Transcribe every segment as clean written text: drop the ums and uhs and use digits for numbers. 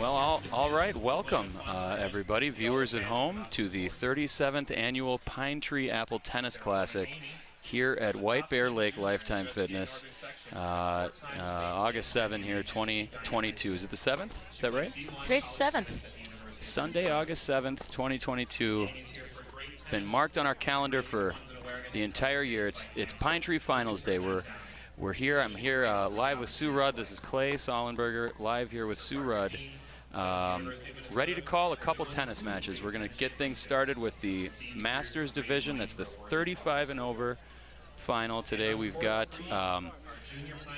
Well, all right. Welcome, everybody, viewers at home, to the 37th Annual Pine Tree Apple Tennis Classic here at White Bear Lake Lifetime Fitness. August 7 here, 2022. Is it the 7th? Is that right? Today's the 7th. Sunday, August 7th, 2022. Been marked on our calendar for the entire year. It's Pine Tree Finals Day. We're here. I'm here live with Sue Rudd. This is Clay Sollenberger, live here with Sue Rudd. Ready to call a couple tennis matches. We're going to get things started with the Masters division. That's the 35 and over final. Today we've got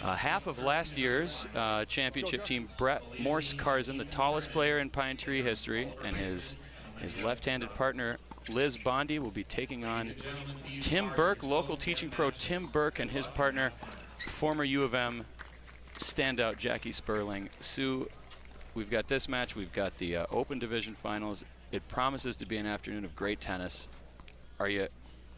half of last year's championship team, Brett Morse-Carson, the tallest player in Pine Tree history, and his left-handed partner, Liz Bondi, will be taking on Tim Burke, local teaching pro Tim Burke, and his partner, former U of M standout Jackie Sperling. Sue, we've got this match. We've got the Open Division Finals. It promises to be an afternoon of great tennis. Are you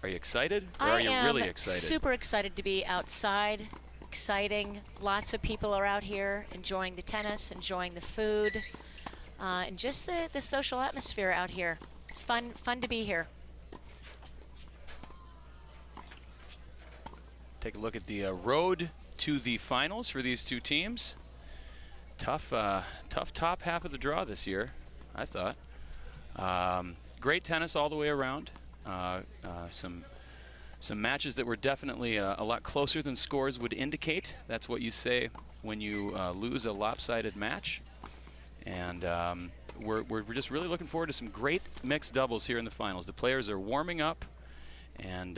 excited, or are you really excited? Super excited to be outside. Exciting. Lots of people are out here enjoying the tennis, enjoying the food, and just the social atmosphere out here. Fun to be here. Take a look at the road to the finals for these two teams. Tough top half of the draw this year, I thought. Great tennis all the way around. Some matches that were definitely a lot closer than scores would indicate. That's what you say when you lose a lopsided match. And we're just really looking forward to some great mixed doubles here in the finals. The players are warming up, and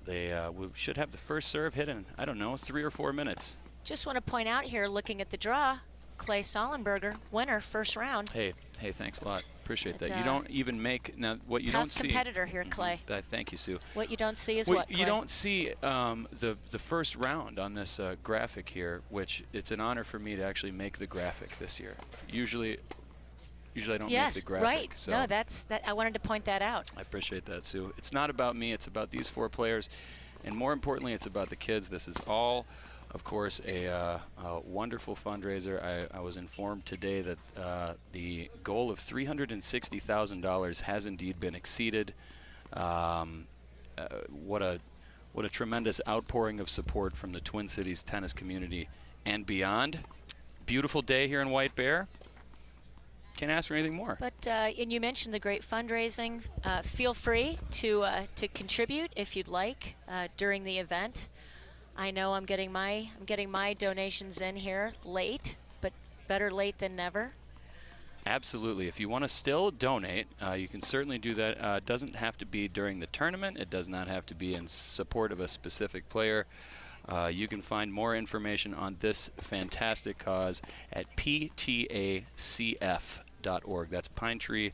we should have the first serve hit in, I don't know, 3 or 4 minutes. Just want to point out here, looking at the draw, Clay Sollenberger, winner, first round. Hey, thanks a lot. Appreciate that. You don't even make, now what you don't see. Tough competitor here, Clay. Thank you, Sue. What you don't see is what, Clay? You don't see the first round on this graphic here, which it's an honor for me to actually make the graphic this year. Usually I don't make the graphic. Right. So no, that. I wanted to point that out. I appreciate that, Sue. It's not about me. It's about these 4 players, and more importantly, it's about the kids. This is all, of course, a wonderful fundraiser. I was informed today that the goal of $360,000 has indeed been exceeded. What a tremendous outpouring of support from the Twin Cities tennis community and beyond. Beautiful day here in White Bear. Can't ask for anything more. But and you mentioned the great fundraising. Feel free to contribute if you'd like during the event. I know I'm getting my donations in here late, but better late than never. Absolutely. If you want to still donate, you can certainly do that. It doesn't have to be during the tournament. It does not have to be in support of a specific player. You can find more information on this fantastic cause at ptacf.org. That's Pine Tree.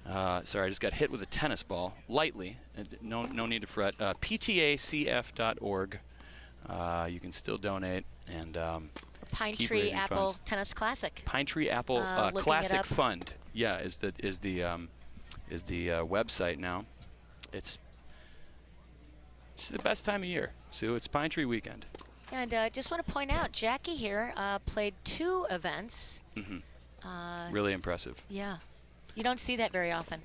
Sorry, I just got hit with a tennis ball lightly. No need to fret. ptacf.org. You can still donate and Pine Tree Apple funds. Tennis Classic. Pine Tree Apple Classic Fund. Yeah, is the website now. It's the best time of year, Sue. It's Pine Tree weekend. And just want to point out, Jackie here played 2 events. Mm-hmm. Really impressive. Yeah, you don't see that very often.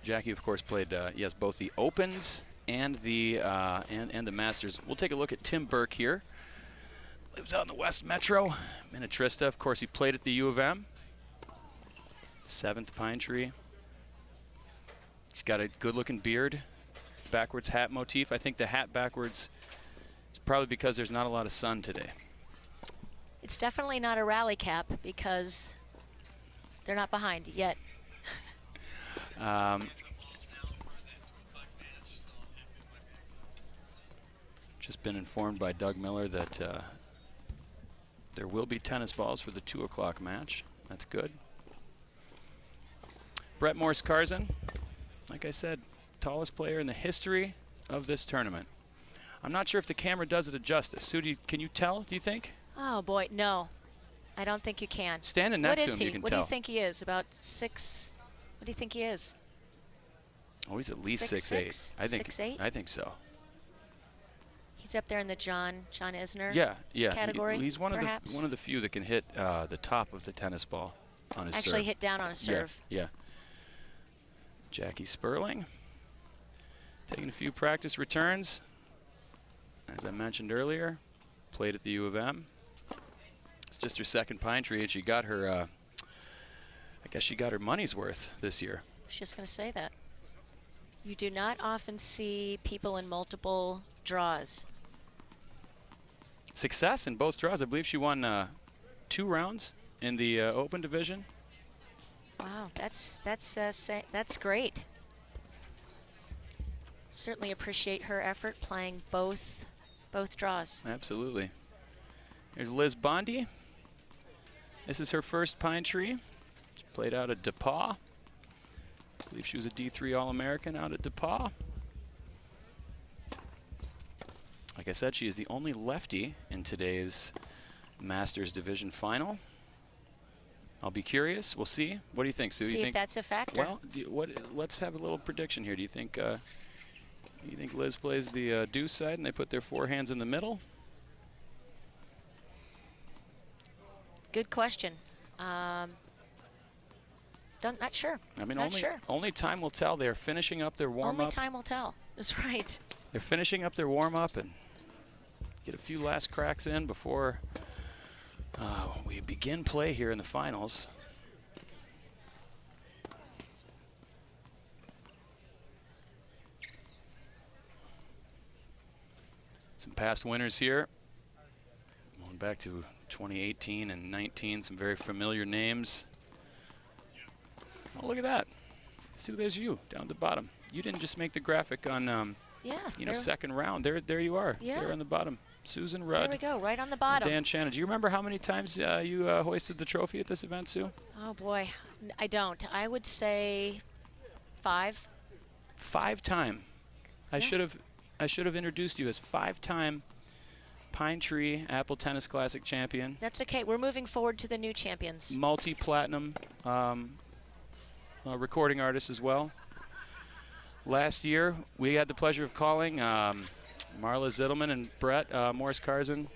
Jackie, of course, played both the Opens and the Masters. We'll take a look at Tim Burke here. Lives out in the West Metro, Minnetrista. Of course, he played at the U of M. 7th Pine Tree. He's got a good-looking beard, backwards hat motif. I think the hat backwards is probably because there's not a lot of sun today. It's definitely not a rally cap because they're not behind yet. Just been informed by Doug Miller that there will be tennis balls for the 2 o'clock match. That's good. Brett Morse-Carson, like I said, tallest player in the history of this tournament. I'm not sure if the camera does it a justice. Sue, can you tell, do you think? Oh, boy, no. I don't think you can. Standing next to him, you can tell. What do you think he is? About 6? What do you think he is? Oh, he's at least 6'8". 6'8"? I think so. He's up there in the John Isner Yeah. category. He's one perhaps? of the few that can hit the top of the tennis ball on his serve. Actually hit down on a serve. Yeah. Jackie Sperling taking a few practice returns. As I mentioned earlier, played at the U of M. It's just her second Pine Tree, and she got her, I guess she got her money's worth this year. I was just going to say that. You do not often see people in multiple draws. Success in both draws. I believe she won 2 rounds in the Open division. Wow, that's great. Certainly appreciate her effort playing both draws. Absolutely. There's Liz Bondi. This is her first Pine Tree. She played out at DePauw. I believe she was a D3 All-American out at DePauw. Like I said, she is the only lefty in today's Masters Division final. I'll be curious. We'll see. What do you think, Sue? See you if think that's a factor. Well, let's have a little prediction here. Do you think Liz plays the deuce side and they put their forehands in the middle? Good question. Not sure. I mean, not sure. Only time will tell. They're finishing up their warm-up. Only time will tell. That's right. They're finishing up their warm-up and get a few last cracks in before we begin play here in the finals. Some past winners here. Going back to 2018 and 19, some very familiar names. Oh, look at that. See, there's you down at the bottom. You didn't just make the graphic on, second round. There you are. Yeah. There on the bottom. Susan Rudd. There we go, right on the bottom. Dan Shannon. Do you remember how many times you hoisted the trophy at this event, Sue? Oh, boy. I don't. I would say 5. 5-time. Yes. I should have introduced you as 5-time Pine Tree Apple Tennis Classic champion. That's okay. We're moving forward to the new champions. Multi-platinum recording artist as well. Last year, we had the pleasure of calling Marla Zittelman and Brett Morris-Karzin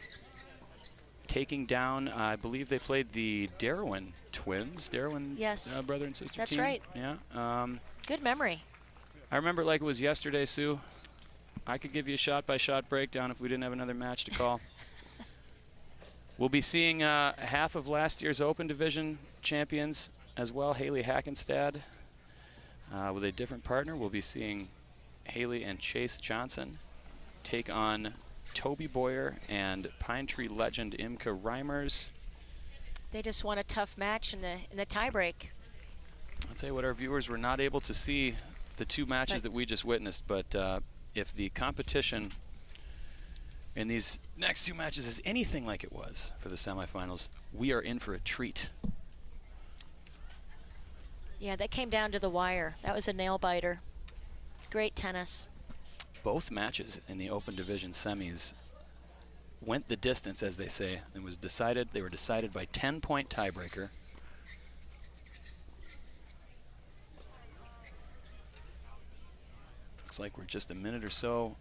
taking down, I believe they played the Darwin twins. Darwin, yes. Brother and sister That's team. right. Yeah. Good memory. I remember like it was yesterday, Sue. I could give you a shot-by-shot breakdown if we didn't have another match to call. We'll be seeing half of last year's Open Division champions as well, Haley Hackenstad. With a different partner, we'll be seeing Haley and Chase Johnson take on Toby Boyer and Pine Tree legend Imka Reimers. They just won a tough match in the tiebreak. I'll tell you what, our viewers were not able to see the 2 matches that we just witnessed, but if the competition in these next 2 matches is anything like it was for the semifinals, we are in for a treat. Yeah, that came down to the wire. That was a nail-biter. Great tennis. Both matches in the Open Division semis went the distance, as they say, and was decided. They were decided by 10-point tiebreaker. Looks like we're just a minute or so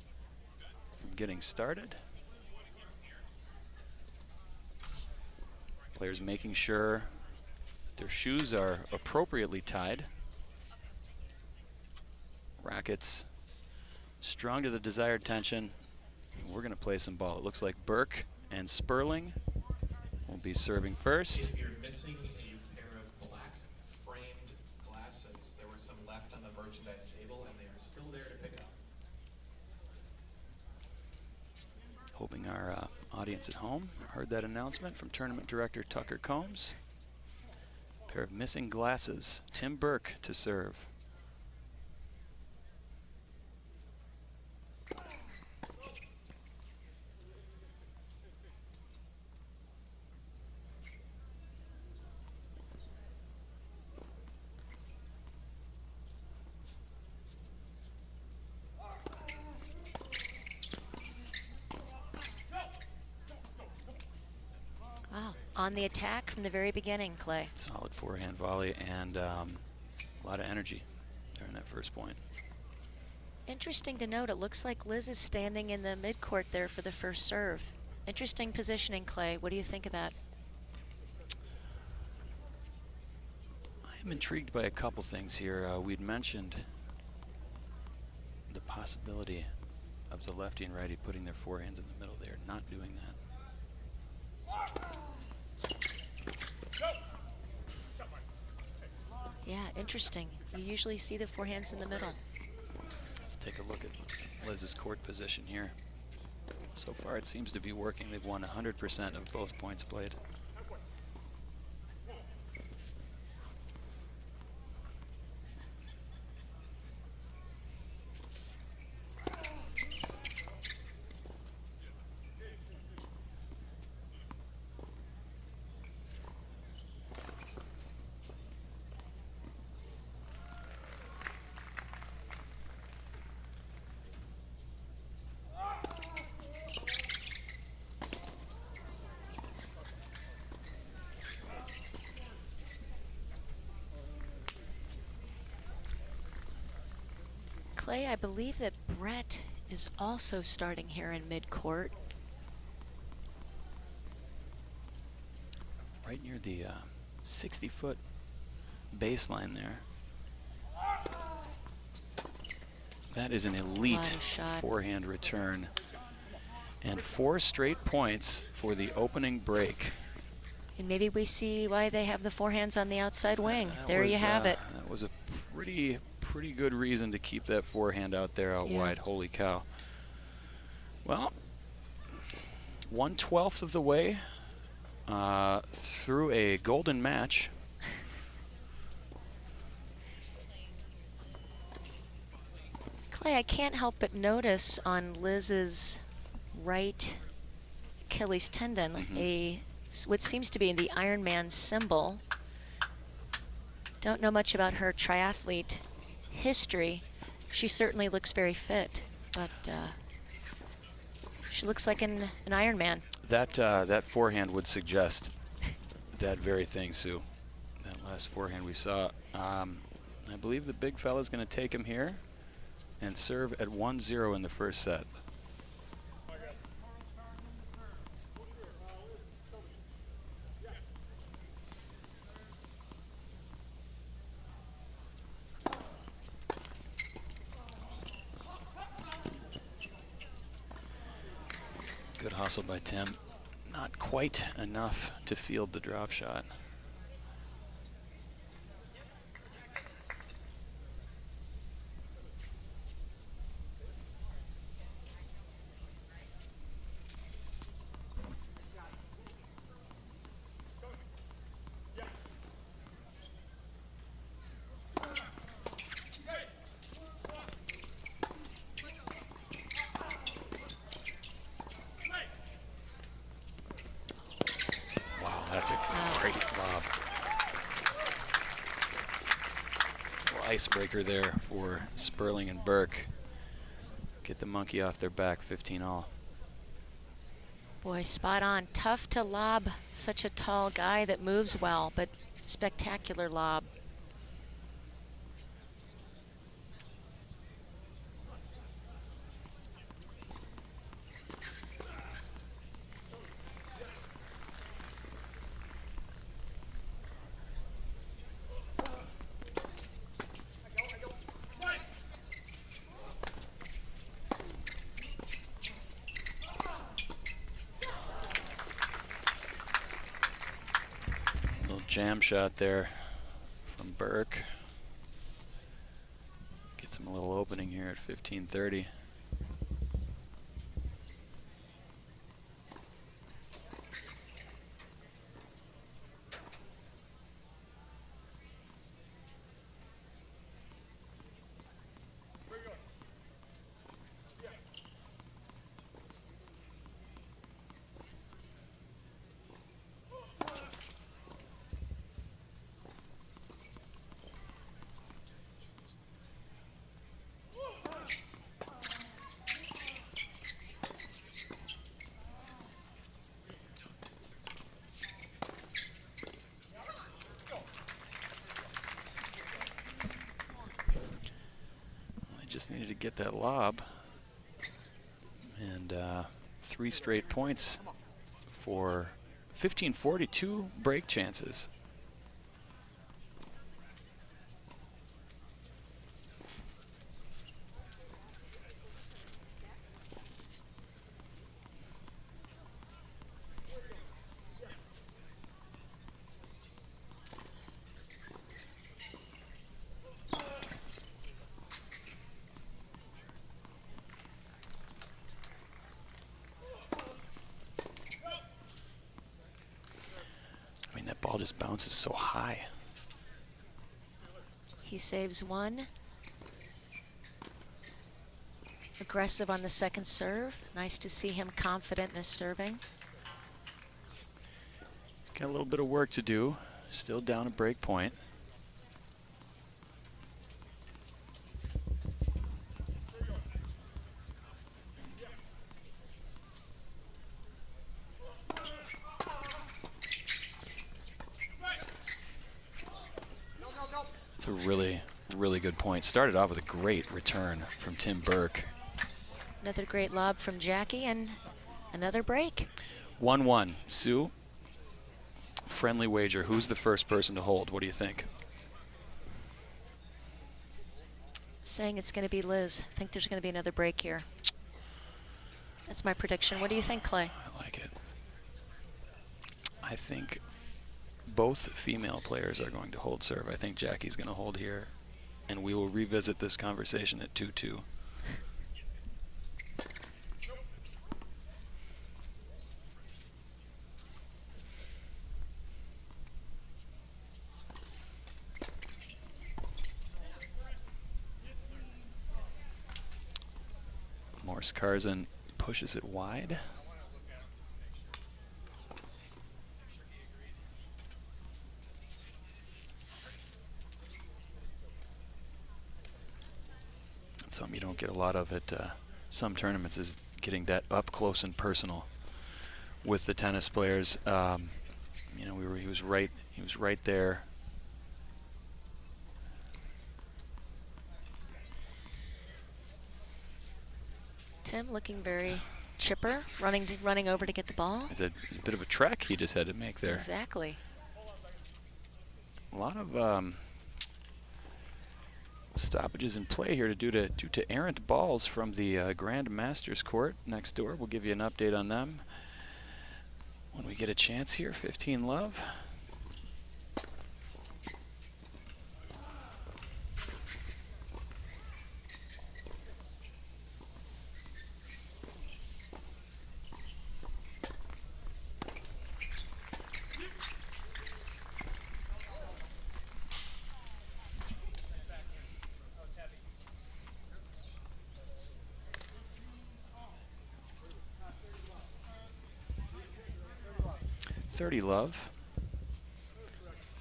from getting started. Players making sure their shoes are appropriately tied. Rackets strung to the desired tension. And we're going to play some ball. It looks like Burke and Sperling will be serving first. If you're missing a pair of black framed glasses, there were some left on the merchandise table, and they are still there to pick up. Hoping our audience at home heard that announcement from tournament director Tucker Combs. Pair of missing glasses. Tim Burke to serve. On the attack from the very beginning, Clay. Solid forehand volley and a lot of energy there in that first point. Interesting to note, it looks like Liz is standing in the midcourt there for the first serve. Interesting positioning, Clay. What do you think of that? I'm intrigued by a couple things here. We'd mentioned the possibility of the lefty and righty putting their forehands in the middle. They're not doing that. Yeah, interesting. You usually see the forehands in the middle. Let's take a look at Liz's court position here. So far it seems to be working. They've won 100% of both points played. Clay, I believe that Brett is also starting here in midcourt. Right near the 60-foot baseline there. That is an elite forehand return. And 4 straight points for the opening break. And maybe we see why they have the forehands on the outside wing. There you have it. That was a pretty good reason to keep that forehand out there out wide. Holy cow. Well, 1/12 of the way through a golden match. Clay, I can't help but notice on Liz's right Achilles tendon what seems to be the Ironman symbol. Don't know much about her triathlete history. She certainly looks very fit, but she looks like an Ironman. That forehand would suggest that very thing, Sue. That last forehand we saw. I believe the big fella's going to take him here and serve at 1-0 in the first set. Good hustle by Tim. Not quite enough to field the drop shot. That's a great lob. Little icebreaker there for Sperling and Burke. Get the monkey off their back, 15-all. Boy, spot on. Tough to lob such a tall guy that moves well, but spectacular lob. Jam shot there from Burke. Gets him a little opening here at 15:30. just needed to get that lob. And 3 straight points for 15-42 break chances. I mean, that ball just bounces so high. He saves one. Aggressive on the second serve. Nice to see him confident in his serving. Got a little bit of work to do. Still down a break point. It's a really, really good point. Started off with a great return from Tim Burke. Another great lob from Jackie and another break. 1-1. Sue, friendly wager. Who's the first person to hold? What do you think? Saying it's going to be Liz. I think there's going to be another break here. That's my prediction. What do you think, Clay? I like it. I think both female players are going to hold serve. I think Jackie's going to hold here, and we will revisit this conversation at 2-2. Morris Karzan pushes it wide. That's something you don't get a lot of at some tournaments, is getting that up close and personal with the tennis players. You know, he was right there. Tim looking very chipper, running over to get the ball. It's a bit of a trek he just had to make there. Exactly. A lot of stoppages in play here due to errant balls from the Grand Masters court next door. We'll give you an update on them when we get a chance here. 15 love. Love.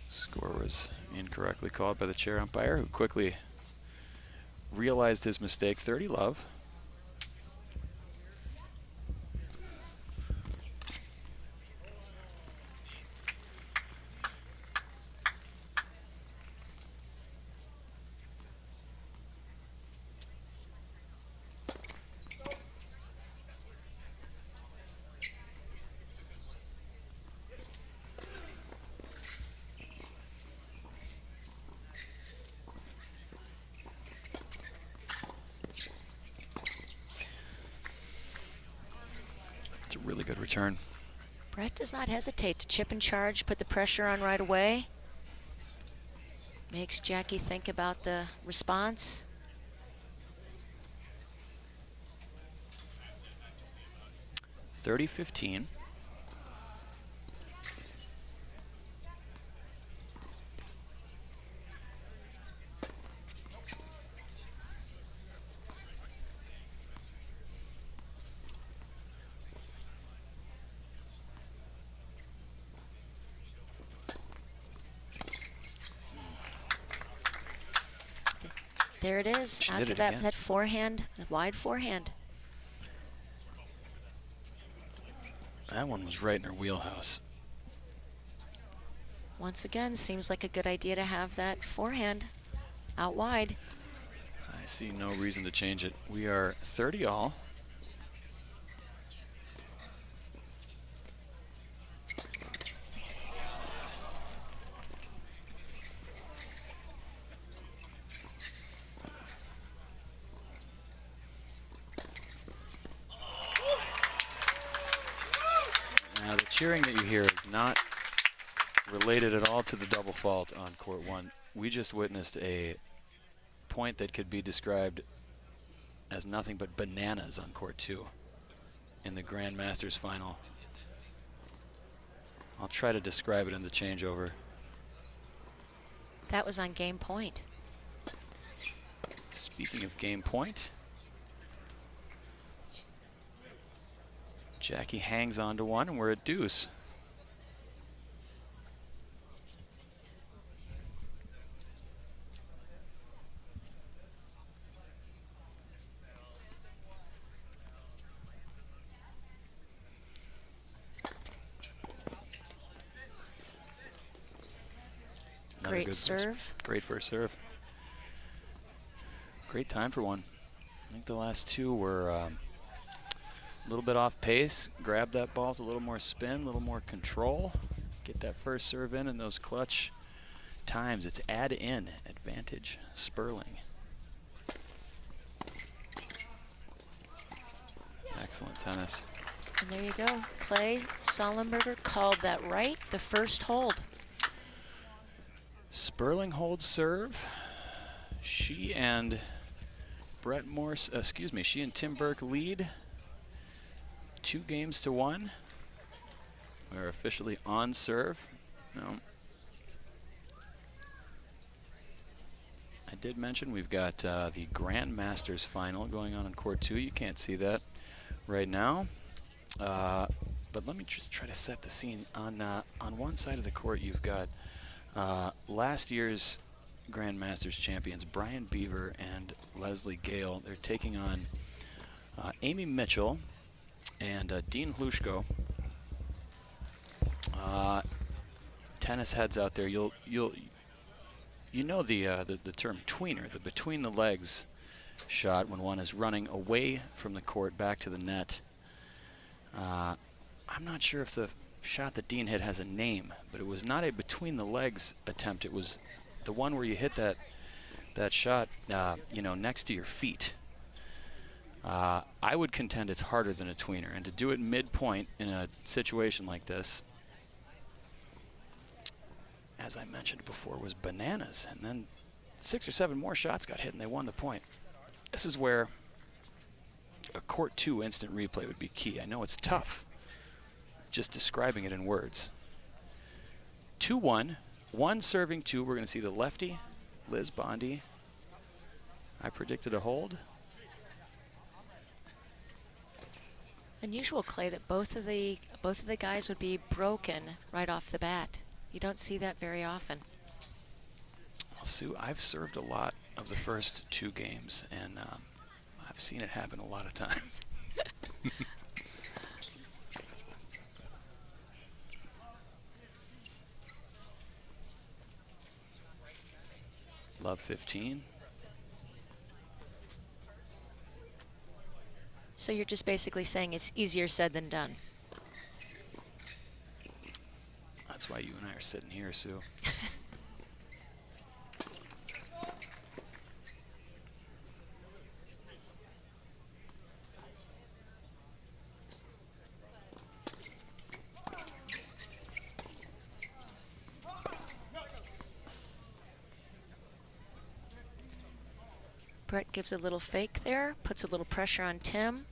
Score was incorrectly called by the chair umpire, who quickly realized his mistake. 30 love. Really good return. Brett does not hesitate to chip and charge, put the pressure on right away. Makes Jackie think about the response. 30-15. There it is. She After did it that, again. that forehand, the wide forehand. That one was right in her wheelhouse. Once again, seems like a good idea to have that forehand out wide. I see no reason to change it. We are 30 all. Now the cheering that you hear is not related at all to the double fault on court 1. We just witnessed a point that could be described as nothing but bananas on court 2 in the Grand Masters final. I'll try to describe it in the changeover. That was on game point. Speaking of game point, Jackie hangs on to one and we're at deuce. Great serve. Great first serve. Great time for one. I think the last two were a little bit off pace. Grab that ball with a little more spin, a little more control. Get that first serve in those clutch times. It's add in advantage. Sperling. Excellent tennis. And there you go. Clay Sullenberger called that right the first hold. Sperling holds serve. She and Brett Morse, she and Tim Burke lead 2-1. We're officially on serve. No. I did mention we've got the Grand Masters final going on court 2. You can't see that right now. But let me just try to set the scene. On one side of the court, you've got last year's Grand Masters champions, Brian Beaver and Leslie Gale. They're taking on Amy Mitchell and Dean Hlushko. Tennis heads out there. You know the term tweener, the between the legs shot when one is running away from the court back to the net. I'm not sure if the shot that Dean hit has a name, but it was not a between the legs attempt. It was the one where you hit that shot, next to your feet. I would contend it's harder than a tweener, and to do it midpoint in a situation like this, as I mentioned before, was bananas. And then 6 or 7 more shots got hit, and they won the point. This is where a court 2 instant replay would be key. I know it's tough just describing it in words. 2-1, 1 serving 2. We're going to see the lefty, Liz Bondi. I predicted a hold. Unusual, Clay, that both of the guys would be broken right off the bat. You don't see that very often. Well, Sue, I've served a lot of the first 2 games, and I've seen it happen a lot of times. Love 15. So you're just basically saying it's easier said than done. That's why you and I are sitting here, Sue. Brett gives a little fake there, puts a little pressure on Tim.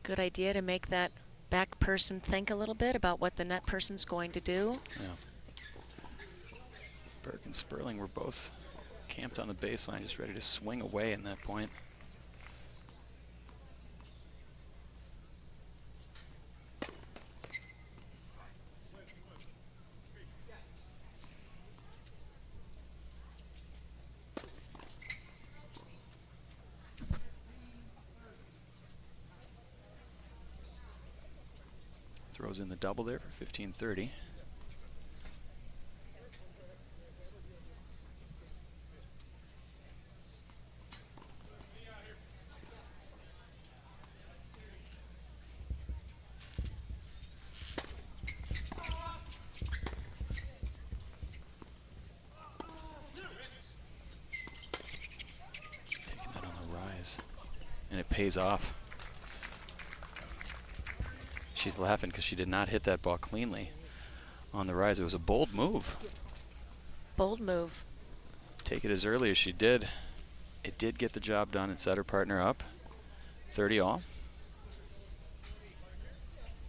Good idea to make that back person think a little bit about what the net person's going to do. Yeah. Burke and Sperling were both camped on the baseline, just ready to swing away in that point. Throws in the double there for 15-30. pays off. She's laughing because she did not hit that ball cleanly on the rise. It was a bold move. Bold move. Take it as early as she did. It did get the job done and set her partner up. 30 all.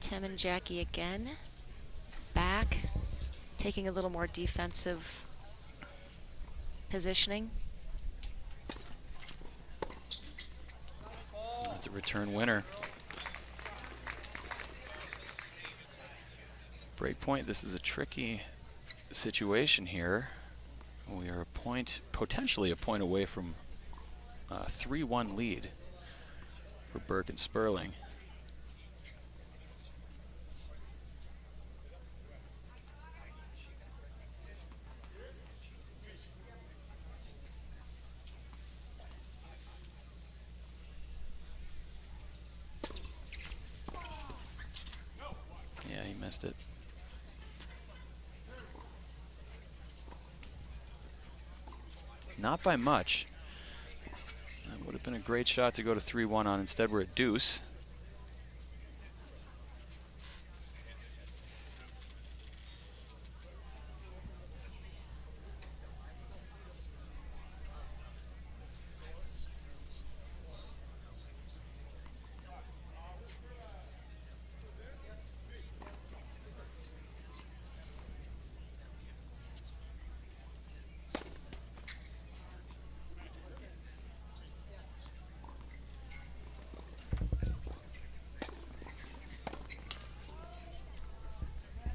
Tim and Jackie again. Back. Taking a little more defensive positioning. That's a return winner. Break point. This is a tricky situation here. We are potentially a point away from a 3-1 lead for Burke and Sperling. Yeah, he missed it. Not by much. That would have been a great shot to go to 3-1 on. Instead, we're at deuce.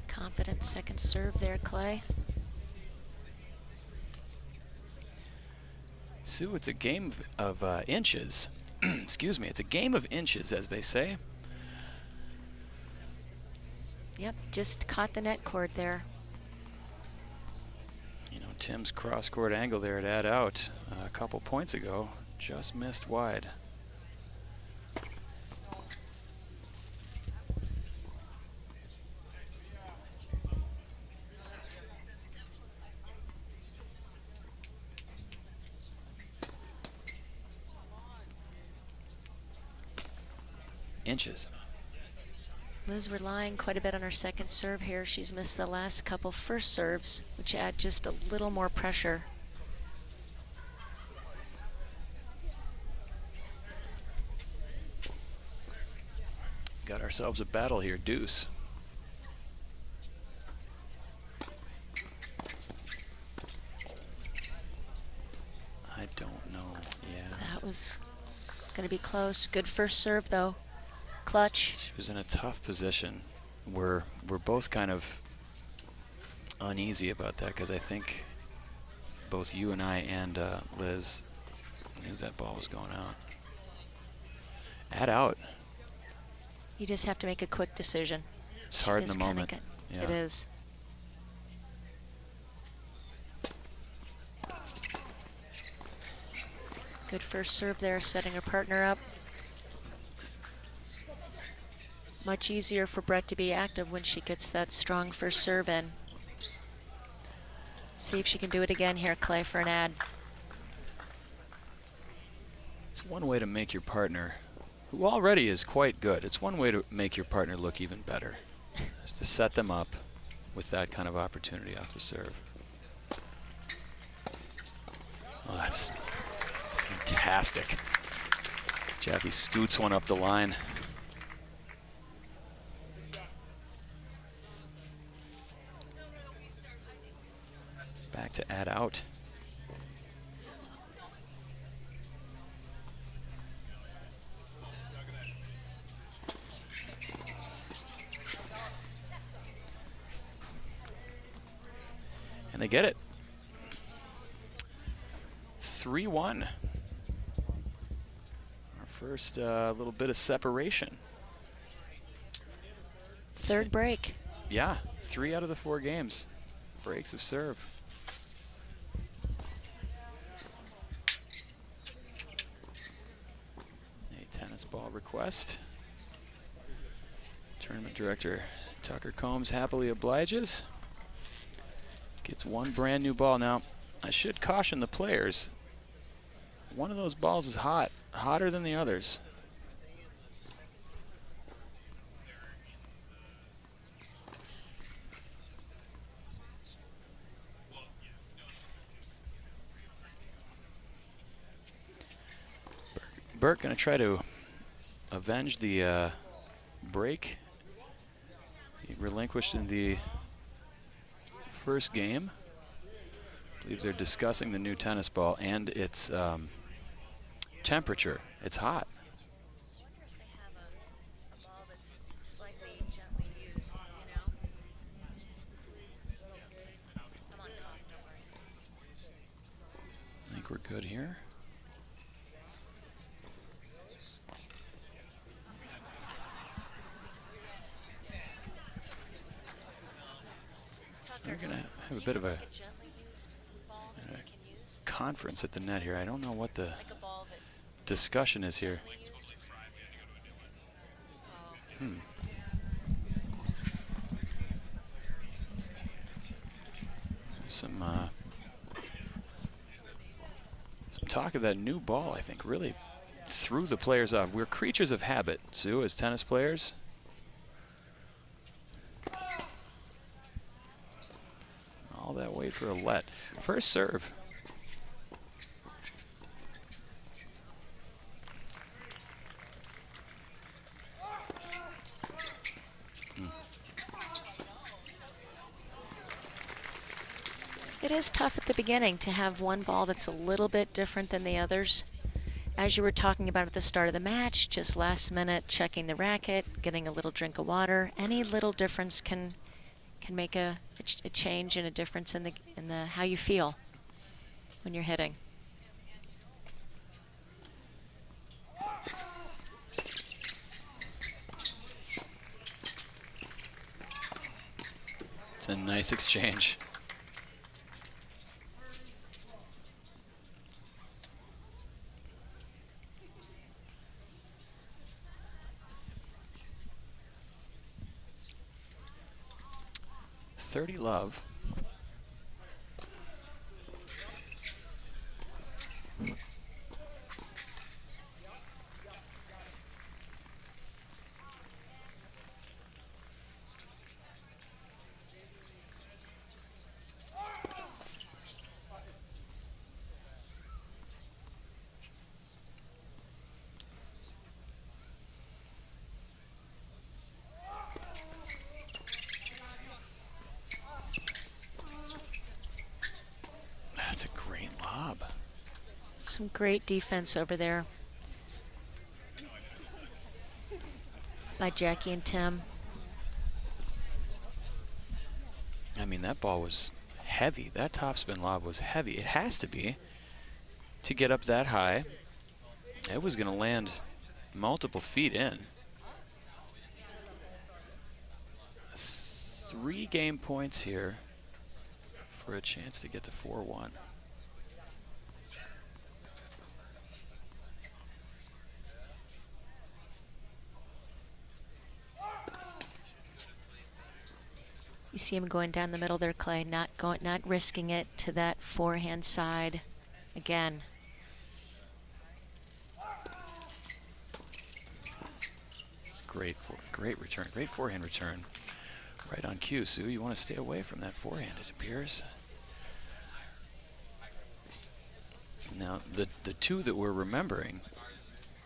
Confident second serve there, Clay. Sue, it's a game of inches. Excuse me, it's a game of inches, as they say. Yep, just caught the net cord there. You know, Tim's cross-court angle there at add out a couple points ago just missed wide. Inches. Liz relying quite a bit on her second serve here. She's missed the last couple first serves, which add just a little more pressure. Got ourselves a battle here, deuce. I don't know. Yeah. That was going to be close. Good first serve, though. Clutch. She was in a tough position. We're both kind of uneasy about that because I think both you and I and Liz knew that ball was going out. Add out. You just have to make a quick decision. It's hard in the moment. It is. Good first serve there, setting her partner up. Much easier for Brett to be active when she gets that strong first serve in. See if she can do it again here, Clay, for an ad. It's one way to make your partner, who already is quite good, it's one way to make your partner look even better, is to set them up with that kind of opportunity off the serve. Oh, that's fantastic. Jackie scoots one up the line. Back to add out. And they get it. 3-1. Our first little bit of separation. Third break. Yeah, 3 out of the 4 games. Breaks of serve. A tennis ball request. Tournament director Tucker Combs happily obliges. Gets one brand new ball. Now, I should caution the players. One of those balls is hot, hotter than the others. Burke going to try to avenge the break he relinquished in the first game. I believe they're discussing the new tennis ball and its temperature. It's hot. I wonder if they have a ball that's slightly gently used, you know? We'll see. I'm on cough, don't worry. I think we're good here. We're going to have a bit of a conference at the net here. I don't know what the discussion is here. Some talk of that new ball, I think, really threw the players off. We're creatures of habit, Sue, as tennis players. All that way for a let. First serve. It is tough at the beginning to have one ball that's a little bit different than the others. As you were talking about at the start of the match, just last minute checking the racket, getting a little drink of water, any little difference can make a change and a difference in the how you feel when you're hitting. It's a nice exchange. Love. That's a great lob. Some great defense over there by Jackie and Tim. I mean, that ball was heavy. That topspin lob was heavy. It has to be to get up that high. It was going to land multiple feet in. 3 game points here for a chance to get to 4-1. You see him going down the middle there, Clay, not risking it to that forehand side again. Great return, great forehand return. Right on cue, Sue. You want to stay away from that forehand, it appears. Now, the two that we're remembering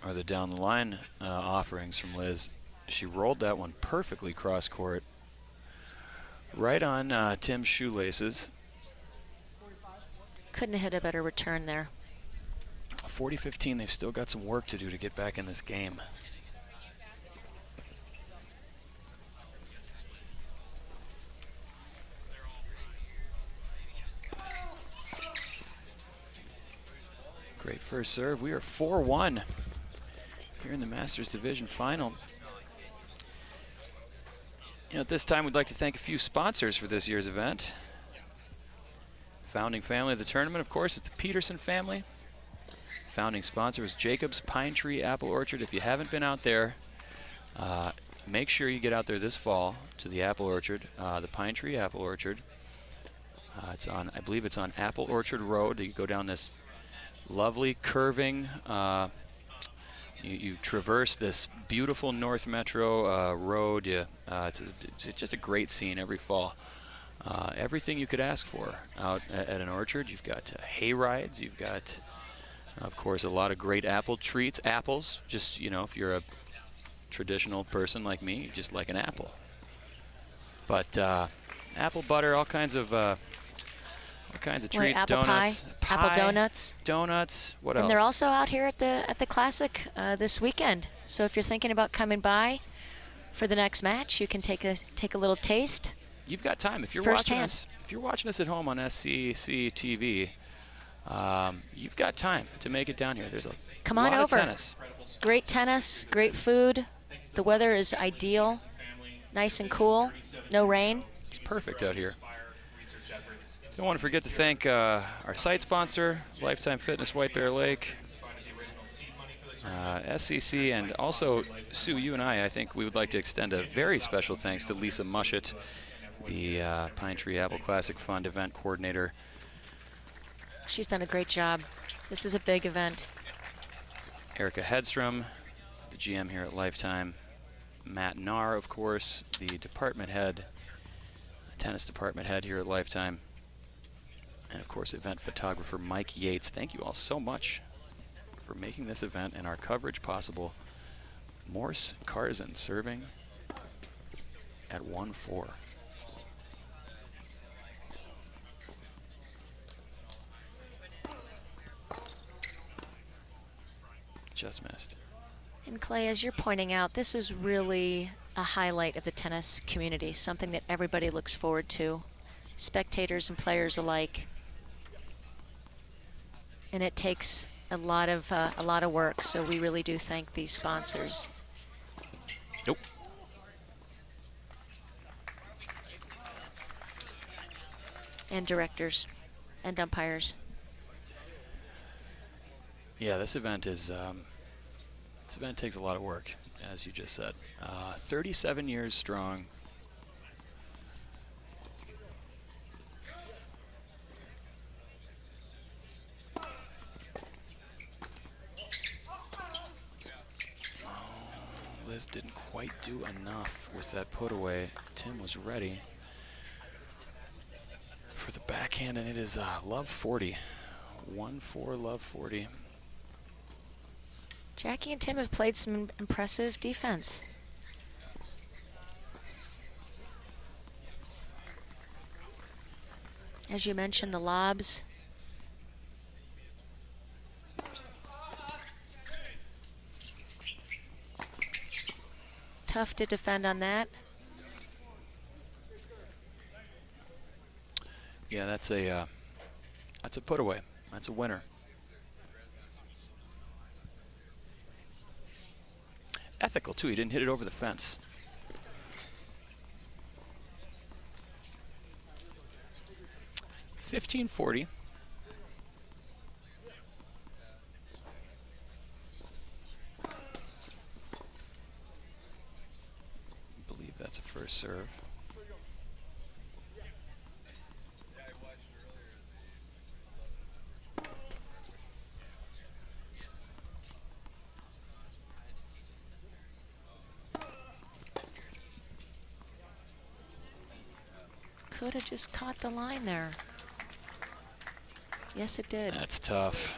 are the down the line offerings from Liz. She rolled that one perfectly cross court, right on Tim's shoelaces. Couldn't have hit a better return there. 40-15. They've still got some work to do to get back in this game. Great first serve. We are 4-1 here in the Masters Division Final. You know, at this time, we'd like to thank a few sponsors for this year's event. Founding family of the tournament, of course, is the Peterson family. Founding sponsor is Jacob's Pine Tree Apple Orchard. If you haven't been out there, make sure you get out there this fall to the Apple Orchard, the Pine Tree Apple Orchard. It's on, I believe it's on Apple Orchard Road. You go down this lovely curving, you traverse this beautiful North Metro road. It's just a great scene every fall. Everything you could ask for out at an orchard. You've got hay rides, you've got Of course, a lot of great apple treats. Apples, just, you know, if you're a traditional person like me, you just like an apple. But apple butter, all kinds of treats, apple donuts, pie, apple donuts. Donuts, what else? And they're also out here at the Classic this weekend. So if you're thinking about coming by for the next match, you can take a little taste. You've got time. If you're firsthand. watching us, if you're watching us at home on SCC TV, you've got time to make it down here. There's a Come lot on of over. tennis. Great tennis, great food. The weather is ideal, nice and cool, no rain. It's perfect out here. Don't want to forget to thank our site sponsor, Lifetime Fitness White Bear Lake, SCC, and also Sue, you and I think we would like to extend a very special thanks to Lisa Mushett, the Pine Tree Apple Classic Fund event coordinator. She's done a great job. This is a big event. Erica Hedstrom, the GM here at Lifetime. Matt Narr, of course, the department head, tennis department head here at Lifetime. And of course, event photographer Mike Yates. Thank you all so much for making this event and our coverage possible. Morse Karzin serving at 1-4. Just missed. And Clay, as you're pointing out, this is really a highlight of the tennis community, something that everybody looks forward to, spectators and players alike. And it takes a lot of work, so we really do thank these sponsors. Nope. And directors and umpires. Yeah, this event is this event takes a lot of work, as you just said. 37 years strong. Liz didn't quite do enough with that put away. Tim was ready for the backhand, and it is love 40. 1-4 love 40. Jackie and Tim have played some impressive defense. As you mentioned, the lobs. Tough to defend on that. Yeah, that's a put away. That's a winner. Ethical too. He didn't hit it over the fence. $15.40. I believe that's a first serve. Could have just caught the line there. Yes, it did. That's tough.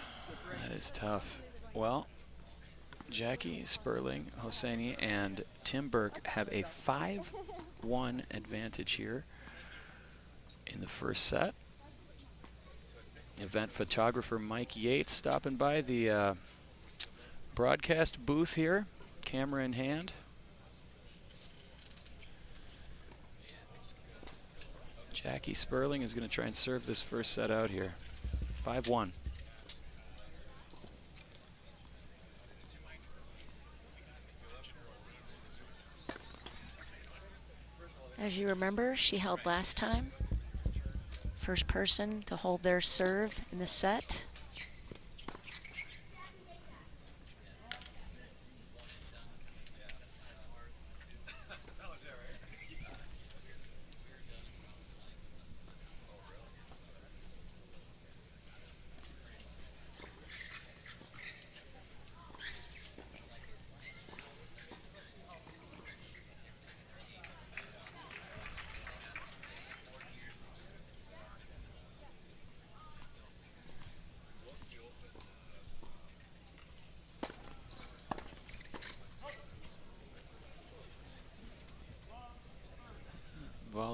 That is tough. Well, Jackie Sperling, Hosseini, and Tim Burke have a 5-1 advantage here in the first set. Event photographer Mike Yates stopping by the broadcast booth here, camera in hand. Jackie Sperling is going to try and serve this first set out here. 5-1. As you remember, she held last time. First person to hold their serve in the set.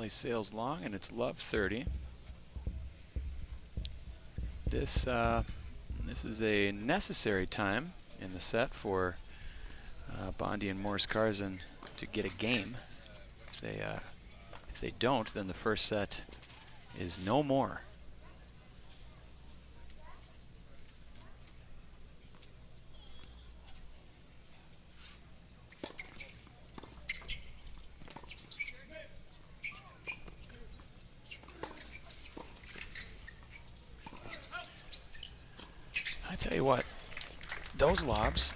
finally sails long, and it's love 30. This is a necessary time in the set for Bondi and Morris Carzan to get a game. If they don't, then the first set is no more. I tell you what, those lobs,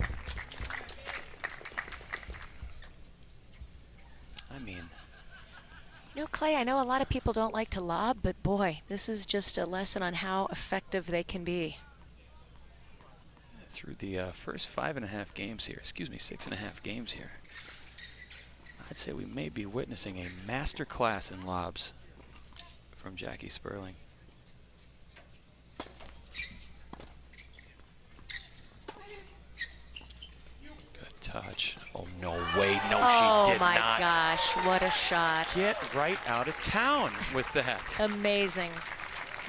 I mean. You know, Clay, I know a lot of people don't like to lob, but boy, this is just a lesson on how effective they can be. Through the first 5.5 games here, excuse me, 6.5 games here, I'd say we may be witnessing a master class in lobs from Jackie Sperling. Good touch. Oh, no way. No, she did not. Oh, my gosh. What a shot. Get right out of town with that. Amazing.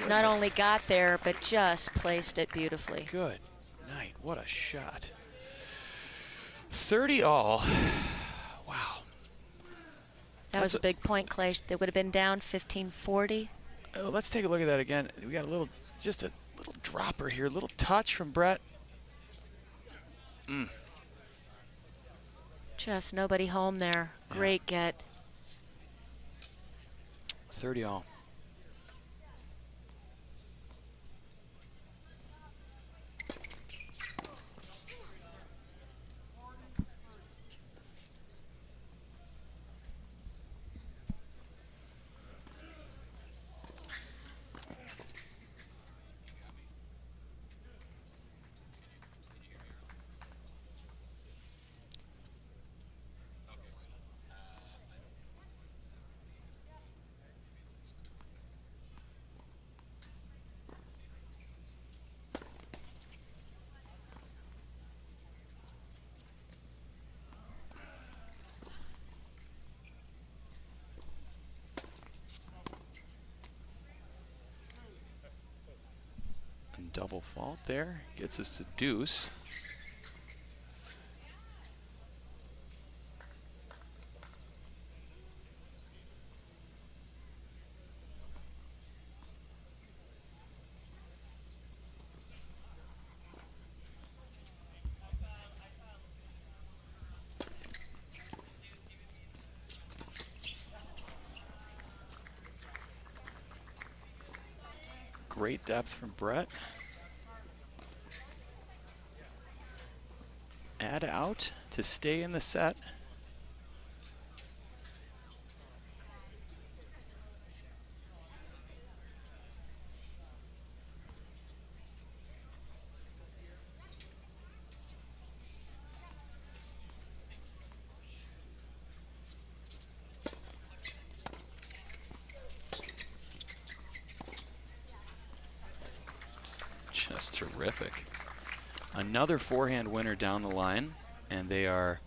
Not Goodness. only got there, but just placed it beautifully. Good night. What a shot. 30 all. Wow. That was a big point, Clay. They would have been down 15-40. Let's take a look at that again. We got just a little dropper here, a little touch from Brett. Just nobody home there. Great get. 30 all. Double fault there, gets us to deuce. Great depth from Brett. Add out to stay in the set. Just terrific. Another forehand winner down the line, and they are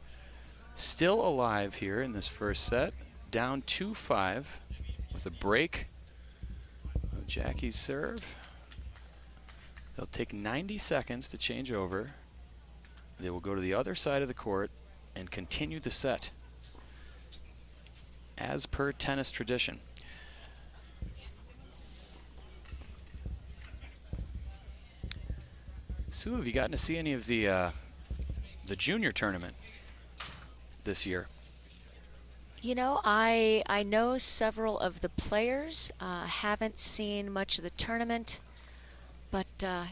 still alive here in this first set, down 2-5 with a break of Jackie's serve. They'll take 90 seconds to change over. They will go to the other side of the court and continue the set as per tennis tradition. Sue, have you gotten to see any of the junior tournament this year? You know, I know several of the players. Haven't seen much of the tournament, but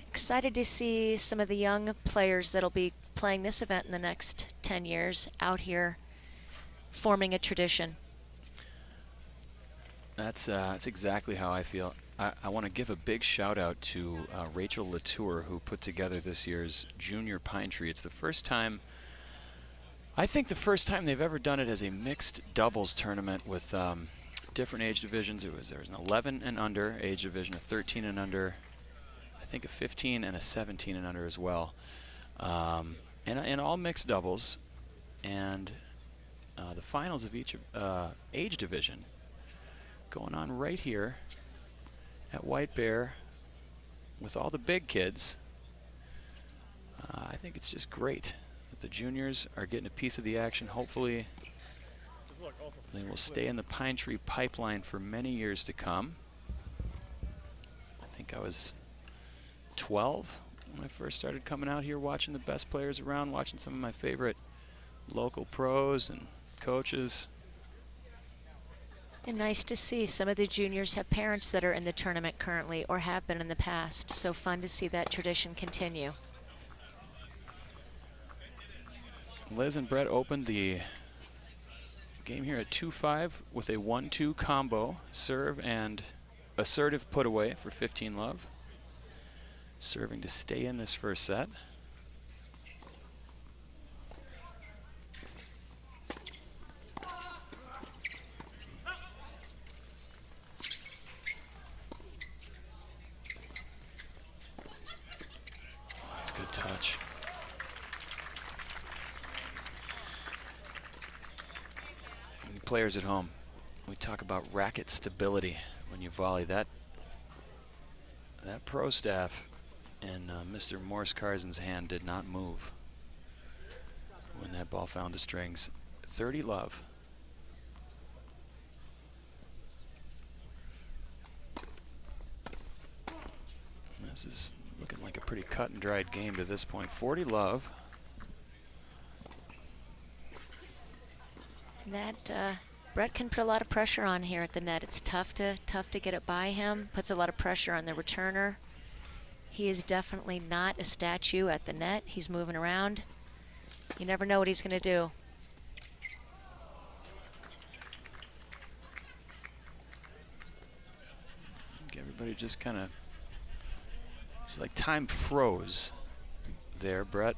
excited to see some of the young players that'll be playing this event in the next 10 years out here forming a tradition. That's exactly how I feel. I want to give a big shout out to Rachel Latour, who put together this year's Junior Pine Tree. It's the first time, I think the first time they've ever done it as a mixed doubles tournament with different age divisions. There was an 11 and under age division, a 13 and under, I think a 15 and a 17 and under as well. And all mixed doubles. And the finals of each age division going on right here at White Bear with all the big kids. I think it's just great that the juniors are getting a piece of the action. Hopefully they will stay in the Pine Tree pipeline for many years to come. I think I was 12 when I first started coming out here, watching the best players around, watching some of my favorite local pros and coaches. And nice to see some of the juniors have parents that are in the tournament currently or have been in the past. So fun to see that tradition continue. Liz and Brett opened the game here at 2-5 with a 1-2 combo, serve and assertive put away for 15 love. Serving to stay in this first set. That's good touch. And players at home, we talk about racket stability when you volley. That pro staff in Mr. Morse Carzen's hand did not move when that ball found the strings. 30 love. This is looking like a pretty cut and dried game to this point. 40 love. That Brett can put a lot of pressure on here at the net. It's tough to get it by him. Puts a lot of pressure on the returner. He is definitely not a statue at the net. He's moving around. You never know what he's going to do. Everybody just kind of, it's like time froze there, Brett.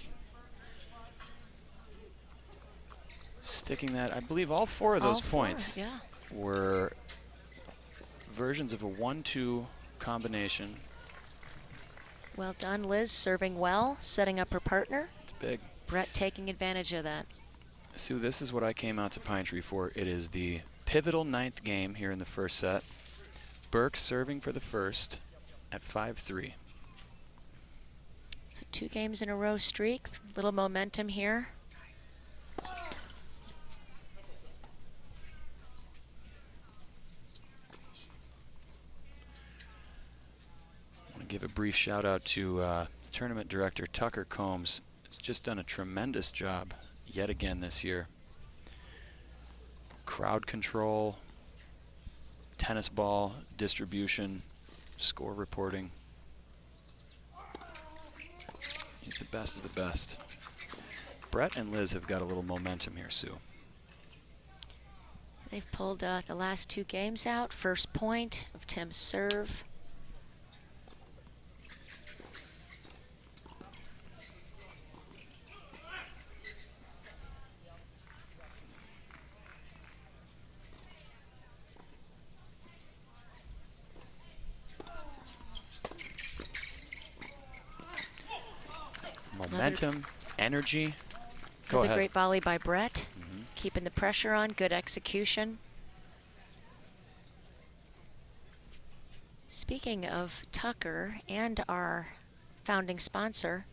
Sticking that, I believe all four of those points were versions of a 1-2 combination. Well done, Liz, serving well, setting up her partner. It's big. Brett taking advantage of that. Sue, this is what I came out to Pine Tree for. It is the pivotal 9th game here in the first set. Burke serving for the first at 5-3. So 2 games in a row streak, little momentum here. Give a brief shout out to tournament director Tucker Combs. He's just done a tremendous job yet again this year. Crowd control, tennis ball distribution, score reporting. He's the best of the best. Brett and Liz have got a little momentum here, Sue. They've pulled the last 2 games out. First point of Tim's serve. Momentum, energy. Go Another ahead. great volley by Brett. Keeping the pressure on, good execution. Speaking of Tucker and our founding sponsor,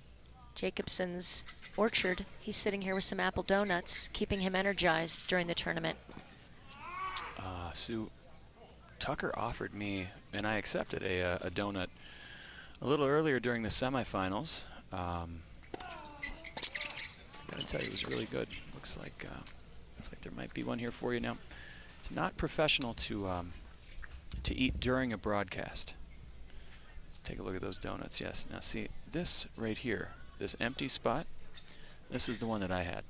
Jacobson's Orchard, he's sitting here with some apple donuts, keeping him energized during the tournament. Sue, Tucker offered me, and I accepted a donut a little earlier during the semifinals. I gotta tell you, it was really good. Looks like there might be one here for you now. It's not professional to eat during a broadcast. Let's take a look at those donuts. Yes. Now see this right here, this empty spot. This is the one that I had.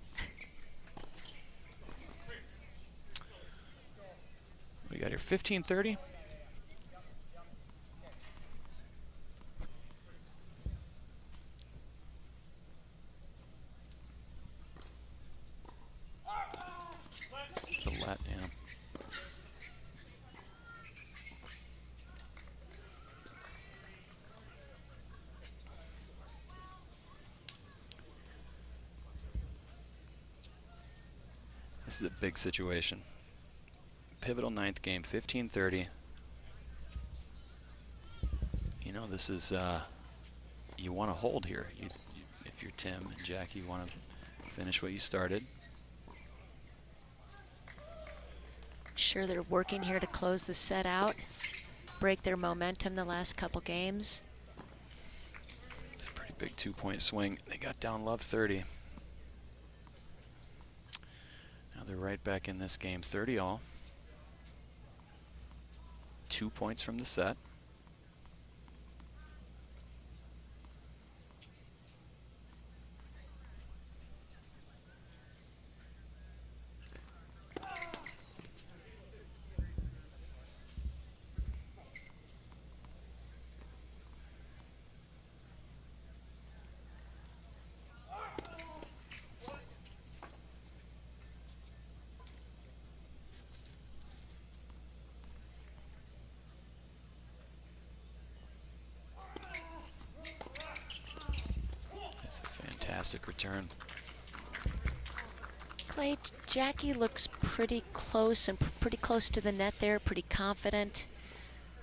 What do we got here? 15:30. The let, yeah. This is a big situation. pivotal ninth game, 15-30. You know, this is, you want to hold here. If you're Tim and Jackie, you want to finish what you started. Sure, they're working here to close the set out, break their momentum the last couple games. It's a pretty big 2-point swing. They got down love 30. Now they're right back in this game, 30 all. 2 points from the set. Fantastic return. Clay, Jackie looks pretty close and pretty close to the net there, pretty confident.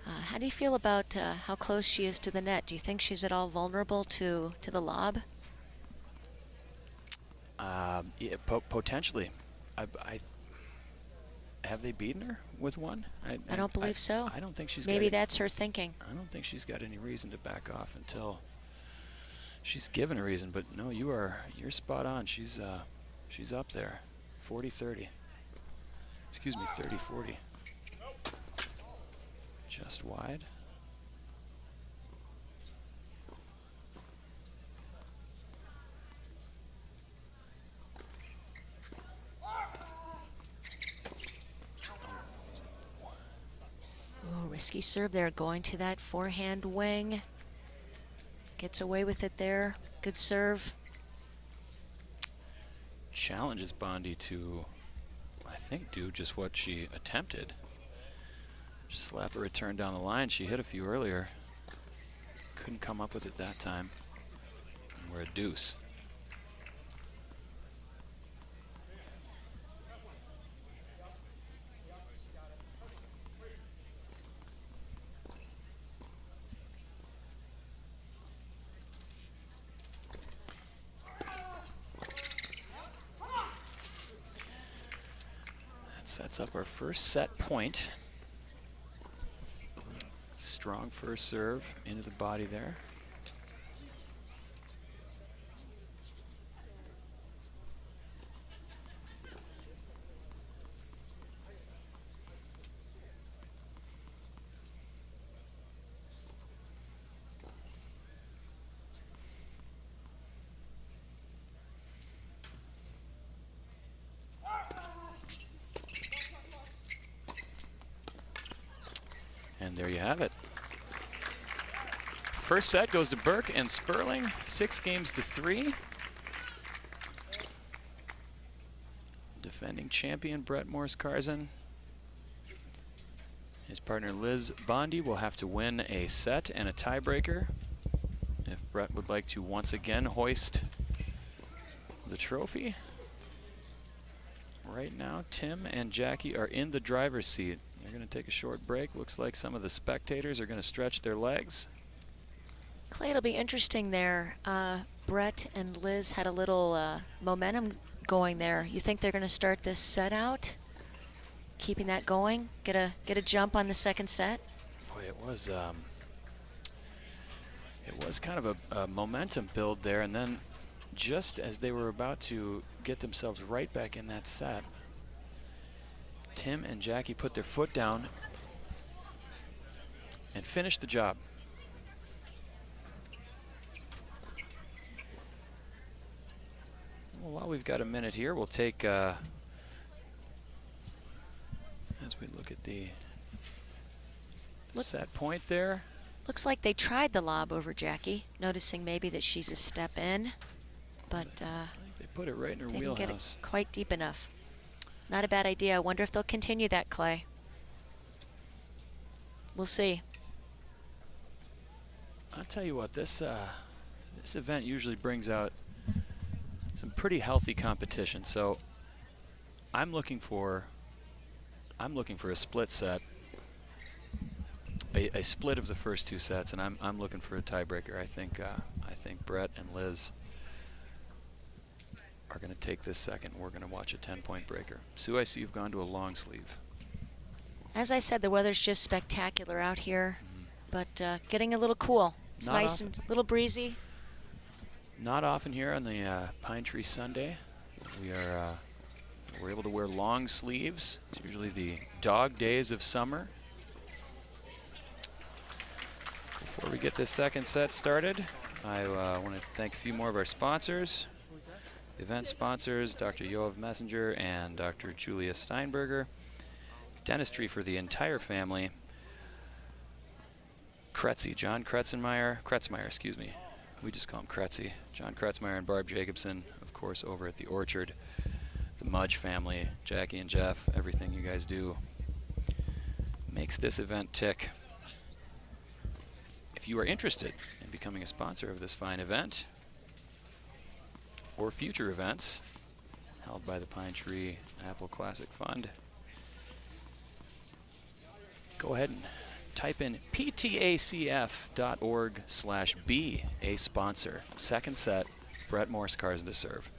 How do you feel about how close she is to the net? Do you think she's at all vulnerable to the lob? Yeah, potentially. Have they beaten her with one? I don't believe so. I don't think she's. Maybe that's her thinking. I don't think she's got any reason to back off until she's given a reason. But no, you're spot on. She's up there, 40-30. Excuse me, 30-40. Just wide. Ooh, risky serve there, going to that forehand wing. Gets away with it there. Good serve. Challenges Bondi to, I think, do just what she attempted. Just slap a return down the line. She hit a few earlier. Couldn't come up with it that time. And we're a deuce. That sets up our first set point. Strong first serve into the body there. And there you have it. First set goes to Burke and Sperling, 6-3. Defending champion Brett Morse-Carzan. His partner Liz Bondi will have to win a set and a tiebreaker if Brett would like to once again hoist the trophy. Right now, Tim and Jackie are in the driver's seat. They're going to take a short break. Looks like some of the spectators are going to stretch their legs. Clay, it'll be interesting there. Brett and Liz had a little momentum going there. You think they're going to start this set out, keeping that going, get a jump on the second set? Boy, it was kind of a momentum build there, and then just as they were about to get themselves right back in that set, Tim and Jackie put their foot down and finished the job. Well, while we've got a minute here, we'll take, as we look at the set point there. Looks like they tried the lob over Jackie, noticing maybe that she's a step in, but I think they put it right in her didn't wheelhouse. get it quite deep enough. Not a bad idea. I wonder if they'll continue that, Clay. We'll see. I'll tell you what, this event usually brings out some pretty healthy competition. So I'm looking for I'm looking for a split set, a split of the first 2 sets, and I'm looking for a tiebreaker. I think Brett and Liz are going to take this second. We're going to watch a 10-point breaker. Sue, I see you've gone to a long sleeve. As I said, the weather's just spectacular out here, but getting a little cool. It's Not nice often. and a little breezy. Not often here on the Pine Tree Sunday. We're able to wear long sleeves. It's usually the dog days of summer. Before we get this second set started, I want to thank a few more of our sponsors. The event sponsors, Dr. Yoav Messenger and Dr. Julia Steinberger. Dentistry for the entire family. Kretzky, John Kretzmeyer, excuse me. We just call him Kretzky. John Kretzmeyer and Barb Jacobson, of course, over at the Orchard. The Mudge family, Jackie and Jeff, everything you guys do makes this event tick. If you are interested in becoming a sponsor of this fine event or future events held by the Pine Tree Apple Classic Fund, go ahead and type in ptacf.org/be a sponsor. Second set, Brett Morse Carson to serve.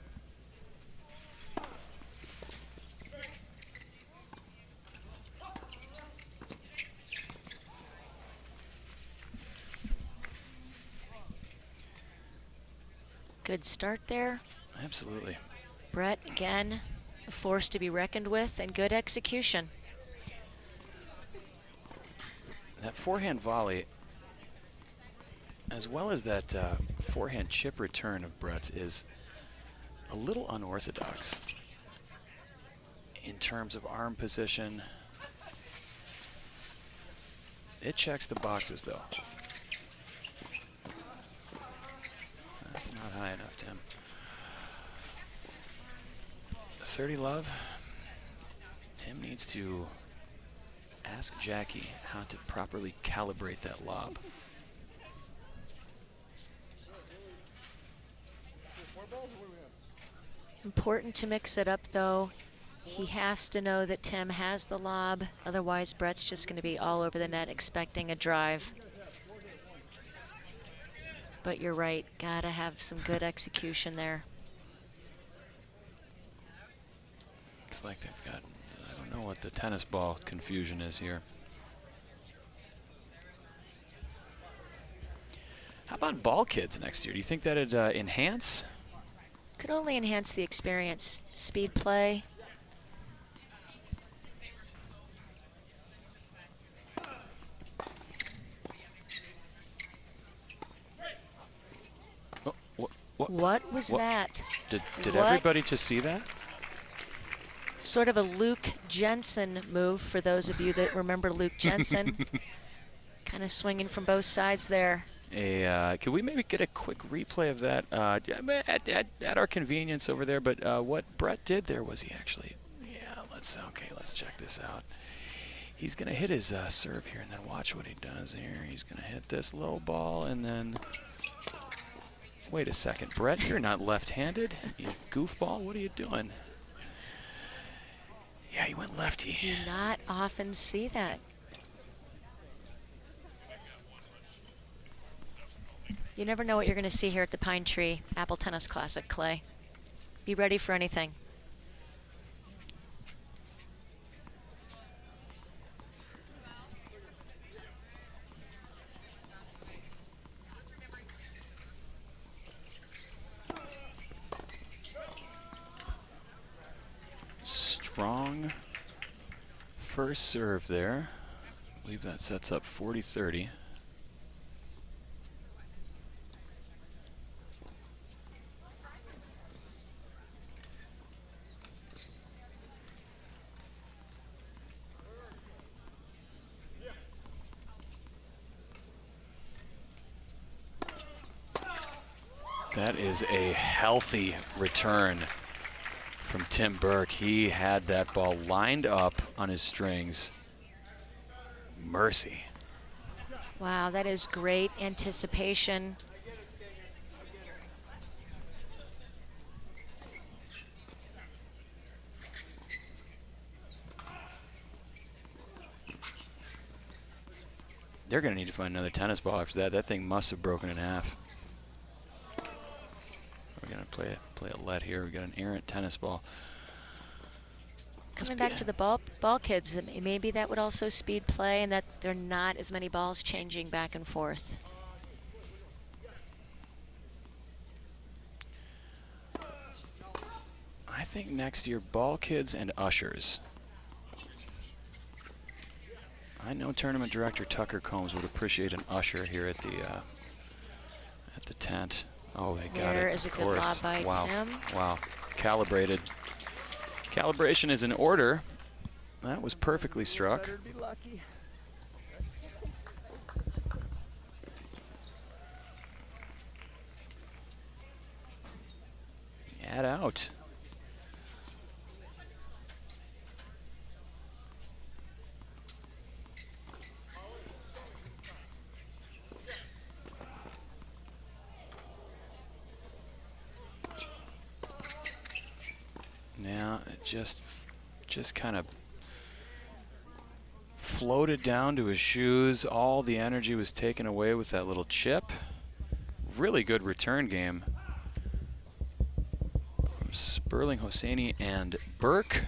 Good start there. Absolutely. Brett, again, a force to be reckoned with, and good execution. That forehand volley, as well as that forehand chip return of Brett's, is a little unorthodox in terms of arm position. It checks the boxes, though. That's not high enough, Tim. 30 love. Tim needs to ask Jackie how to properly calibrate that lob. Important to mix it up, though. He has to know that Tim has the lob. Otherwise, Brett's just going to be all over the net expecting a drive. But you're right. Got to have some good execution there. Looks like they've got, I don't know what the tennis ball confusion is here. How about ball kids next year? Do you think that'd enhance? Could only enhance the experience. Speed play. Oh, What was that? Did What? everybody just see that? Sort of a Luke Jensen move for those of you that remember Luke Jensen. Kind of swinging from both sides there. Could we maybe get a quick replay of that at our convenience over there? But what Brett did there was he actually, let's check this out. He's gonna hit his serve here, and then watch what he does here. He's gonna hit this low ball, and then wait a second, Brett, you're not left-handed, you goofball. What are you doing? Yeah, he went lefty. Do not often see that. You never know what you're going to see here at the Pine Tree Apple Tennis Classic, Clay. Be ready for anything. Strong first serve there. I believe that sets up 40-30. That is a healthy return from Tim Burke. He had that ball lined up on his strings. Mercy. Wow, that is great anticipation. They're going to need to find another tennis ball after that. That thing must have broken in half. We're going to play a let here. We got an errant tennis ball. Coming back to the ball kids, maybe that would also speed play, and that there are not as many balls changing back and forth. I think next year, ball kids and ushers. I know tournament director Tucker Combs would appreciate an usher here at the tent. Oh, they got it. There is a good lob by Tim. Wow. Calibrated. Calibration is in order. That was perfectly struck. Better be lucky. Add out. Now it just kind of floated down to his shoes. All the energy was taken away with that little chip. Really good return game from Sperling, Hosseini, and Burke.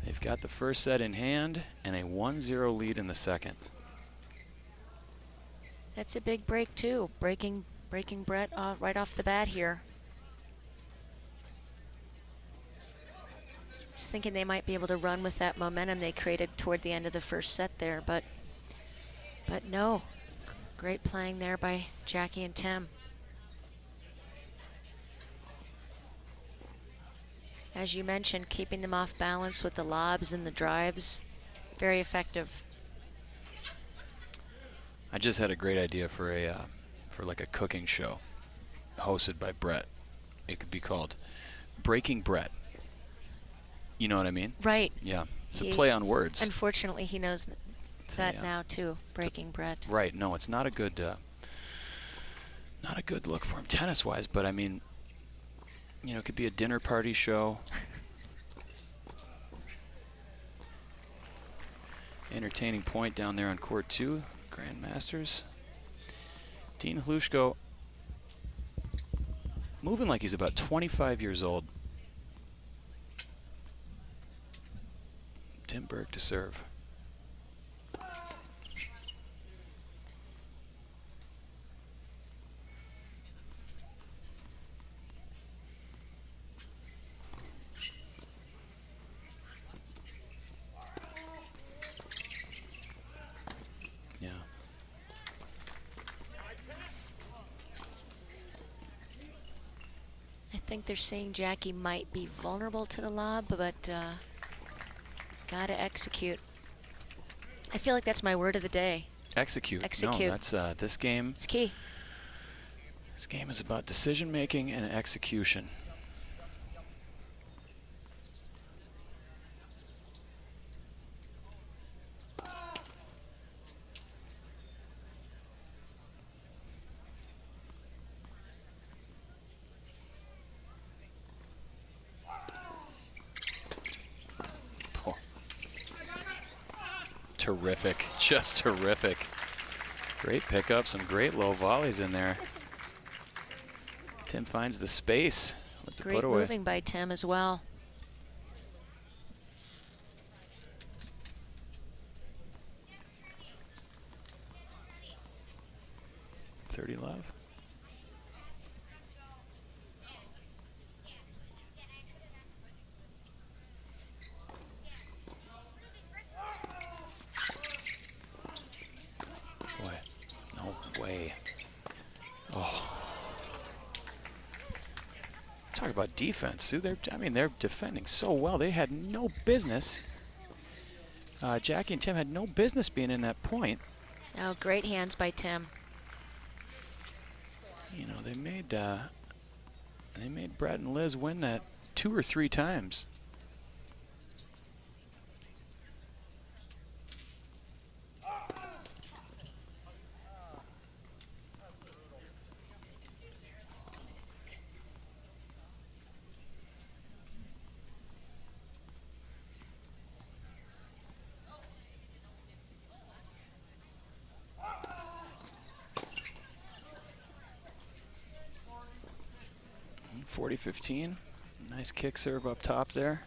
They've got the first set in hand and a 1-0 lead in the second. That's a big break too. Breaking Brett right off the bat here. Just thinking they might be able to run with that momentum they created toward the end of the first set there, but no. Great playing there by Jackie and Tim. As you mentioned, keeping them off balance with the lobs and the drives, very effective. I just had a great idea for like a cooking show hosted by Brett. It could be called Breaking Brett. You know what I mean? Right. Yeah. It's a play on words. Unfortunately, he knows that now too. Breaking Brett. Right. No, it's not a good look for him tennis-wise. But I mean, you know, it could be a dinner party show. Entertaining point down there on court 2, Grandmasters. Dean Hlushko moving like he's about 25 years old. Tim Burke to serve. Yeah. I think they're saying Jackie might be vulnerable to the lob, but gotta execute. I feel like that's my word of the day. Execute. Execute. No, that's this game. It's key. This game is about decision making and execution. Terrific, just terrific. Great pickup, some great low volleys in there. Tim finds the space with the Great put away. moving by Tim as well. .30 love. Boy, no way. Oh. Talk about defense, Sue. They're defending so well. They had no business. Jackie and Tim had no business being in that point. Oh, great hands by Tim. You know, they made Brett and Liz win that 2 or 3 times. 40-15. Nice kick serve up top there.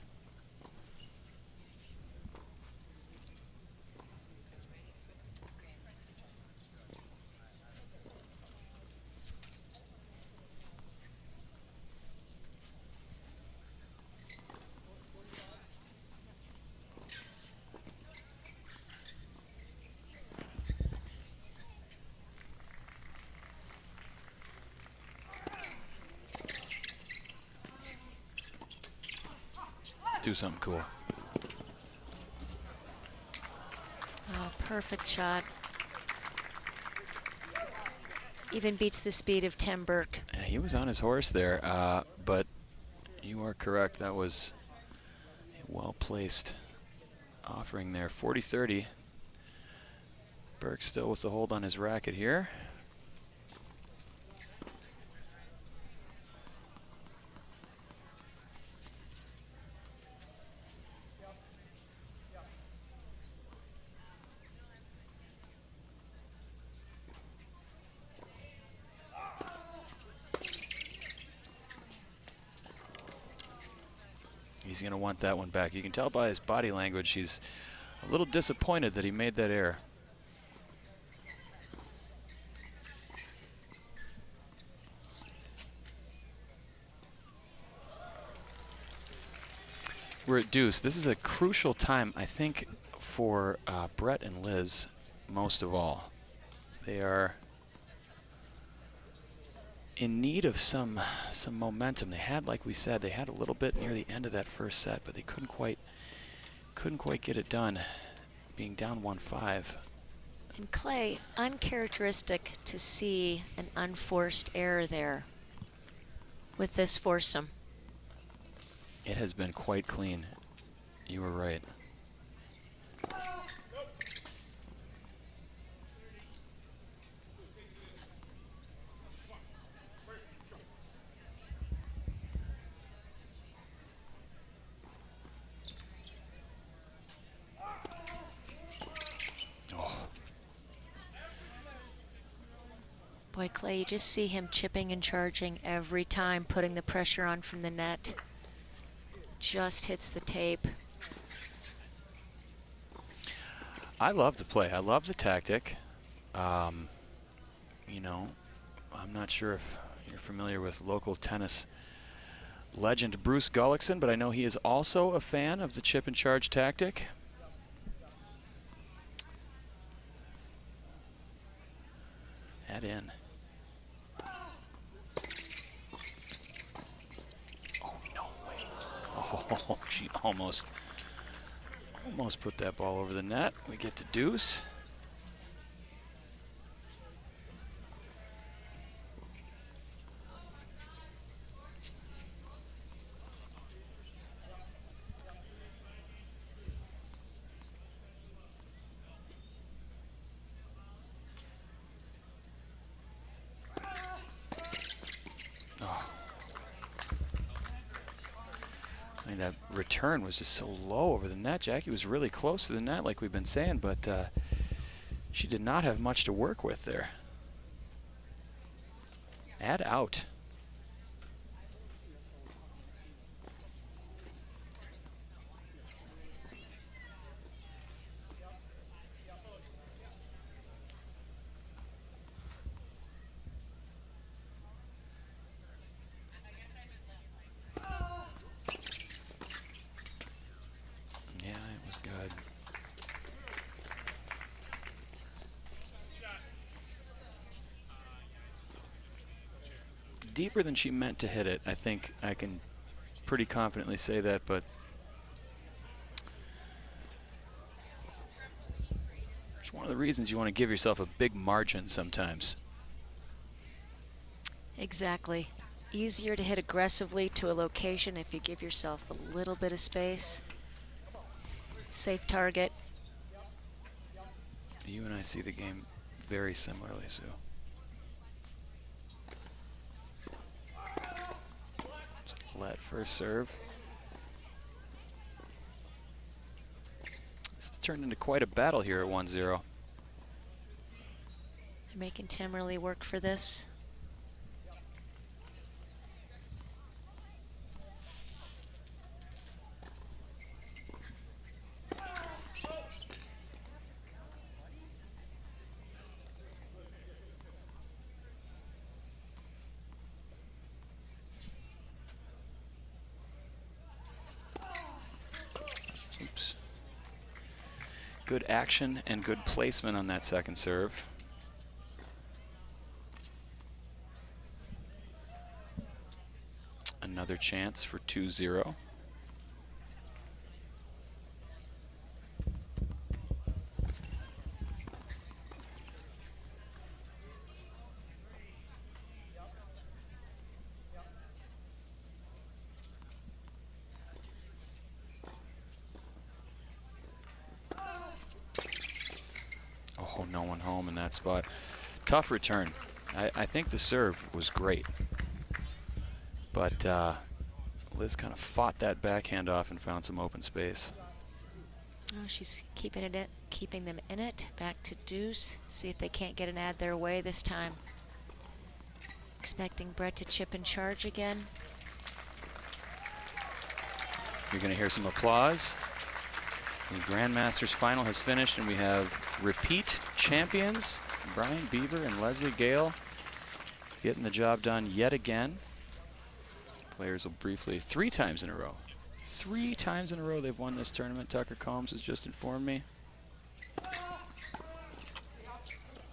Do something cool. Oh, perfect shot. Even beats the speed of Tim Burke. Yeah, he was on his horse there, but you are correct. That was a well-placed offering there. 40-30. Burke still with the hold on his racket here. He's going to want that one back. You can tell by his body language he's a little disappointed that he made that error. We're at deuce. This is a crucial time, I think, for Brett and Liz most of all. They are in need of some momentum. They had, like we said, they had a little bit near the end of that first set, but they couldn't quite get it done, being down 1-5. And Clay, uncharacteristic to see an unforced error there with this foursome. It has been quite clean. You were right. Boy, Clay, you just see him chipping and charging every time, putting the pressure on from the net. Just hits the tape. I love the play. I love the tactic. You know, I'm not sure if you're familiar with local tennis legend Bruce Gullickson, but I know he is also a fan of the chip and charge tactic. Add in. Oh, no way. Oh, she almost put that ball over the net. We get to deuce. I mean, that return was just so low over the net. Jackie was really close to the net, like we've been saying, but she did not have much to work with there. Add out. Good. Deeper than she meant to hit it. I think I can pretty confidently say that, but it's one of the reasons you want to give yourself a big margin sometimes. Exactly. Easier to hit aggressively to a location if you give yourself a little bit of space. Safe target. You and I see the game very similarly, Sue. Let first serve. This has turned into quite a battle here at 1-0. They're making Tim really work for this. Good action and good placement on that second serve. Another chance for 2-0. Oh, no one home in that spot. Tough return. I think the serve was great. But Liz kind of fought that backhand off and found some open space. Oh, she's keeping them in it. Back to deuce. See if they can't get an ad their way this time. Expecting Brett to chip and charge again. You're going to hear some applause. The Grandmasters final has finished, and we have repeat champions, Brian Beaver and Leslie Gale, getting the job done yet again. Players will briefly, 3 times in a row. 3 times in a row they've won this tournament, Tucker Combs has just informed me.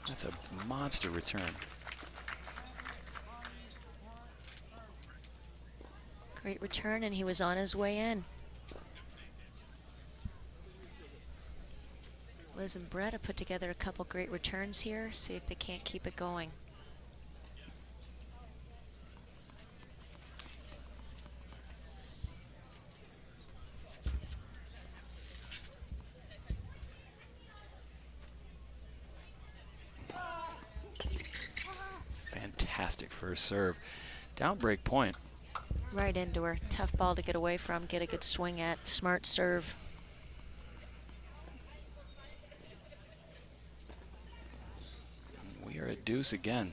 That's a monster return. Great return, and he was on his way in. Liz and Brett have put together a couple great returns here. See if they can't keep it going. Fantastic first serve. Down break point. Right into her. Tough ball to get away from, get a good swing at. Smart serve. We are at deuce again.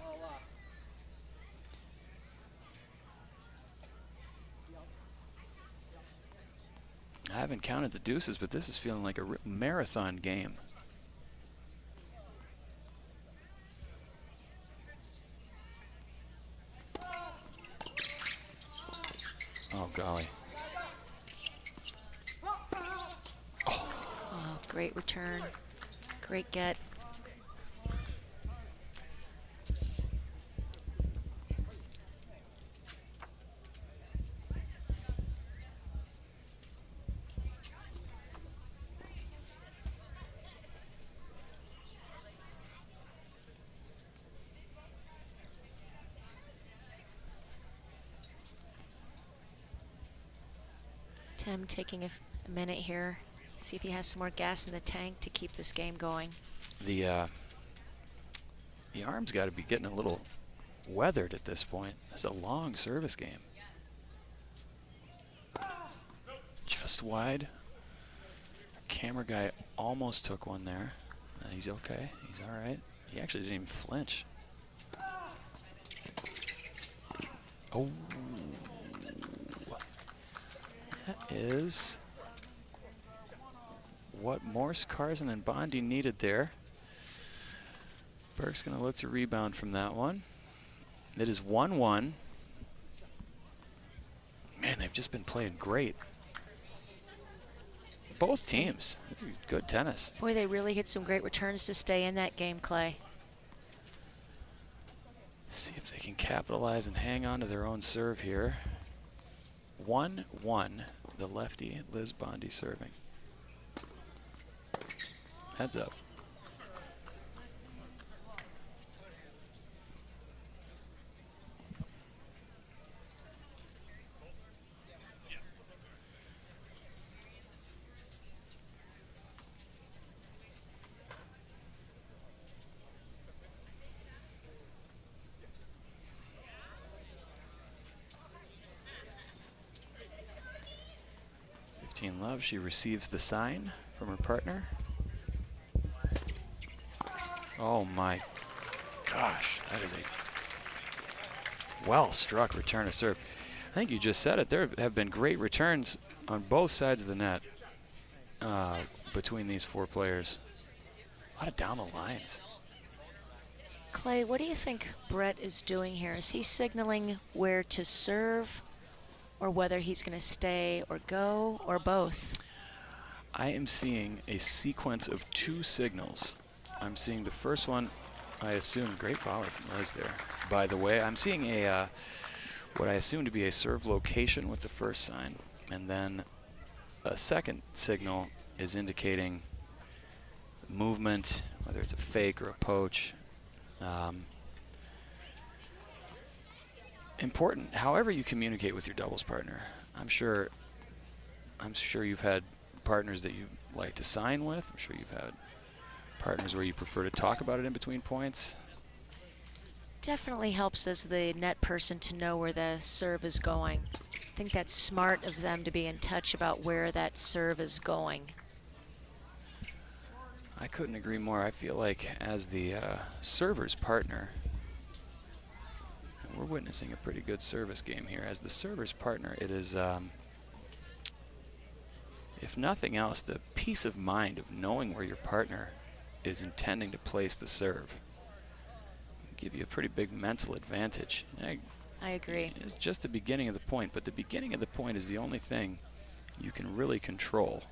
I haven't counted the deuces, but this is feeling like a marathon game. Oh, golly. Oh, great return. Great get. Tim taking a minute here, see if he has some more gas in the tank to keep this game going. The arm's got to be getting a little weathered at this point. It's a long service game. Just wide. Camera guy almost took one there. He's okay. He's all right. He actually didn't even flinch. Oh. That is what Morse, Carson, and Bondi needed there. Burke's going to look to rebound from that one. It is 1-1. Man, they've just been playing great. Both teams. Good tennis. Boy, they really hit some great returns to stay in that game, Clay. See if they can capitalize and hang on to their own serve here. 1-1, the lefty, Liz Bondi serving. Heads up. Love, she receives the sign from her partner. Oh my gosh, that is a well-struck return of serve. I think you just said it, there have been great returns on both sides of the net between these 4 players. A lot of down the lines. Clay, what do you think Brett is doing here? Is he signaling where to serve, or whether he's going to stay or go, or both? I am seeing a sequence of 2 signals. I'm seeing the first one, I assume, great volley from Les there. By the way, I'm seeing a what I assume to be a serve location with the first sign, and then a second signal is indicating movement, whether it's a fake or a poach. Important, however you communicate with your doubles partner. I'm sure you've had partners that you like to sign with. I'm sure you've had partners where you prefer to talk about it in between points. Definitely helps as the net person to know where the serve is going. I think that's smart of them to be in touch about where that serve is going. I couldn't agree more. I feel like as the server's partner, and we're witnessing a pretty good service game here. As the server's partner, it is, if nothing else, the peace of mind of knowing where your partner is intending to place the serve. Give you a pretty big mental advantage. I agree. It's just the beginning of the point, but the beginning of the point is the only thing you can really control.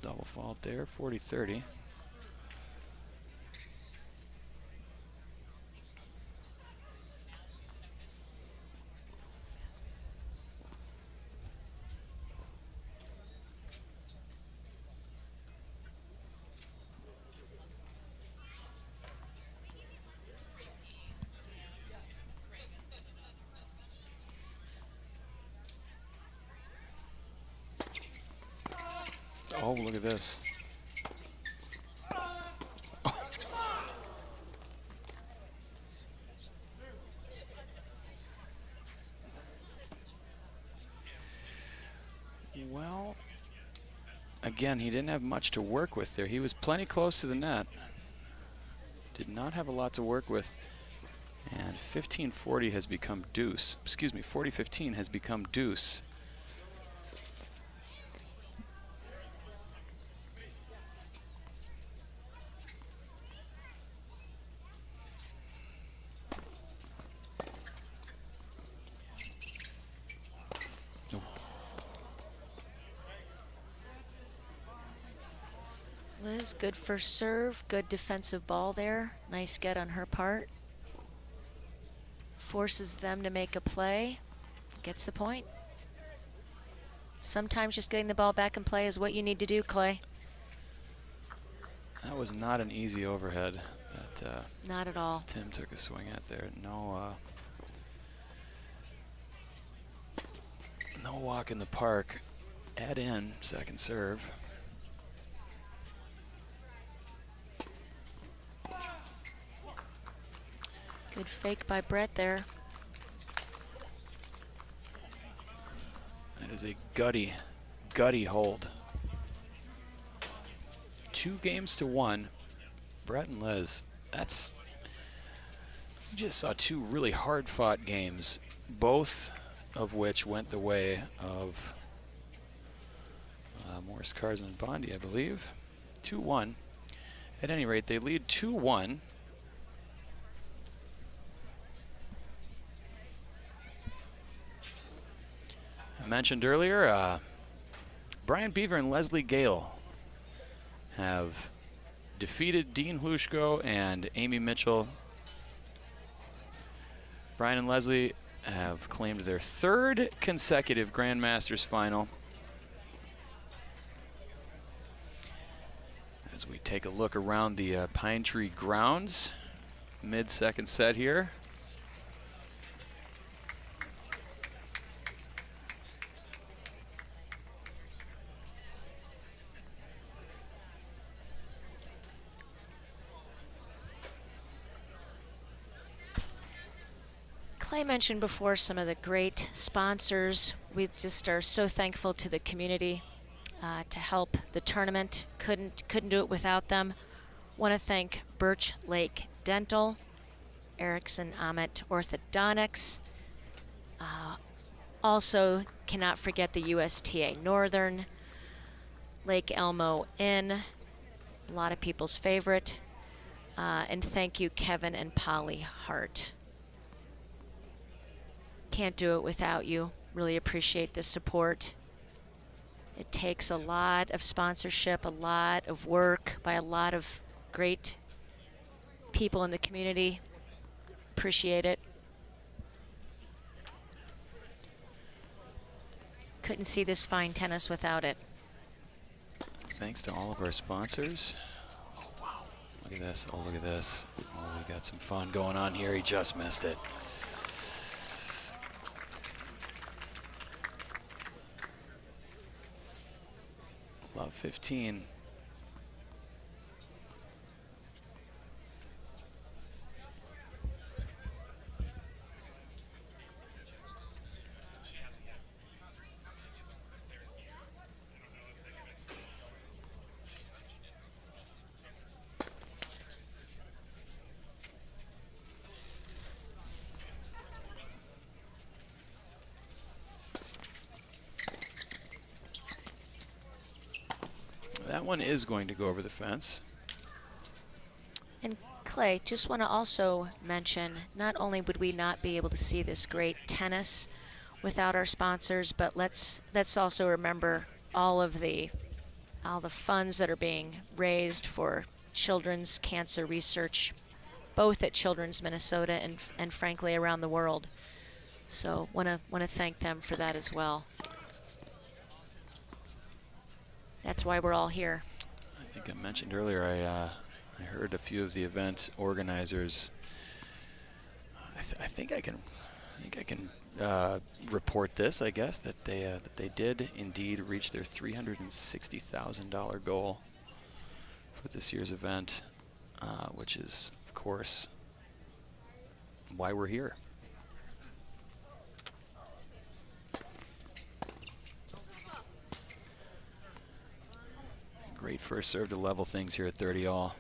Double fault there, 40-30. Oh, look at this. Well, again, he didn't have much to work with there. He was plenty close to the net. Did not have a lot to work with. And 15-40 has become deuce. Excuse me, 40-15 has become deuce. Liz, good first serve, good defensive ball there. Nice get on her part. Forces them to make a play, gets the point. Sometimes just getting the ball back in play is what you need to do, Clay. That was not an easy overhead that not at all. Tim took a swing at there. No walk in the park. Add in second serve. Good fake by Brett there. That is a gutty hold. 2-1. Brett and Liz. That's. You just saw 2 really hard-fought games, both of which went the way of Morris Carson and Bondi, I believe. 2-1. At any rate, they lead 2-1. I mentioned earlier, Brian Beaver and Leslie Gale have defeated Dean Hlushko and Amy Mitchell. Brian and Leslie have claimed their 3rd consecutive Grandmasters final. As we take a look around the Pine Tree grounds, mid-second set here. Clay mentioned before some of the great sponsors. We just are so thankful to the community to help the tournament. Couldn't do it without them. Want to thank Birch Lake Dental, Erickson Amit Orthodontics. Also cannot forget the USTA Northern, Lake Elmo Inn, a lot of people's favorite. And thank you, Kevin and Polly Hart. Can't do it without you. Really appreciate the support. It takes a lot of sponsorship, a lot of work by a lot of great people in the community. Appreciate it. Couldn't see this fine tennis without it. Thanks to all of our sponsors. Oh, wow. Look at this. Oh, look at this. Oh, we got some fun going on here. He just missed it. Love 15. That one is going to go over the fence. And Clay, just want to also mention, not only would we not be able to see this great tennis without our sponsors, but let's also remember all the funds that are being raised for children's cancer research, both at Children's Minnesota and frankly around the world. So want to thank them for that as well. That's why we're all here. I think I mentioned earlier, I heard a few of the event organizers. I think I can report this. I guess that they did indeed reach their $360,000 goal for this year's event, which is, of course, why we're here. Great first serve to level things here at 30 all.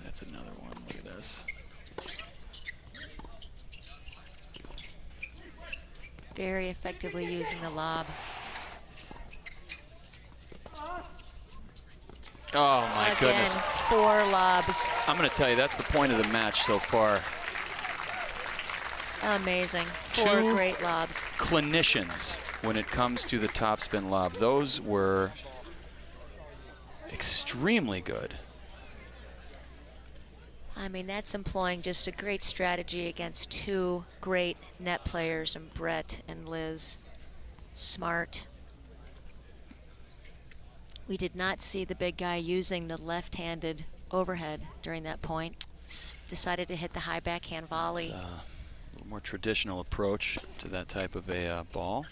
That's another one. Look at this. Very effectively using the lob. Oh my Again, goodness. 4 lobs. I'm going to tell you, that's the point of the match so far. Amazing. 4 Two great lobs. Clinicians when it comes to the topspin lob. Those were extremely good. I mean, that's employing just a great strategy against 2 great net players, and Brett and Liz. Smart. We did not see the big guy using the left-handed overhead during that point. Decided to hit the high backhand volley. It's a little more traditional approach to that type of a ball.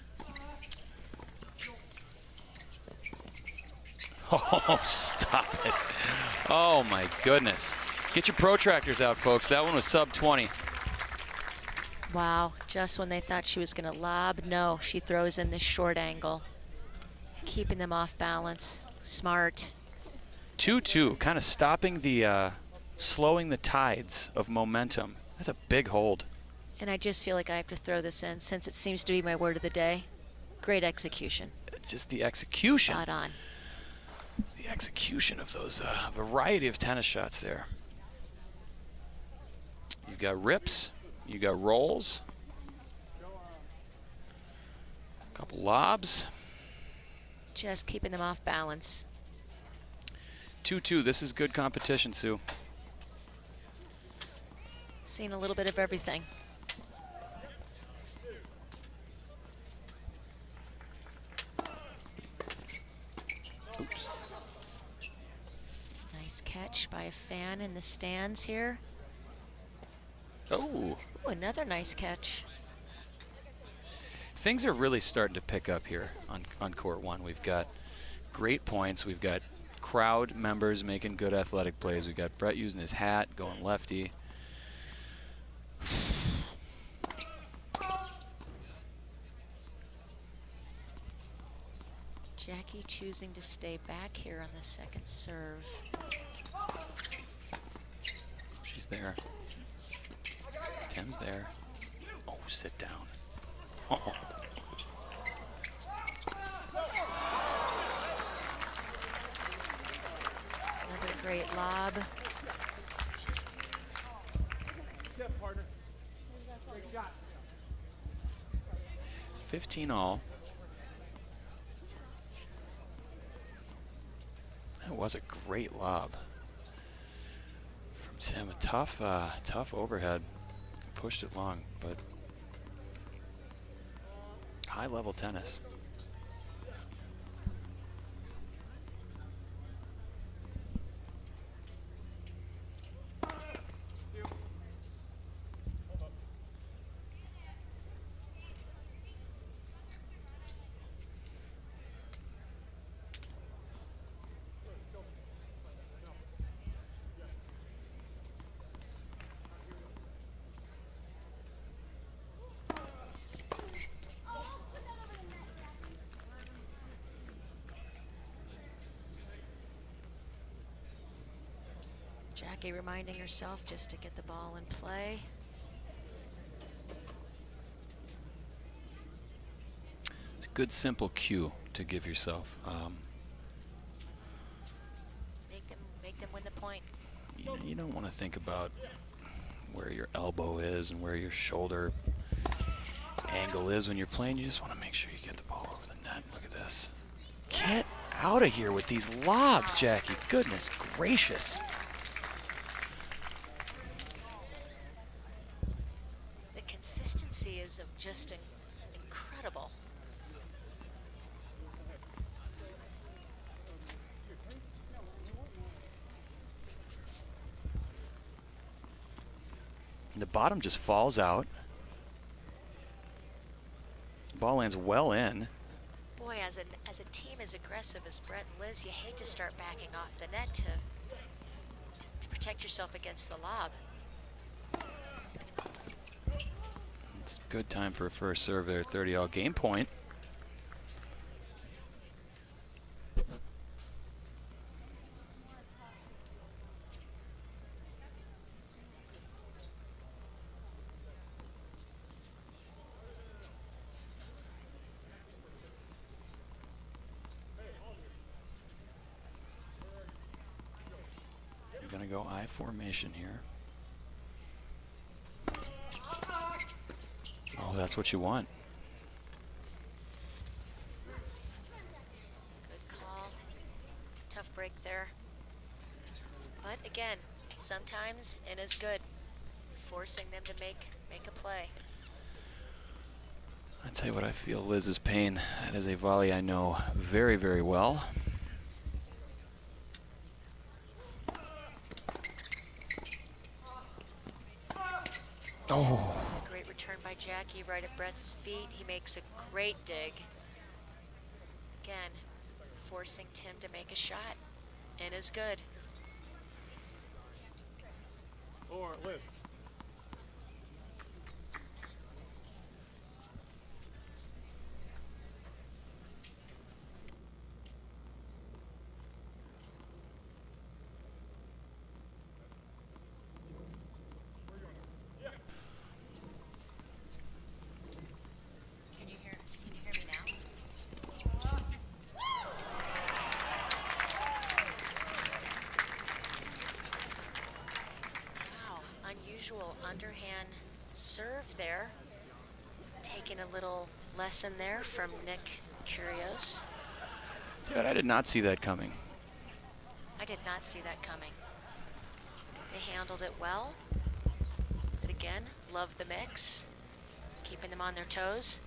Oh, stop it. Oh, my goodness. Get your protractors out, folks. That one was sub 20. Wow, just when they thought she was going to lob, no, she throws in this short angle, keeping them off balance. Smart. 2-2, kind of stopping the, slowing the tides of momentum. That's a big hold. And I just feel like I have to throw this in since it seems to be my word of the day. Great execution. Just the execution. Spot on. The execution of those variety of tennis shots there. You've got rips, you got rolls, a couple lobs. Just keeping them off balance. 2-2, this is good competition, Sue. Seen a little bit of everything. Oops. Nice catch by a fan in the stands here. Oh. Ooh, another nice catch. Things are really starting to pick up here on court 1. We've got great points. We've got crowd members making good athletic plays. We got Brett using his hat, going lefty. Jackie choosing to stay back here on the second serve. She's there. Tim's there. Oh, sit down. Oh. Another great lob. 15 all. That was a great lob from Tim. A tough overhead. Pushed it long, but high-level tennis. Jackie reminding herself just to get the ball in play. It's a good, simple cue to give yourself. Make them win the point. You don't want to think about where your elbow is and where your shoulder angle is when you're playing. You just want to make sure you get the ball over the net. Look at this. Get out of here with these lobs, Jackie. Goodness gracious. The consistency is just incredible. The bottom just falls out. Ball lands well in. Boy, as a team as aggressive as Brett and Liz, you hate to start backing off the net to protect yourself against the lob. It's a good time for a first serve there. 30-all game point. You're going to go I formation here. Oh, that's what you want. Good call. Tough break there. But again, sometimes it is good. Forcing them to make a play. I tell you what, I feel Liz's pain. That is a volley I know very, very well. Oh. Great return by Jackie right at Brett's feet. He makes a great dig. Again, forcing Tim to make a shot. And is good. Or Liz. Can you hear me now? Wow, unusual underhand serve there. Taking a little lesson there from Nick Kyrgios. Dude, I did not see that coming. I did not see that coming. They handled it well. But again, love the mix. Keeping them on their toes.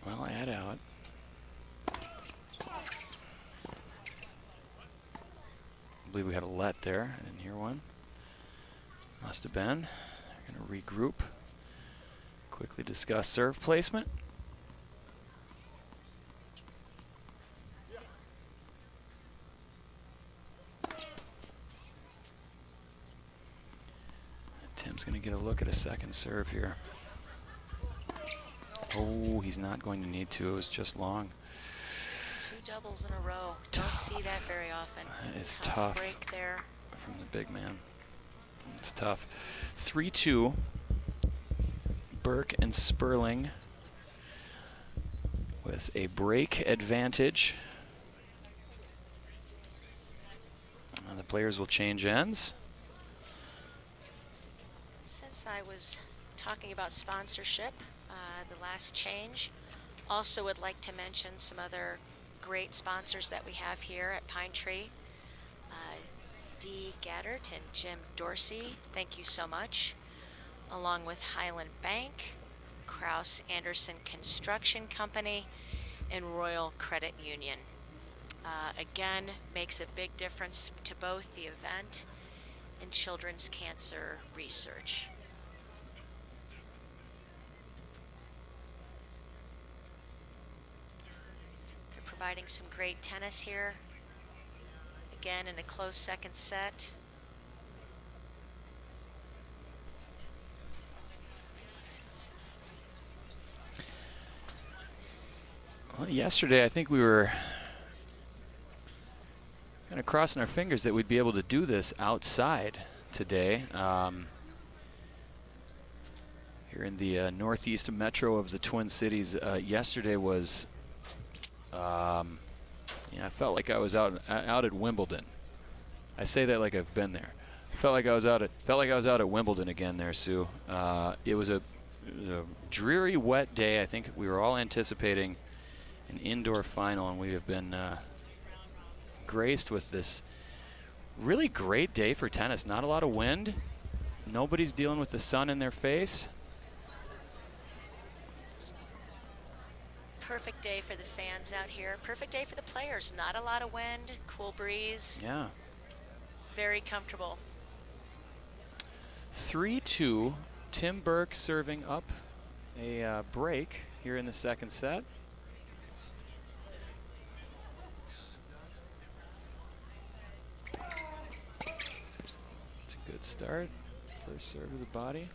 Well, add out. I believe we had a let there. I didn't hear one. Must have been. They're going to regroup. Quickly discuss serve placement. Tim's going to get a look at a second serve here. Oh, he's not going to need to. It was just long. 2 doubles in a row. Don't see that very often. That is tough break there from the big man. It's tough. 3-2. Burke and Sperling with a break advantage. And the players will change ends. Since I was talking about sponsorship, the last change, also would like to mention some other great sponsors that we have here at Pine Tree. Dee Gaddert and Jim Dorsey, thank you so much. Along with Highland Bank, Kraus Anderson Construction Company, and Royal Credit Union. Again, makes a big difference to both the event and children's cancer research. They're providing some great tennis here. Again, in a close second set. Well, yesterday I think we were kind of crossing our fingers that we'd be able to do this outside today. Here in the northeast metro of the Twin Cities, yesterday was, I felt like I was out at Wimbledon. I say that like I've been there. Felt like I was out at Wimbledon again there, Sue. It was a dreary, wet day. I think we were all anticipating an indoor final, and we have been graced with this really great day for tennis. Not a lot of wind. Nobody's dealing with the sun in their face. Perfect day for the fans out here. Perfect day for the players. Not a lot of wind, cool breeze. Yeah. Very comfortable. 3-2. Tim Burke serving up a break here in the second set. It's a good start. First serve of the body.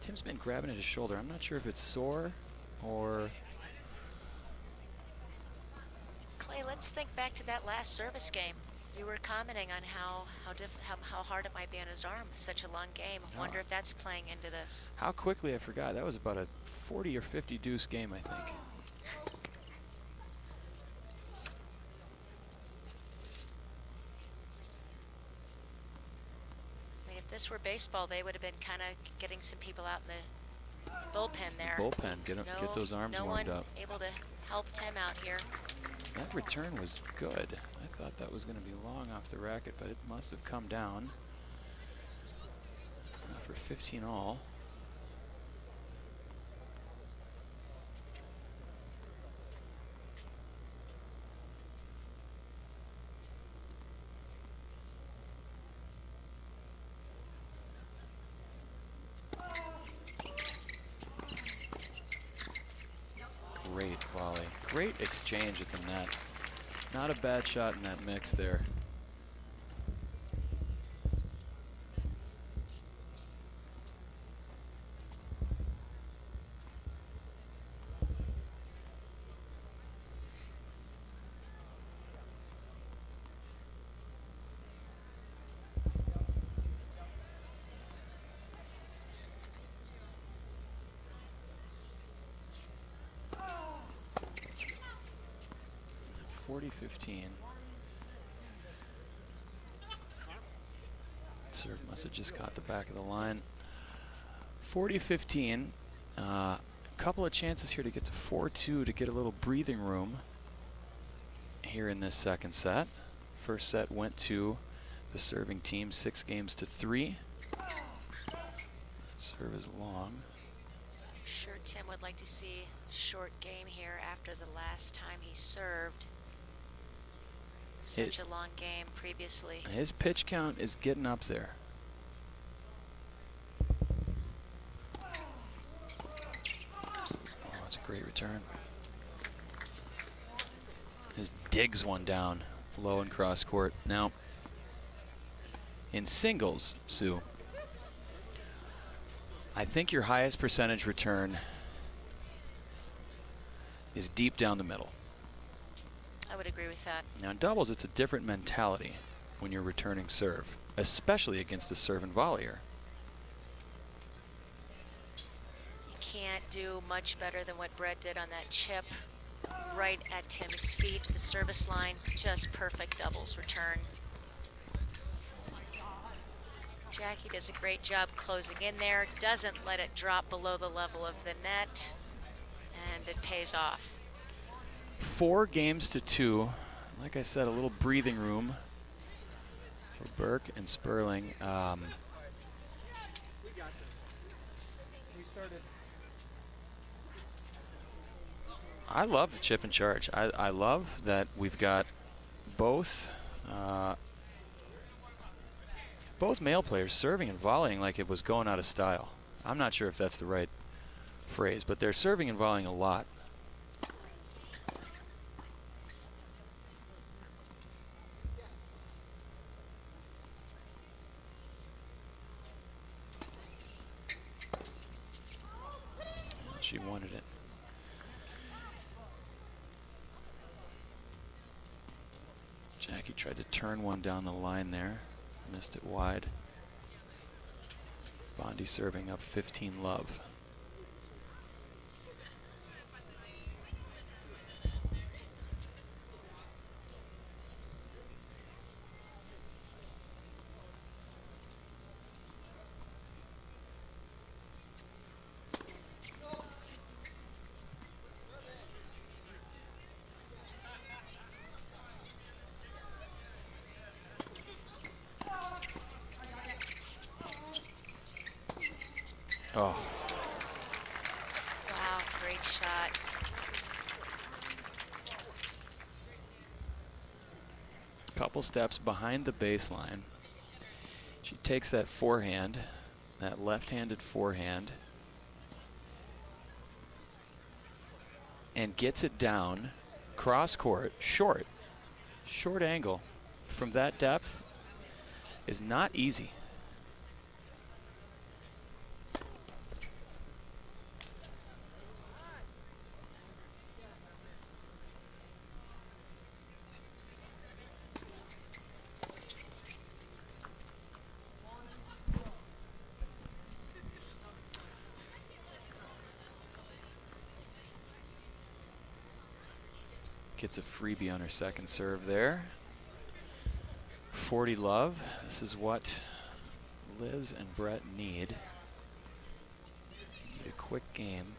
Tim's been grabbing at his shoulder. I'm not sure if it's sore or... Clay, let's think back to that last service game. You were commenting on how hard it might be on his arm. Such a long game. I wonder if that's playing into this. How quickly I forgot. That was about a 40 or 50 deuce game, I think. I mean, if this were baseball, they would have been kind of getting some people out in the bullpen there. Bullpen, get those arms warmed up. No one able to help Tim out here. That return was good. I thought that was going to be long off the racket, but it must have come down for 15 all. Great volley. Great exchange at the net. Not a bad shot in that mix there. Serve must have just caught the back of the line. 40-15. A couple of chances here to get to 4-2 to get a little breathing room here in this second set. First set went to the serving team 6 games to 3. Serve is long. I'm sure Tim would like to see a short game here after the last time he served. Such a long game previously. His pitch count is getting up there. Oh, it's a great return. Just digs one down low and cross court. Now, in singles, Sue, I think your highest percentage return is deep down the middle. I would agree with that. Now in doubles, it's a different mentality when you're returning serve, especially against a serve and volleyer. You can't do much better than what Brett did on that chip right at Tim's feet, the service line. Just perfect doubles return. Jackie does a great job closing in there, doesn't let it drop below the level of the net, and it pays off. 4 games to 2. Like I said, a little breathing room for Burke and Sperling. I love the chip and charge. I love that we've got both male players serving and volleying like it was going out of style. I'm not sure if that's the right phrase, but they're serving and volleying a lot. She wanted it. Jackie tried to turn one down the line there. Missed it wide. Bondi serving up 15 love. Oh. Wow, great shot. Couple steps behind the baseline. She takes that forehand, that left-handed forehand, and gets it down cross court, short angle from that depth is not easy. Gets a freebie on her second serve there. 40 love. This is what Liz and Brett need. Need a quick game.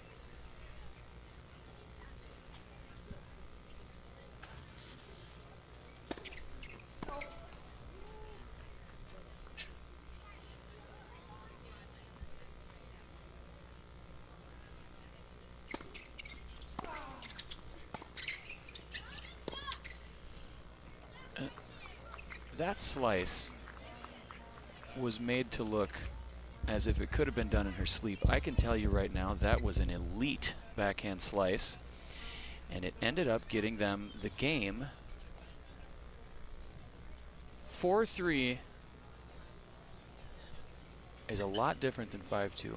That slice was made to look as if it could have been done in her sleep. I can tell you right now that was an elite backhand slice, and it ended up getting them the game. 4-3 is a lot different than 5-2.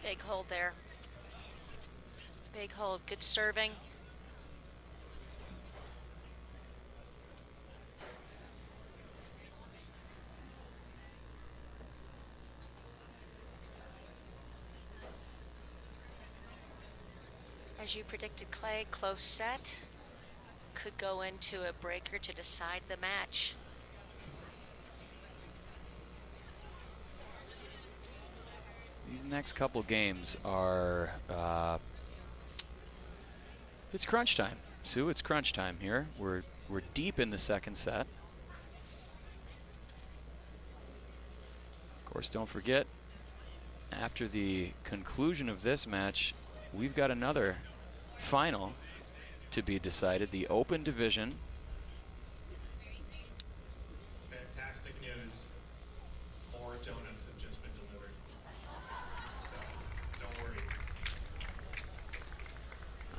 Big hold there. Big hold, good serving. As you predicted, Clay, close set. Could go into a breaker to decide the match. These next couple games are, it's crunch time. Sue, it's crunch time here. We're deep in the second set. Of course, don't forget, after the conclusion of this match, we've got another final to be decided, the Open Division. Fantastic news. More donuts have just been delivered. So, don't worry.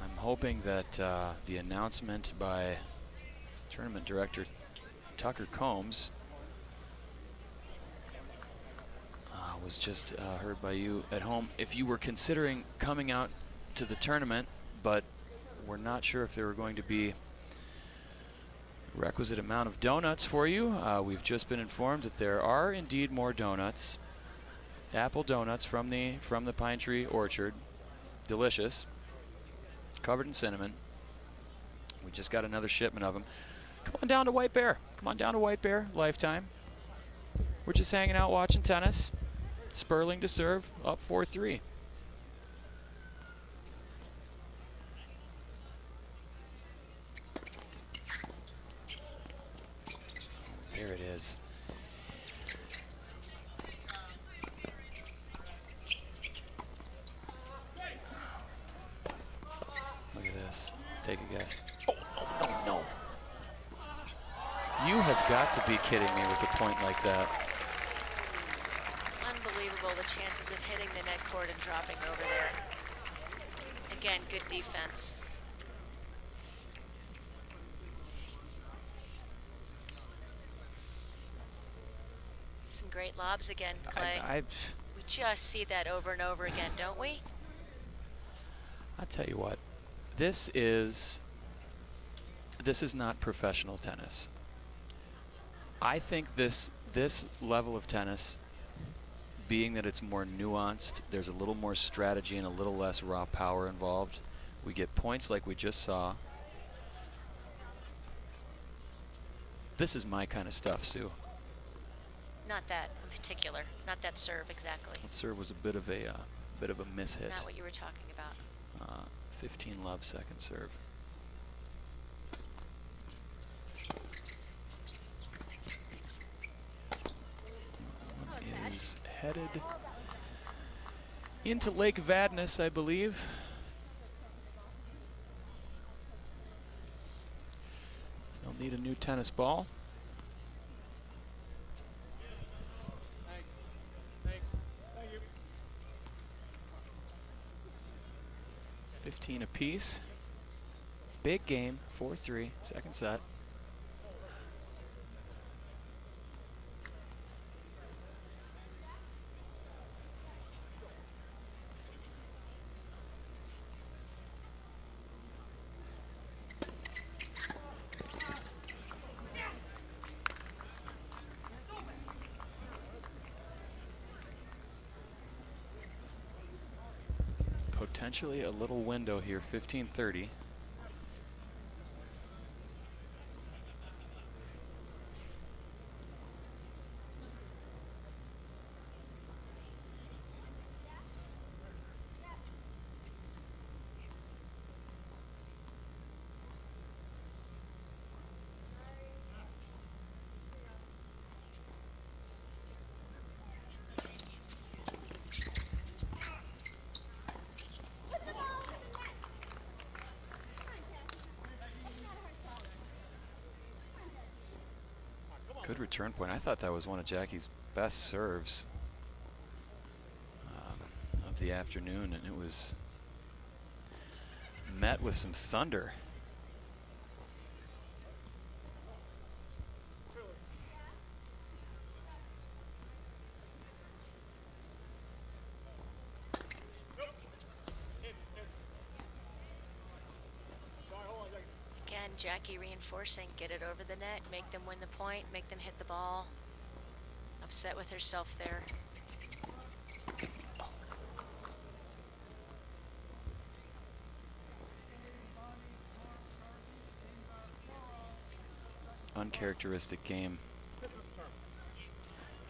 I'm hoping that the announcement by tournament director Tucker Combs was just heard by you at home. If you were considering coming out to the tournament, but we're not sure if there were going to be requisite amount of donuts for you, we've just been informed that there are indeed more donuts. Apple donuts from the Pine Tree Orchard. Delicious. Covered in cinnamon. We just got another shipment of them. Come on down to White Bear. Come on down to White Bear, Lifetime. We're just hanging out watching tennis. Sperling to serve, up 4-3. There it is. Look at this. Take a guess. Oh, no. You have got to be kidding me with a point like that. Unbelievable, the chances of hitting the net cord and dropping over there. Again, good defense. Some great lobs again, Clay. We just see that over and over again, don't we? I'll tell you what. This is not professional tennis. I think this level of tennis, being that it's more nuanced, there's a little more strategy and a little less raw power involved. We get points like we just saw. This is my kind of stuff, Sue. Not that in particular. Not that serve exactly. That serve was a bit of a mishit. Not what you were talking about. 15 love second serve. One is headed into Lake Vadnais, I believe. They'll need a new tennis ball. Thanks. Thank you. 15 apiece. Big game, 4-3, second set. Potentially a little window here, 15:30. Good return point. I thought that was one of Jackie's best serves of the afternoon, and it was met with some thunder. Again, Jackie reinforcing, get it over the net, make them win the point, make them hit the ball. Upset with herself there. Uncharacteristic game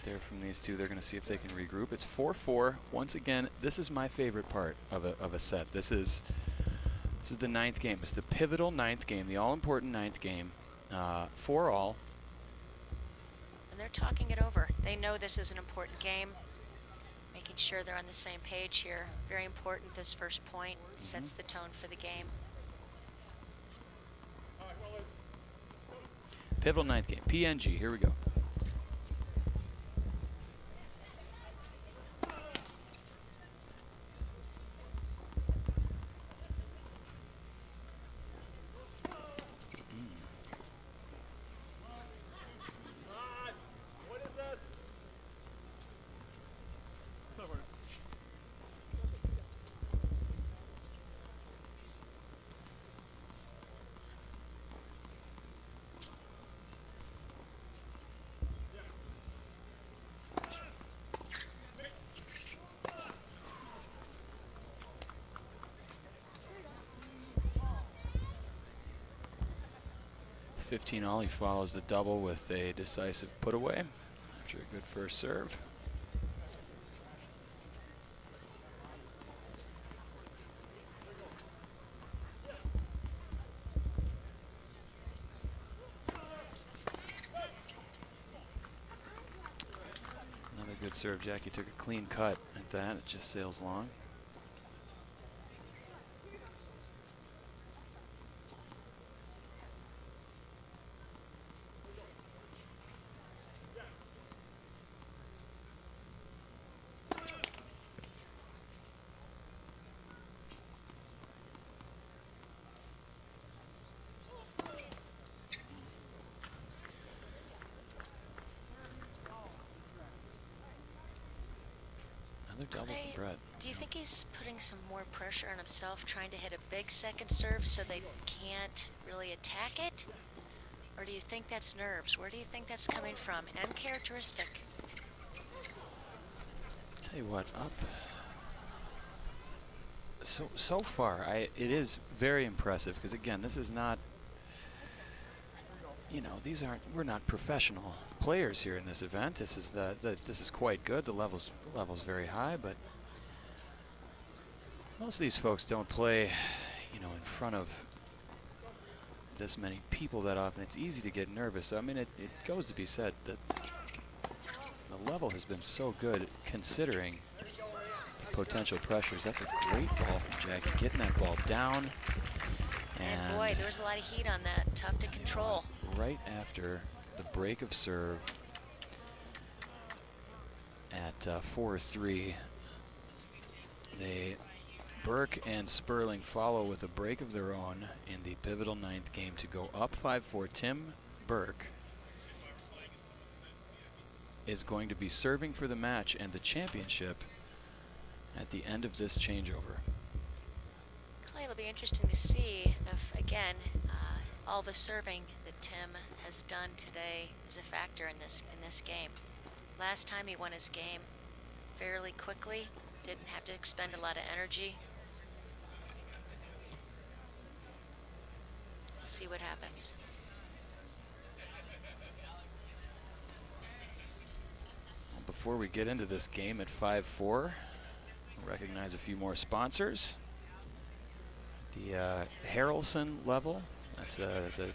there from these two. They're going to see if they can regroup. It's 4-4. Once again, this is my favorite part of a set. This is the ninth game. It's the pivotal ninth game, the all-important ninth game. 4-all. And they're talking it over. They know this is an important game. Making sure they're on the same page here. Very important. This first point sets the tone for the game. Pivotal ninth game, PNG, here we go. What is this? Suburban. 15 all, he follows the double with a decisive put away after a good first serve. Another good serve. Jackie took a clean cut at that. It just sails long. Another double for Brett. Do you think he's putting some more pressure on himself, trying to hit a big second serve so they can't really attack it? Or do you think that's nerves? Where do you think that's coming from? Uncharacteristic. Tell you what, up so far, it is very impressive because again, this is not, you know, we're not professional players here in this event. This is this is quite good. The level's very high, but most of these folks don't play, you know, in front of this many people that often. It's easy to get nervous. So, I mean, it goes to be said that the level has been so good considering the potential pressures. That's a great ball from Jackie, getting that ball down. And boy, there was a lot of heat on that. Tough to control. Right after the break of serve at 4-3, Burke and Sperling follow with a break of their own in the pivotal ninth game to go up 5-4. Tim Burke is going to be serving for the match and the championship at the end of this changeover. Clay, it'll be interesting to see if, again, all the serving that Tim has done today is a factor in this game. Last time he won his game fairly quickly, didn't have to expend a lot of energy. We'll see what happens. Well, before we get into this game at 5-4, we'll recognize a few more sponsors. The Harrelson level, that's a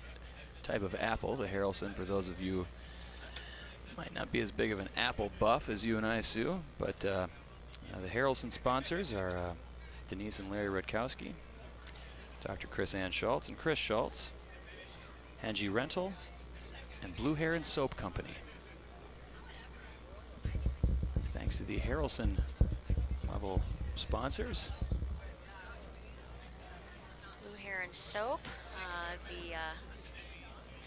type of apple. The Harrelson, for those of you might not be as big of an apple buff as you and I, Sue, but the Harrelson sponsors are Denise and Larry Rutkowski, Dr. Chris Ann Schultz and Chris Schultz, Angie Rental, and Blue Heron Soap Company. Thanks to the Harrelson level sponsors. Blue Heron Soap, the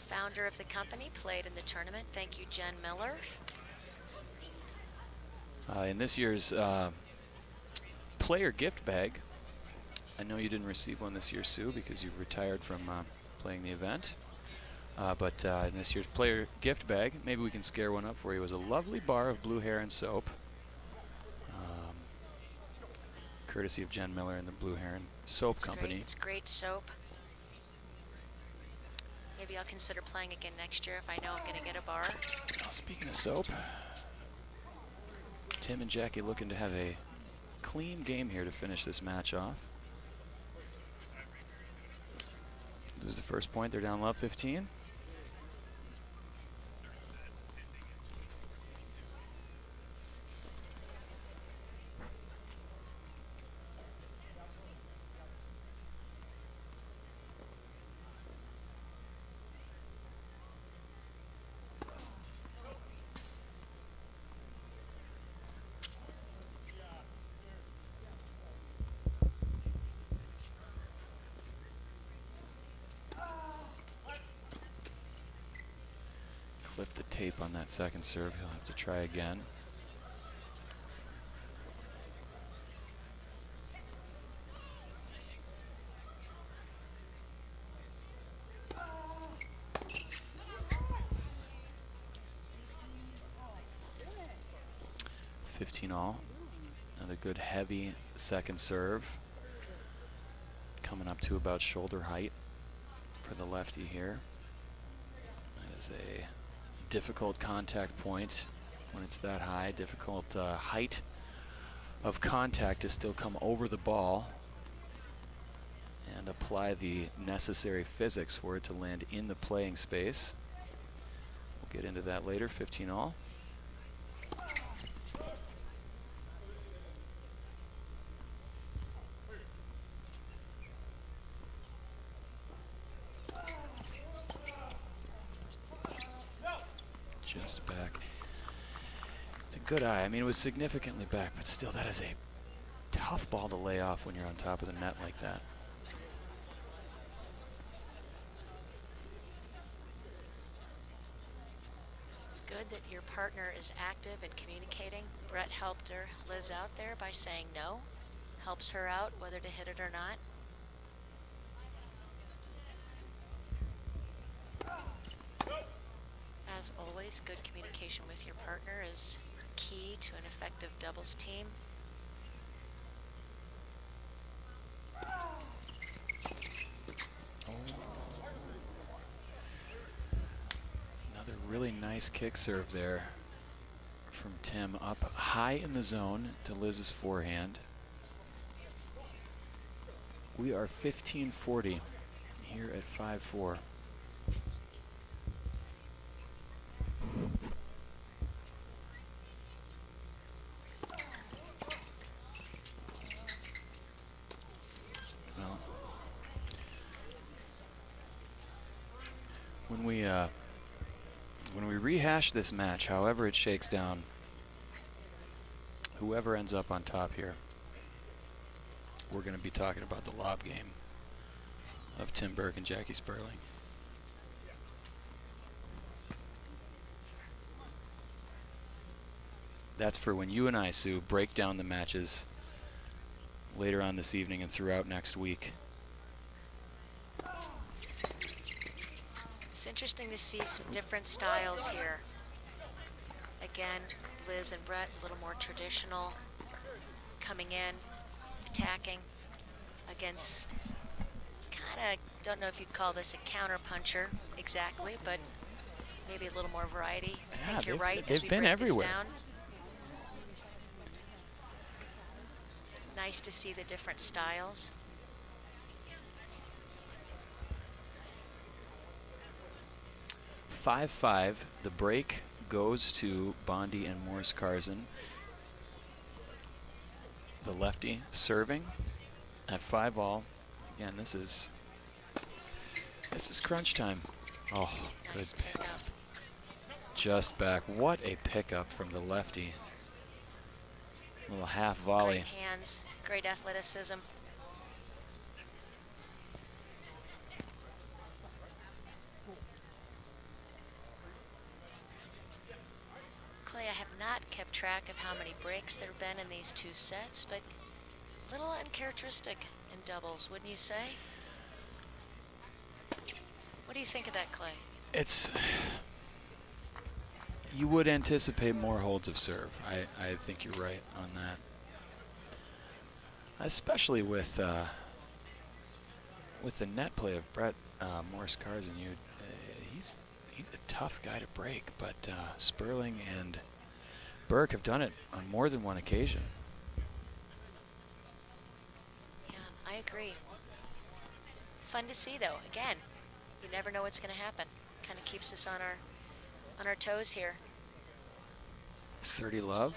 founder of the company, played in the tournament. Thank you, Jen Miller. In this year's player gift bag, I know you didn't receive one this year, Sue, because you've retired from playing the event. But in this year's player gift bag, maybe we can scare one up for you, was a lovely bar of Blue Heron soap, courtesy of Jen Miller and the Blue Heron Soap Company. It's great soap. Maybe I'll consider playing again next year if I know I'm going to get a bar. Speaking of soap, Tim and Jackie looking to have a clean game here to finish this match off. Lose the first point, they're down love 15. tape on that second serve. He'll have to try again. $15-all. Another good heavy second serve. Coming up to about shoulder height for the lefty here. That is a difficult contact point when it's that high. Difficult height of contact to still come over the ball and apply the necessary physics for it to land in the playing space. We'll get into that later. 15-all. Just back. It's a good eye. I mean, it was significantly back, but still, that is a tough ball to lay off when you're on top of the net like that. It's good that your partner is active and communicating. Brett helped her, Liz, out there by saying no. Helps her out whether to hit it or not. As always, good communication with your partner is key to an effective doubles team. Another really nice kick serve there from Tim, up high in the zone to Liz's forehand. We are 15-40 here at 5-4. When we rehash this match, however it shakes down, whoever ends up on top here, we're going to be talking about the lob game of Tim Burke and Jackie Sperling. That's for when you and I, Sue, break down the matches later on this evening and throughout next week. It's interesting to see some different styles here. Again, Liz and Brett, a little more traditional, coming in, attacking against, kind of, don't know if you'd call this a counter puncher exactly, but maybe a little more variety. I think you're right. They've been everywhere. Down. Nice to see the different styles. Five. The break goes to Bondi and Morris Carzan. The lefty serving at 5-all. Again, this is crunch time. Oh, Nice good pickup. Just back. What a pickup from the lefty. Little half volley. Great hands, great athleticism. Clay, I have not kept track of how many breaks there have been in these two sets, but a little uncharacteristic in doubles, wouldn't you say? What do you think of that, Clay? You would anticipate more holds of serve. I think you're right on that. Especially with the net play of Brett Morris Carzan, he's a tough guy to break, but Sperling and Burke have done it on more than one occasion. Yeah, I agree. Fun to see, though. Again, you never know what's going to happen. Kind of keeps us on our toes here. 30 love.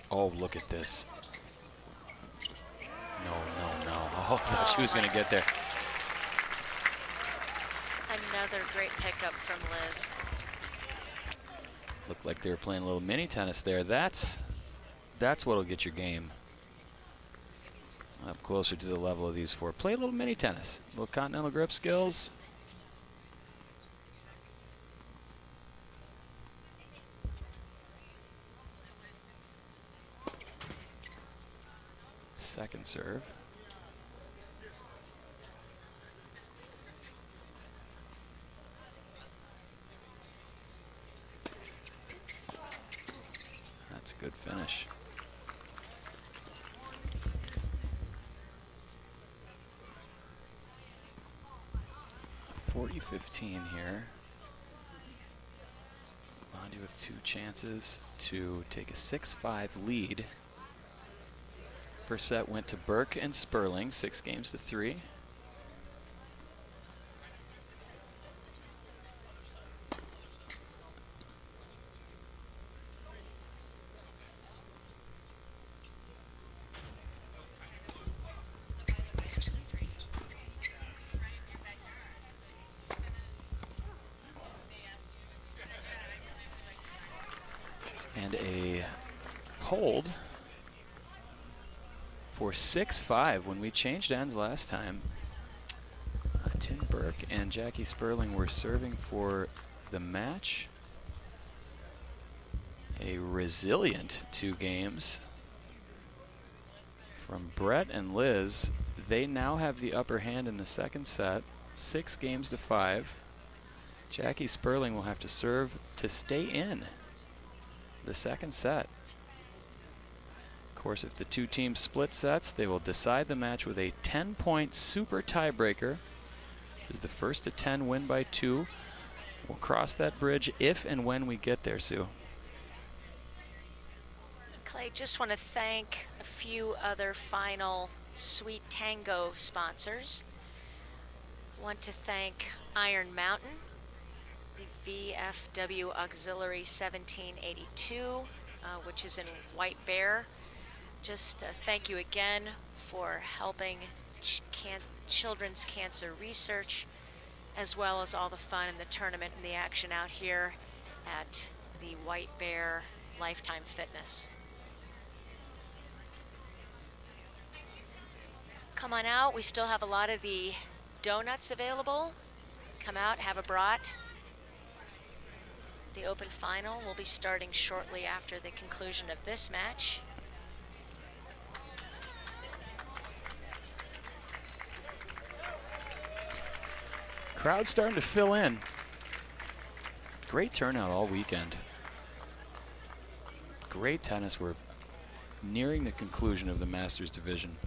Oh, look at this. No. Oh, I thought she was going to get there. Another great pickup from Liz. Looked like they were playing a little mini tennis there. That's what'll get your game. Up closer to the level of these four. Play a little mini tennis. A little continental grip skills. Second serve. That's a good finish. .40-15 here. Bondi with 2 chances to take a 6-5 lead. First set went to Burke and Sperling, 6-3. And a hold for 6-5 when we changed ends last time. Tim Burke and Jackie Sperling were serving for the match. A resilient 2 games from Brett and Liz. They now have the upper hand in the second set, 6-5. Jackie Sperling will have to serve to stay in the second set. Of course, if the 2 teams split sets, they will decide the match with a 10-point super tiebreaker. This is the first to 10 win by 2. We'll cross that bridge if and when we get there, Sue. Clay, just want to thank a few other final Sweet Tango sponsors. Want to thank Iron Mountain, the VFW Auxiliary 1782, which is in White Bear. Just thank you again for helping children's cancer research, as well as all the fun and the tournament and the action out here at the White Bear Lifetime Fitness. Come on out. We still have a lot of the donuts available. Come out, have a brat. The open final will be starting shortly after the conclusion of this match. Crowd starting to fill in. Great turnout all weekend. Great tennis. We're nearing the conclusion of the Masters Division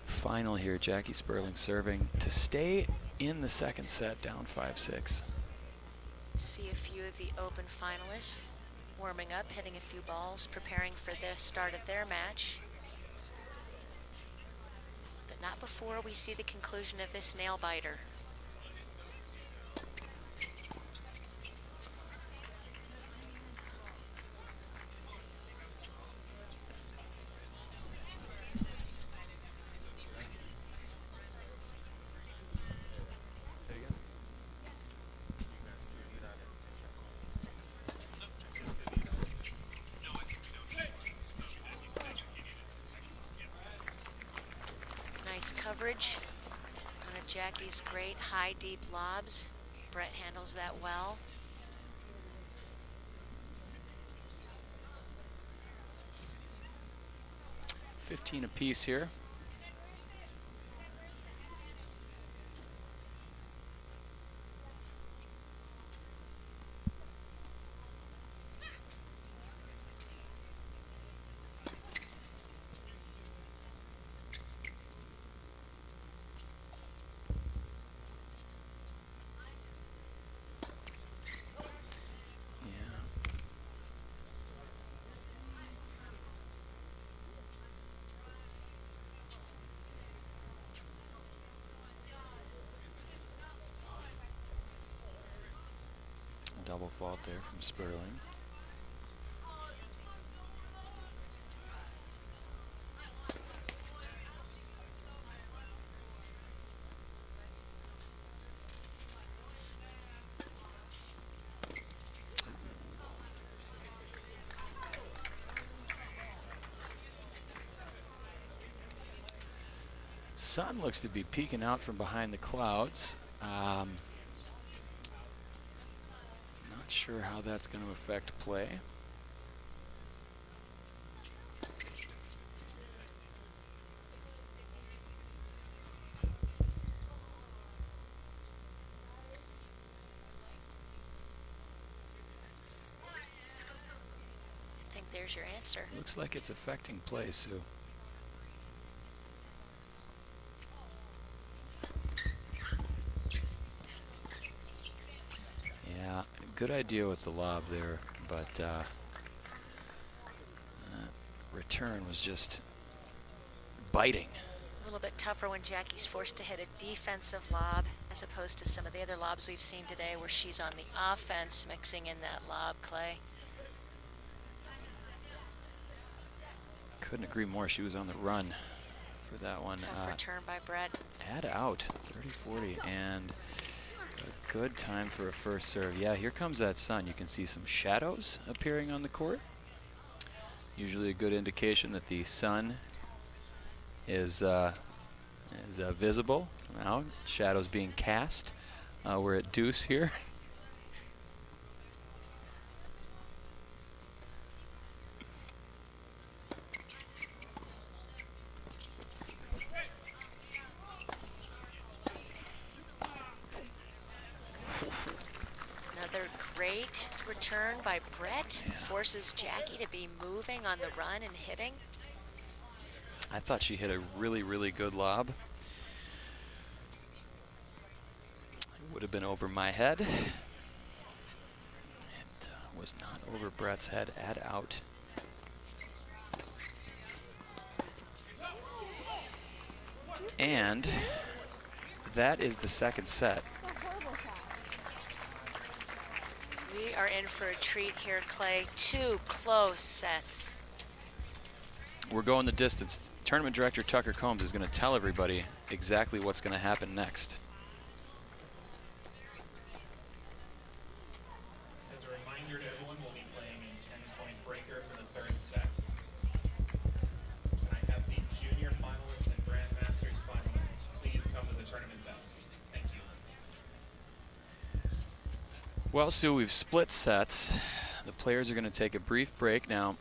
final here. Jackie Sperling serving to stay in the second set, down 5-6. See a few of the open finalists warming up, hitting a few balls, preparing for the start of their match. But not before we see the conclusion of this nail biter. Coverage. One of Jackie's great high, deep lobs. Brett handles that well. $15 apiece here. Double fault there from Sperling. Sun looks to be peeking out from behind the clouds. Not sure how that's going to affect play. I think there's your answer. Looks like it's affecting play, Sue. Yeah, good idea with the lob there, but return was just biting. A little bit tougher when Jackie's forced to hit a defensive lob as opposed to some of the other lobs we've seen today where she's on the offense mixing in that lob, Clay. Couldn't agree more. She was on the run for that one. Tough return by Brett. Add out 30-40 and a good time for a first serve. Yeah, here comes that sun. You can see some shadows appearing on the court. Usually a good indication that the sun is visible. Now shadows being cast. We're at deuce here. Another great return by Brett. Forces Jackie to be moving on the run and hitting. I thought she hit a really, really good lob. It would have been over my head. It was not over Brett's head. Add out. And that is the second set. We are in for a treat here, Clay. 2 close sets. We're going the distance. Tournament director Tucker Combs is going to tell everybody exactly what's going to happen next. As a reminder to everyone, we'll be playing a 10-point breaker for the third set. Can I have the junior finalists and Grandmasters finalists please come to the tournament desk? Thank you. Well, Sue, we've split sets. The players are going to take a brief break now.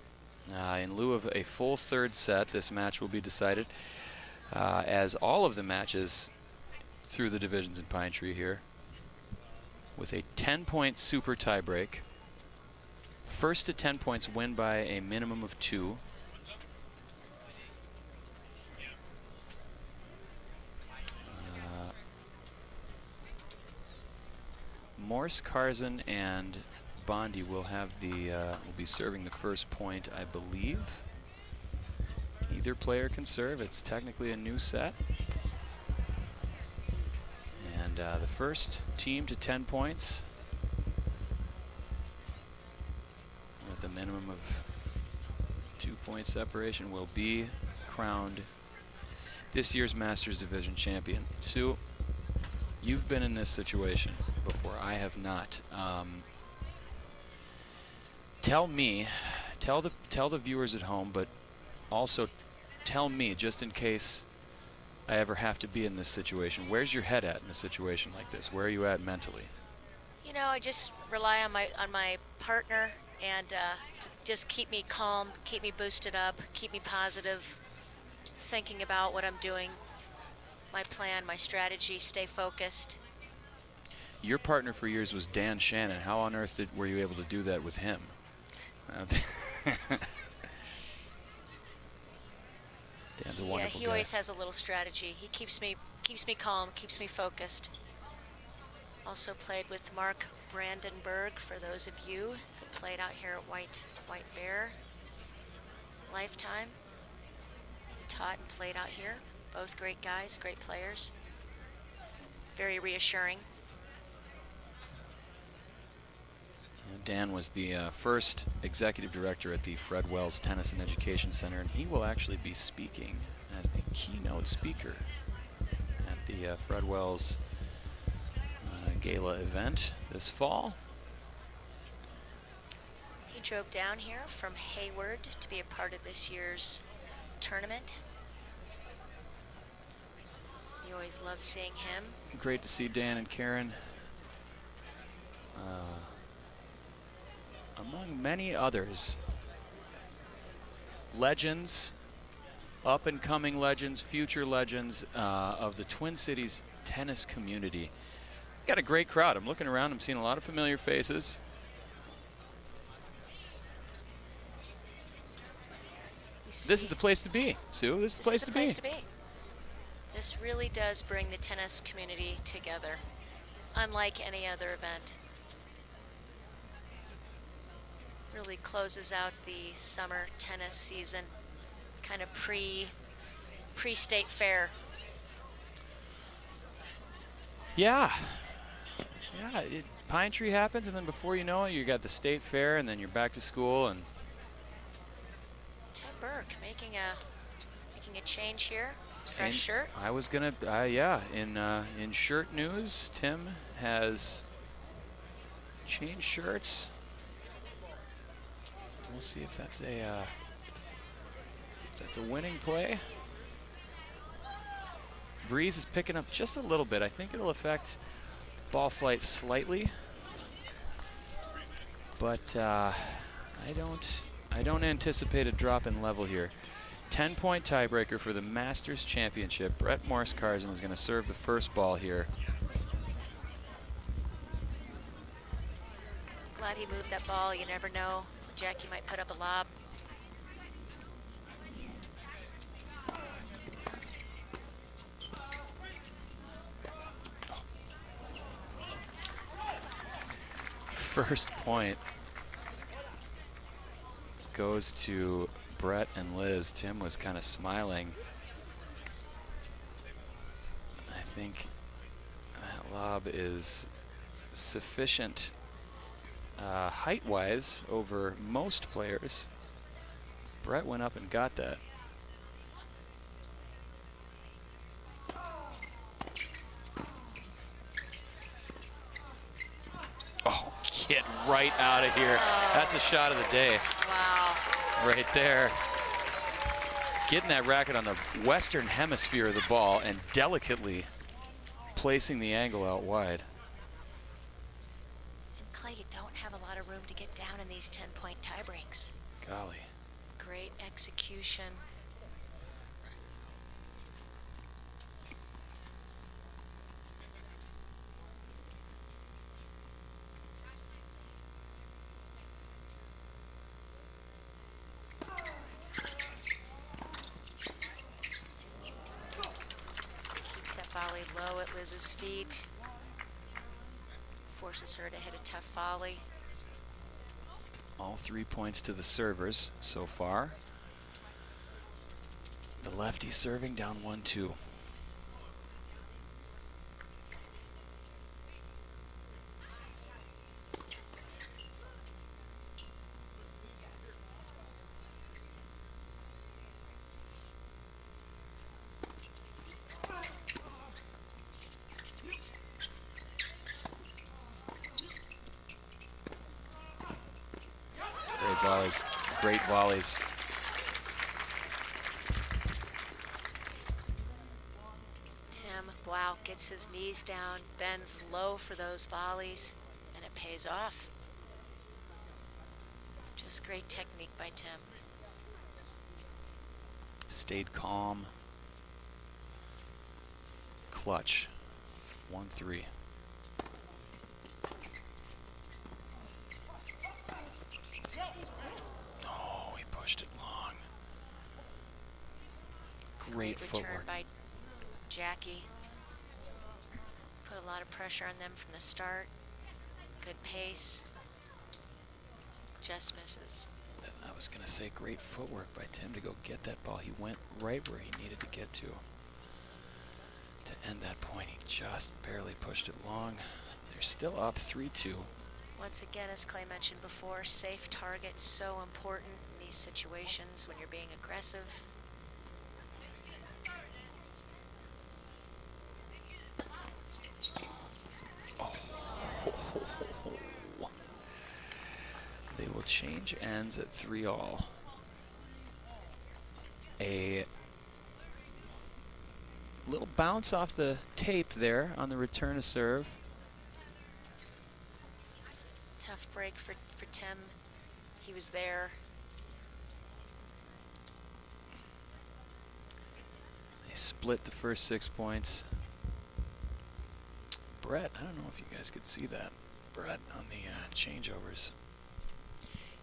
In lieu of a full third set, this match will be decided as all of the matches through the divisions in Pine Tree here with a 10-point super tiebreak. First to 10 points win by a minimum of 2. Morse, Karzan, and Bondi will have the will be serving the first point, I believe. Either player can serve. It's technically a new set. And the first team to 10 points with a minimum of 2-point separation will be crowned this year's Masters Division champion. Sue, you've been in this situation before. I have not. Tell me, tell the viewers at home, but also tell me, just in case I ever have to be in this situation, where's your head at in a situation like this? Where are you at mentally? You know, I just rely on my partner and to just keep me calm, keep me boosted up, keep me positive, thinking about what I'm doing, my plan, my strategy, stay focused. Your partner for years was Dan Shannon. How on earth were you able to do that with him? Dan's a wonderful he guy. always has a little strategy. He keeps me calm, keeps me focused. Also played with Mark Brandenburg, for those of you that played out here at White Bear. Lifetime. He taught and played out here. Both great guys, great players. Very reassuring. Dan was the first executive director at the Fred Wells Tennis and Education Center, and he will actually be speaking as the keynote speaker at the Fred Wells Gala event this fall. He drove down here from Hayward to be a part of this year's tournament. Always love seeing him. Great to see Dan and Karen. Among many others. Legends, up-and-coming legends, future legends of the Twin Cities tennis community. Got a great crowd. I'm looking around. I'm seeing a lot of familiar faces. This is the place to be, Sue. This is the place to be. This really does bring the tennis community together, unlike any other event. Really closes out the summer tennis season, kind of pre-state fair. Yeah. Yeah, Pine Tree happens, and then before you know it, you got the state fair, and then you're back to school. And Tim Burke making a change here. Fresh shirt. I was gonna, yeah. In shirt news, Tim has changed shirts. We'll see if that's a winning play. Breeze is picking up just a little bit. I think it'll affect ball flight slightly, but I don't anticipate a drop in level here. 10-point tiebreaker for the Masters Championship. Brett Morris Carson is going to serve the first ball here. Glad he moved that ball. You never know. Jackie might put up a lob. First point goes to Brett and Liz. Tim was kind of smiling. I think that lob is sufficient height-wise over most players. Brett went up and got that. Oh, get right out of here. That's the shot of the day. Wow. Right there. Getting that racket on the western hemisphere of the ball and delicately placing the angle out wide. And Clay, you don't have a lot of room to get down in these 10-point tie breaks. Golly. Great execution. Volley low at Liz's feet. Forces her to hit a tough volley. All 3 points to the servers so far. The lefty serving down 1-2. Great volleys. Tim, wow, gets his knees down, bends low for those volleys, and it pays off. Just great technique by Tim. Stayed calm. Clutch. 1-3. Great return footwork by Jackie. Put a lot of pressure on them from the start. Good pace. Just misses. I was going to say great footwork by Tim to go get that ball. He went right where he needed to get to end that point. He just barely pushed it long. They're still up 3-2. Once again, as Clay mentioned before, safe target so important in these situations when you're being aggressive. They will change ends at 3-all. A little bounce off the tape there on the return to serve. Tough break for Tim. He was there. They split the first 6 points. Brett, I don't know if you guys could see that. Brett on the changeovers.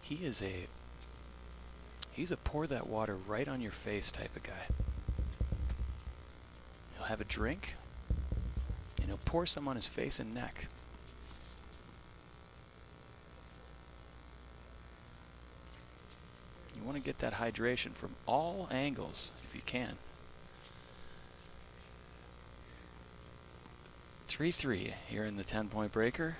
He's a pour that water right on your face type of guy. He'll have a drink and he'll pour some on his face and neck. You want to get that hydration from all angles if you can. 3-3 here in the 10-point breaker.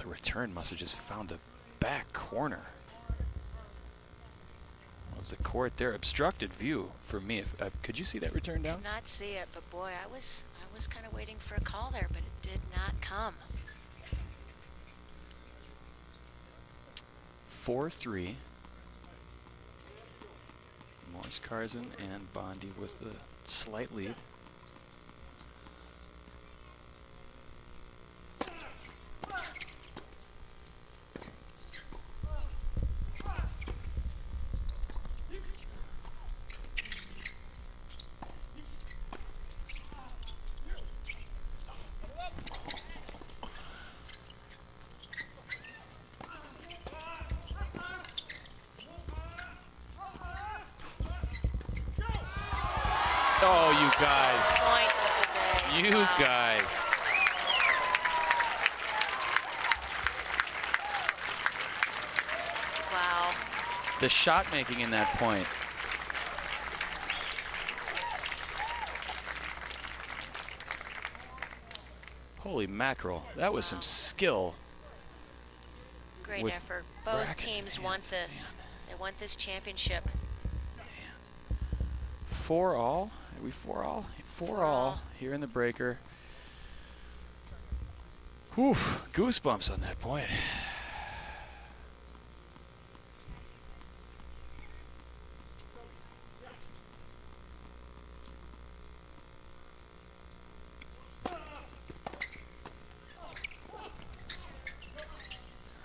Return must have just found the back corner of the court there. Obstructed view for me. Could you see that return down? Did not see it, but boy, I was kind of waiting for a call there, but it did not come. 4-3. Morris Carson and Bondi with the slight lead. Oh, you guys. Point of the day. You Wow. guys. Wow. The shot making in that point. Holy mackerel. That was some skill. Great With effort. Both brackets in teams hands, want this. They want this championship. 4-all. Are we 4-all? 4-all here in the breaker. Whew, goosebumps on that point.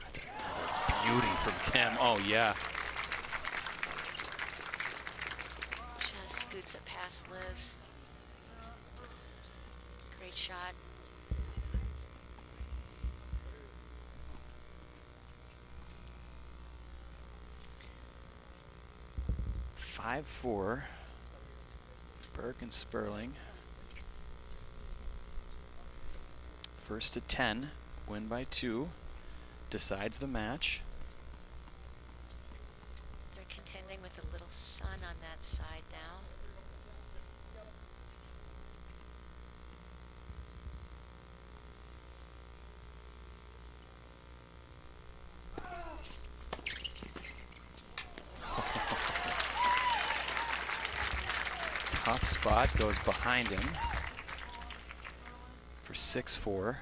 That's another beauty from Tim. Oh, yeah. Just scoots it past Liz. Great shot. Five, 4. Burke and Sperling. First to 10, win by 2, decides the match. They're contending with a little sun on that side now. Top spot goes behind him for 6-4.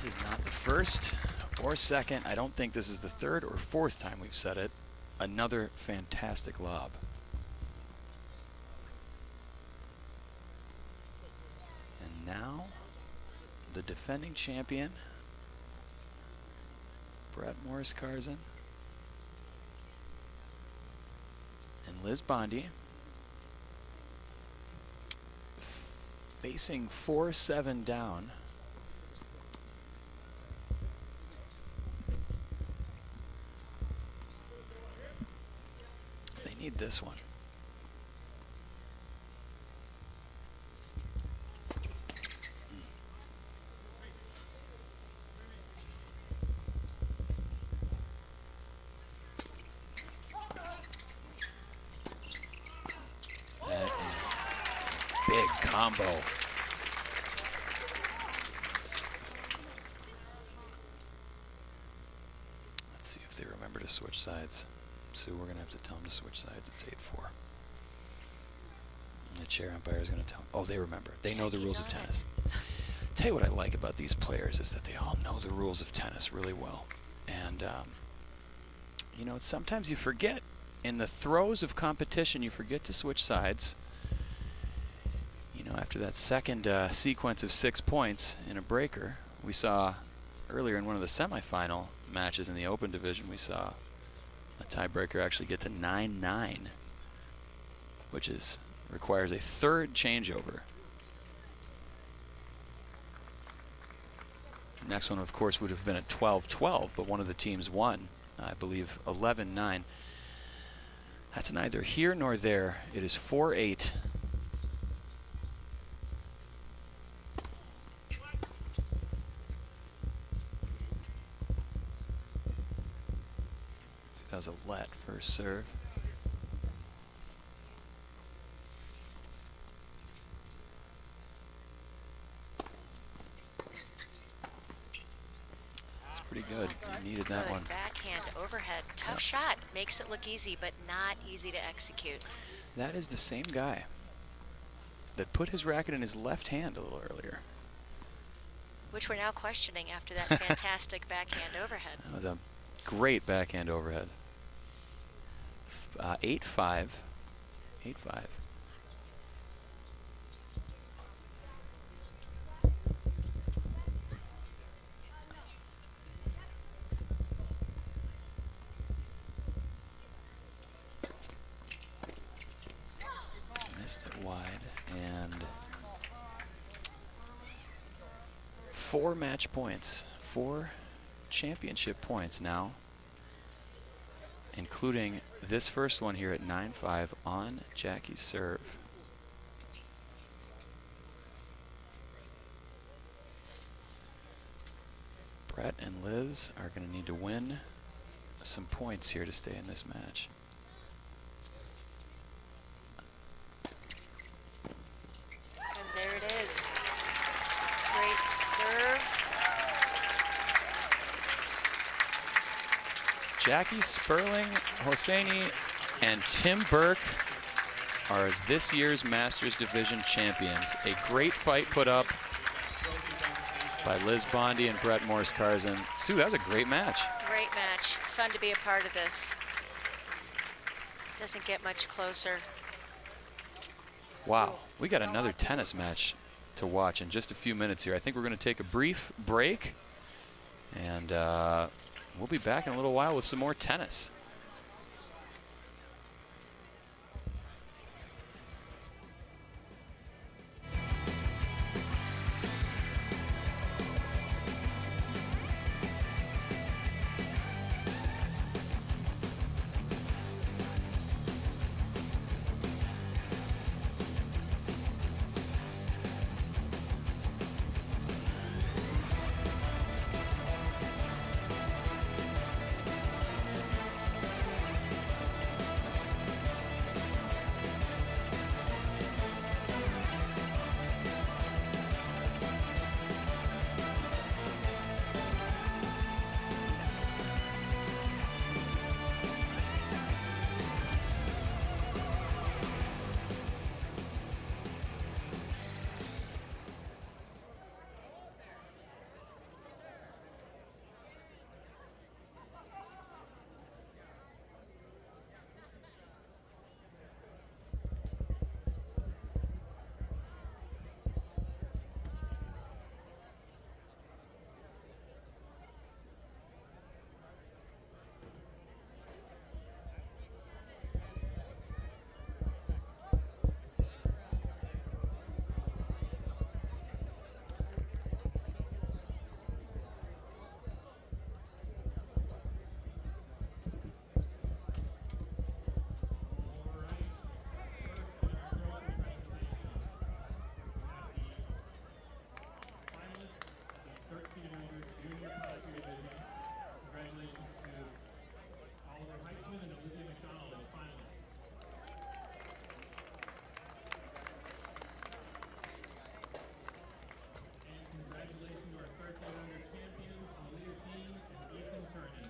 This is not the first or second. I don't think this is the third or fourth time we've said it. Another fantastic lob. And now the defending champion, Brett Morris-Carzan, and Liz Bondi, facing 4-7 down. They need this one. That is big combo. Let's see if they remember to switch sides. So we're going to have to tell them to switch sides. It's 8-4. And the chair umpire is going to tell them. Oh, they remember. They know the rules of tennis. Tell you what I like about these players is that they all know the rules of tennis really well. And, you know, sometimes you forget. In the throes of competition, you forget to switch sides. You know, after that second sequence of 6 points in a breaker, we saw earlier in one of the semifinal matches in the Open division, we saw a tiebreaker actually get to 9-9, which requires a third changeover. Next one, of course, would have been at 12-12, but one of the teams won, I believe, 11-9. That's neither here nor there. It is 4-8. That was a let first serve. That's pretty good. You needed that one. Backhand overhead. Tough shot. Makes it look easy, but not easy to execute. That is the same guy that put his racket in his left hand a little earlier. Which we're now questioning after that fantastic backhand overhead. That was a great backhand overhead. 8-5. 8-5. Missed it wide, and 4 match points, 4 championship points now, including this first one here at 9-5 on Jackie's serve. Brett and Liz are going to need to win some points here to stay in this match. And there it is. Great serve. Jackie Sperling, Hosseini, and Tim Burke are this year's Masters Division champions. A great fight put up by Liz Bondi and Brett Morris-Carzan. Sue, that was a great match. Great match. Fun to be a part of this. Doesn't get much closer. Wow, we got another tennis match to watch in just a few minutes here. I think we're going to take a brief break, and we'll be back in a little while with some more tennis. Schwartzman and Olivia McDonald as finalists. And congratulations to our 1300 champions, Malia Dean and Ethan Turney.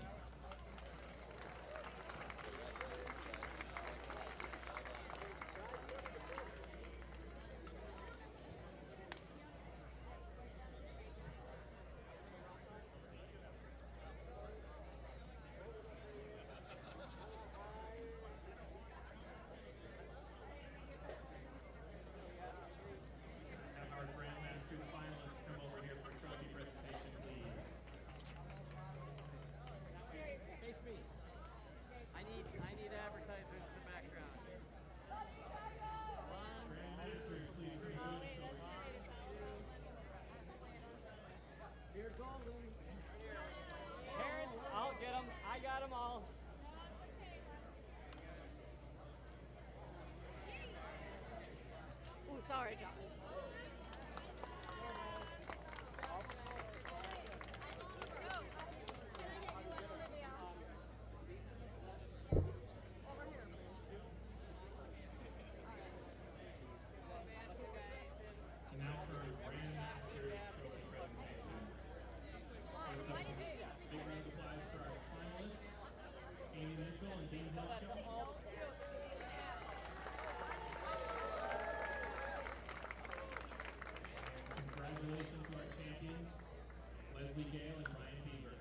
Have our Grandmasters finalists come over here for trophy presentation, please. Face me. I need advertisers in the background. Grandmasters, please come join us over here. You're golden. Terrence, I'll get them. I got them all. Oh, sorry, John. And now for our Grandmasters trophy presentation. First up, big round of applause for our finalists, Amy Mitchell and Dean Hitchcock. Congratulations to our champions, Leslie Gale and Ryan Bieber.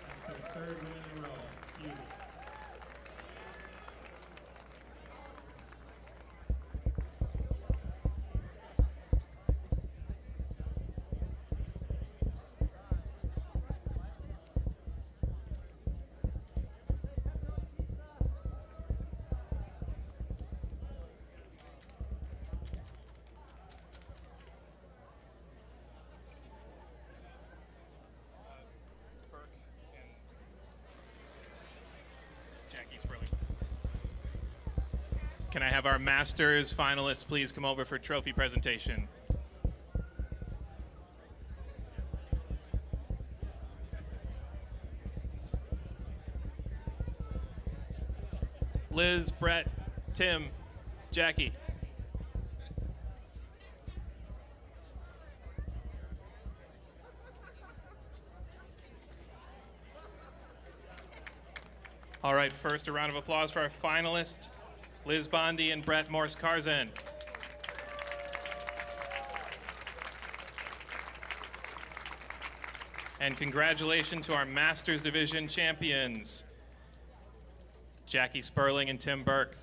That's their third win in a row. Huge. Burke and Jackie Sperling. Can I have our Masters finalists please come over for trophy presentation? Liz, Brett, Tim, Jackie. All right, first a round of applause for our finalists, Liz Bondi and Brett Morse-Karzan. And congratulations to our Masters Division champions, Jackie Sperling and Tim Burke.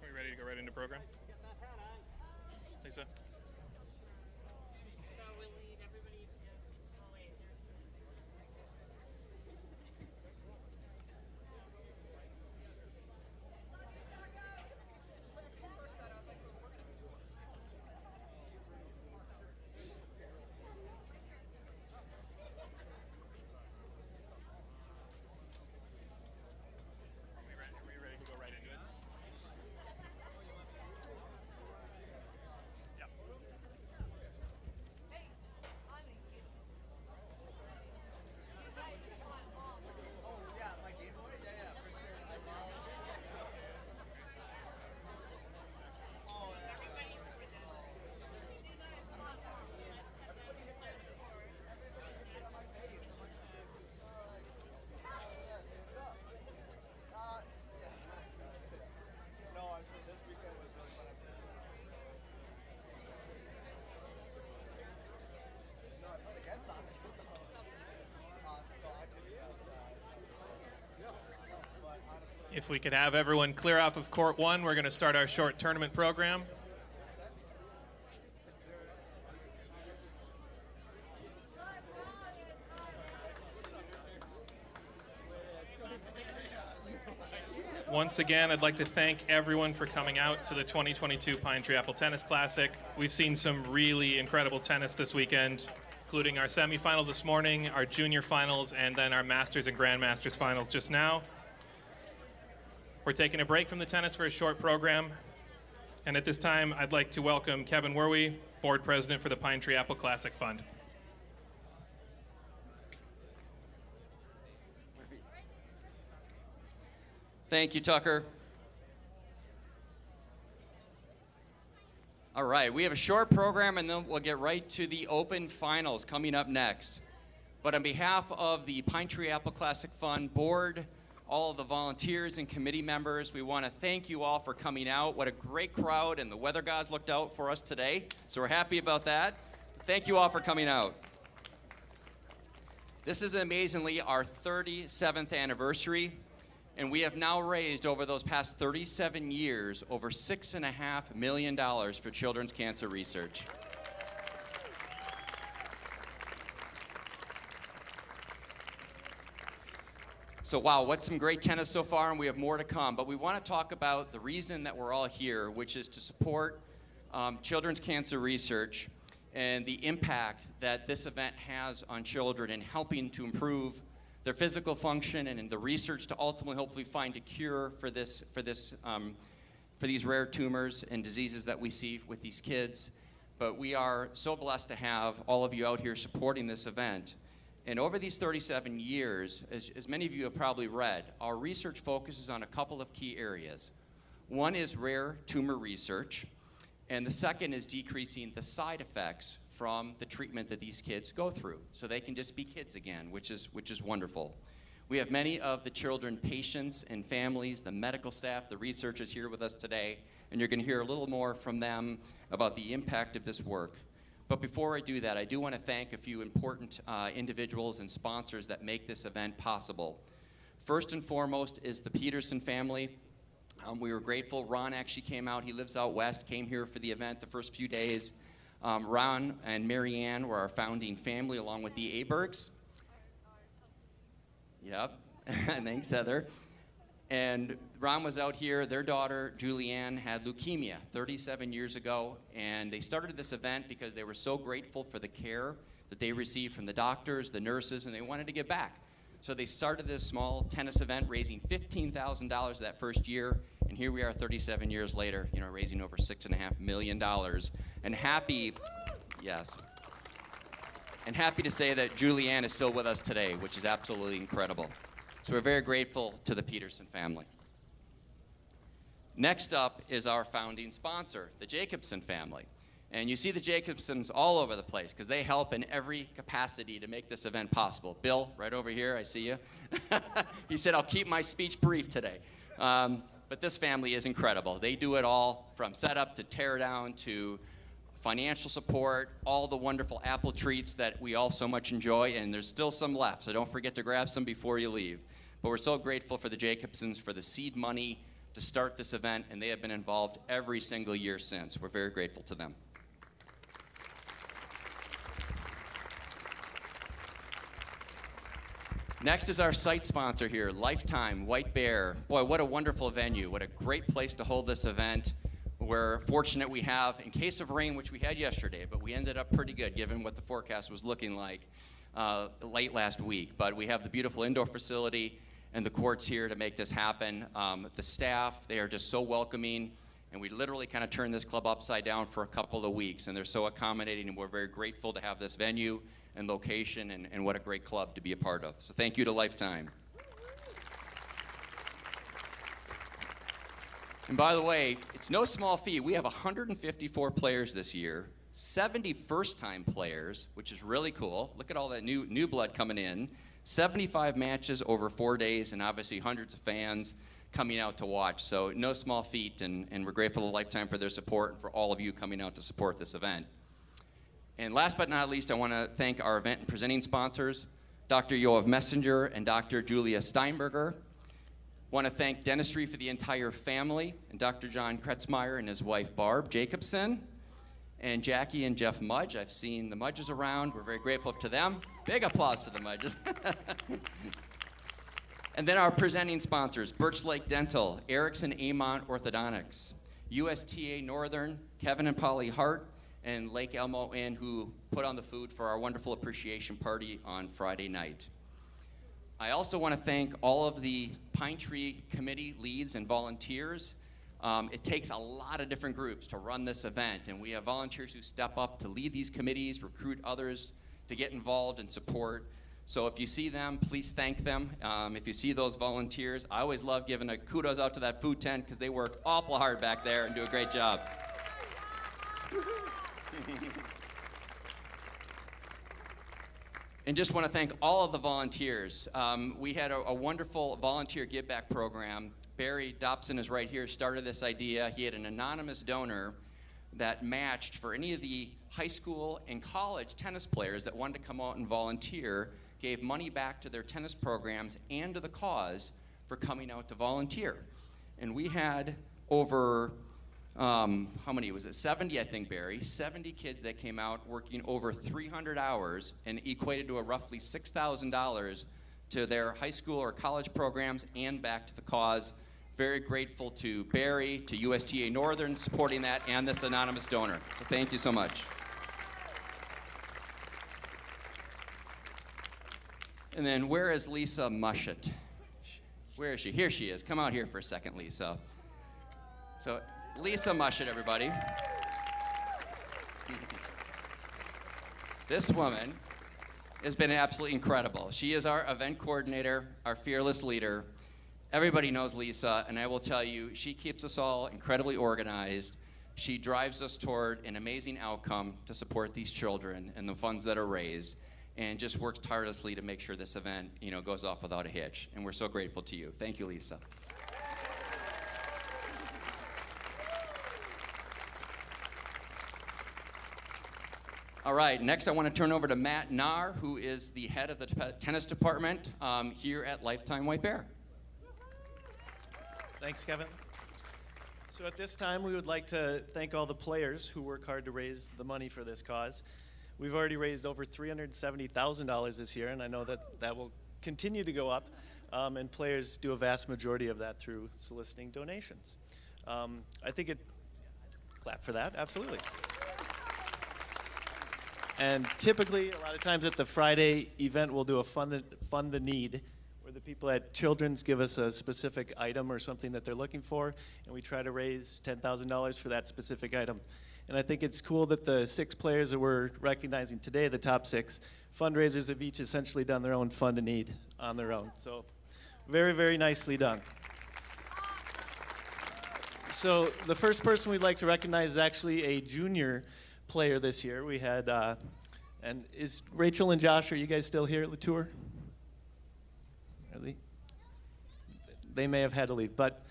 Are we ready to go right into program? Lisa? Are we ready to go right into it? Yep. Oh yeah, my Game Boy? Yeah, for sure. I love. Oh yeah. Everybody hits it on my face. I'm like, yeah. No, I'm saying this weekend was really fun. No, I played against them. So I could be outside. But honestly. If we could have everyone clear off of court one, we're going to start our short tournament program. Once again, I'd like to thank everyone for coming out to the 2022 Pine Tree Apple Tennis Classic. We've seen some really incredible tennis this weekend, including our semifinals this morning, our junior finals, and then our Masters and Grandmasters finals just now. We're taking a break from the tennis for a short program. And at this time, I'd like to welcome Kevin Werwe, Board President for the Pine Tree Apple Classic Fund. Thank you, Tucker. All right, we have a short program and then we'll get right to the Open Finals coming up next. But on behalf of the Pine Tree Apple Classic Fund Board, all of the volunteers and committee members, we want to thank you all for coming out. What a great crowd, and the weather gods looked out for us today, so we're happy about that. Thank you all for coming out. This is amazingly our 37th anniversary. And we have now raised over those past 37 years over $6.5 million for children's cancer research. So wow, what's some great tennis so far, and we have more to come. But we want to talk about the reason that we're all here, which is to support children's cancer research and the impact that this event has on children in helping to improve their physical function and in the research to ultimately hopefully find a cure for these rare tumors and diseases that we see with these kids. But we are so blessed to have all of you out here supporting this event. And over these 37 years, as many of you have probably read, our research focuses on a couple of key areas. One is rare tumor research, and the second is decreasing the side effects from the treatment that these kids go through, so they can just be kids again, which is wonderful. We have many of the children, patients and families, the medical staff, the researchers here with us today, and you're going to hear a little more from them about the impact of this work. But before I do that, I do want to thank a few important individuals and sponsors that make this event possible. First and foremost is the Peterson family. We were grateful. Ron actually came out. He lives out west, came here for the event the first few days. Ron and Marianne were our founding family, along with the Abergs. Yep, thanks, Heather. And Ron was out here. Their daughter, Julianne, had leukemia 37 years ago, and they started this event because they were so grateful for the care that they received from the doctors, the nurses, and they wanted to give back. So they started this small tennis event, raising $15,000 that first year, and here we are 37 years later, raising over $6.5 million. And happy to say that Julianne is still with us today, which is absolutely incredible. So we're very grateful to the Peterson family. Next up is our founding sponsor, the Jacobson family. And you see the Jacobsons all over the place because they help in every capacity to make this event possible. Bill, right over here, I see you. He said, I'll keep my speech brief today. But this family is incredible. They do it all from setup to tear down to financial support, all the wonderful apple treats that we all so much enjoy, and there's still some left, so don't forget to grab some before you leave. But we're so grateful for the Jacobsons for the seed money to start this event, and they have been involved every single year since. We're very grateful to them. Next is our site sponsor here, Lifetime White Bear. Boy, what a wonderful venue. What a great place to hold this event. We're fortunate we have, in case of rain, which we had yesterday, but we ended up pretty good given what the forecast was looking like late last week. But we have the beautiful indoor facility and the courts here to make this happen. The staff, they are just so welcoming, and we literally kind of turned this club upside down for a couple of weeks, and they're so accommodating, and we're very grateful to have this venue and location, and what a great club to be a part of. So thank you to Lifetime. And by the way, it's no small feat. We have 154 players this year, 70 first-time players, which is really cool. Look at all that new blood coming in. 75 matches over 4 days, and obviously hundreds of fans coming out to watch. So no small feat, and we're grateful to Lifetime for their support and for all of you coming out to support this event. And last but not least, I want to thank our event and presenting sponsors, Dr. Yoav Messenger and Dr. Julia Steinberger. Want to thank Dentistry for the entire family, and Dr. John Kretzmeyer and his wife Barb Jacobson, and Jackie and Jeff Mudge. I've seen the Mudges around. We're very grateful to them. Big applause for the Mudges. And then our presenting sponsors, Birch Lake Dental, Erickson Amont Orthodontics, USTA Northern, Kevin and Polly Hart, and Lake Elmo Inn, who put on the food for our wonderful appreciation party on Friday night. I also want to thank all of the Pine Tree Committee leads and volunteers. It takes a lot of different groups to run this event, and we have volunteers who step up to lead these committees, recruit others to get involved and support. So if you see them, please thank them. If you see those volunteers, I always love giving a kudos out to that food tent because they work awful hard back there and do a great job. And just want to thank all of the volunteers. We had a wonderful volunteer give back program. Barry Dobson is right here, started this idea. He had an anonymous donor that matched for any of the high school and college tennis players that wanted to come out and volunteer, gave money back to their tennis programs and to the cause for coming out to volunteer. And we had over how many was it? 70, I think, Barry. 70 kids that came out working over 300 hours and equated to a roughly $6,000 to their high school or college programs and back to the cause. Very grateful to Barry, to USTA Northern supporting that, and this anonymous donor. So thank you so much. And then where is Lisa Mushett? Where is she? Here she is. Come out here for a second, Lisa. So Lisa Mushett, everybody. This woman has been absolutely incredible. She is our event coordinator, our fearless leader. Everybody knows Lisa, and I will tell you, she keeps us all incredibly organized. She drives us toward an amazing outcome to support these children and the funds that are raised, and just works tirelessly to make sure this event, goes off without a hitch. And we're so grateful to you. Thank you, Lisa. All right, next I want to turn over to Matt Nahr, who is the head of the tennis department here at Lifetime White Bear. Thanks, Kevin. So at this time, we would like to thank all the players who work hard to raise the money for this cause. We've already raised over $370,000 this year, and I know that will continue to go up, and players do a vast majority of that through soliciting donations. Clap for that, absolutely. And typically, a lot of times at the Friday event, we'll do a Fund the Need, where the people at Children's give us a specific item or something that they're looking for, and we try to raise $10,000 for that specific item. And I think it's cool that the 6 players that we're recognizing today, the top 6 fundraisers, have each essentially done their own Fund a Need on their own. So very, very nicely done. So the first person we'd like to recognize is actually a junior player this year. We had, and is Rachel and Josh, are you guys still here at the tour? They may have had to leave, but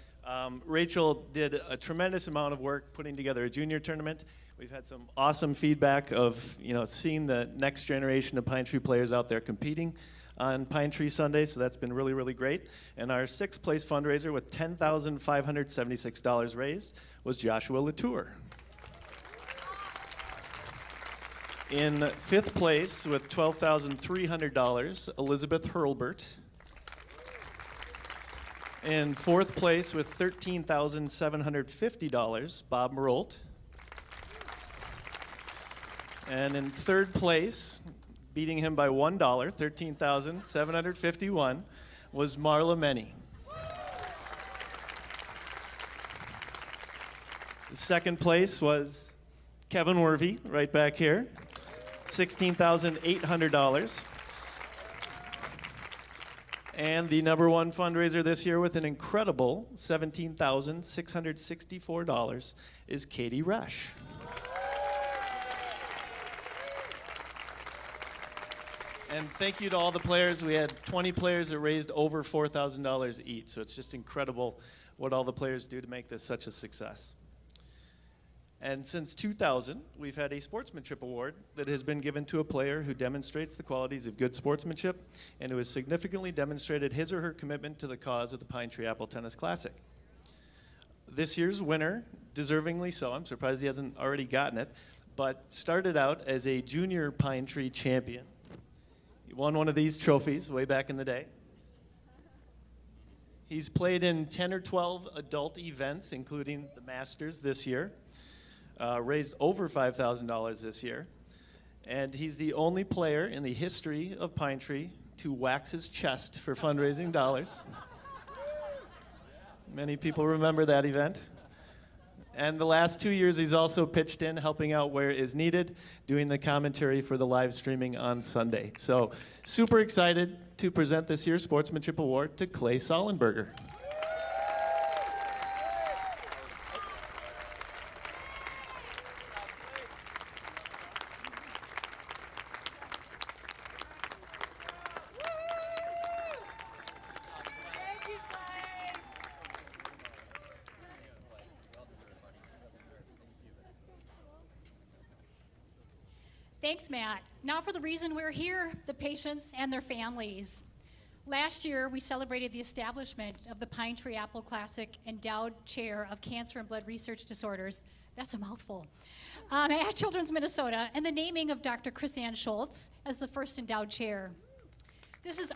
Rachel did a tremendous amount of work putting together a junior tournament. We've had some awesome feedback of seeing the next generation of Pine Tree players out there competing on Pine Tree Sunday, so that's been really, really great. And our 6th place fundraiser with $10,576 raised was Joshua Latour. In 5th place with $12,300, Elizabeth Hurlbert. In 4th place with $13,750, Bob Marolt. And in 3rd place, beating him by $1, $13,751, was Marla Meny. 2nd place was Kevin Wervey, right back here, $16,800. And the #1 fundraiser this year with an incredible $17,664 is Katie Resch. And thank you to all the players. We had 20 players that raised over $4,000 each, so it's just incredible what all the players do to make this such a success. And since 2000, we've had a sportsmanship award that has been given to a player who demonstrates the qualities of good sportsmanship and who has significantly demonstrated his or her commitment to the cause of the Pine Tree Apple Tennis Classic. This year's winner, deservingly so, I'm surprised he hasn't already gotten it, but started out as a junior Pine Tree champion. He won one of these trophies way back in the day. He's played in 10 or 12 adult events, including the Masters this year. Raised over $5,000 this year. And he's the only player in the history of Pine Tree to wax his chest for fundraising dollars. Many people remember that event. And the last 2 years, he's also pitched in, helping out where is needed, doing the commentary for the live streaming on Sunday. So super excited to present this year's Sportsmanship Award to Clay Sollenberger. Thanks, Matt. Now for the reason we're here, the patients and their families. Last year, we celebrated the establishment of the Pine Tree Apple Classic Endowed Chair of Cancer and Blood Research Disorders. That's a mouthful. At Children's Minnesota, and the naming of Dr. Chris Ann Schultz as the first endowed chair. This is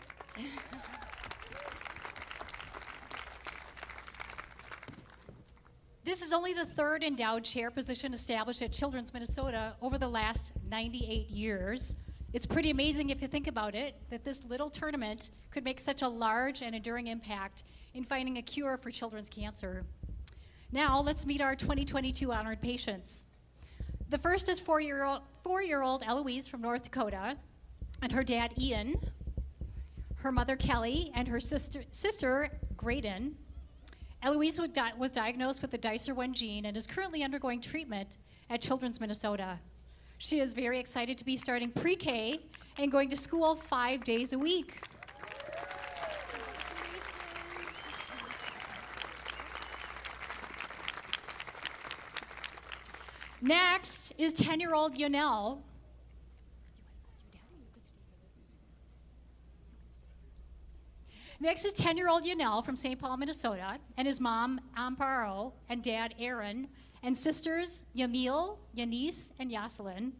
This is only the third endowed chair position established at Children's Minnesota over the last 98 years. It's pretty amazing if you think about it, that this little tournament could make such a large and enduring impact in finding a cure for children's cancer. Now, let's meet our 2022 honored patients. The first is four-year-old Eloise from North Dakota, and her dad, Ian, her mother, Kelly, and her sister Graydon. Eloise was diagnosed with the Dicer1 gene and is currently undergoing treatment at Children's Minnesota. She is very excited to be starting pre-K and going to school 5 days a week. Next is 10-year-old Yonel. Next is 10-year-old Yonel from St. Paul, Minnesota, and his mom, Amparo, and dad, Aaron, and sisters, Yamil, Yanis, and Yoselin.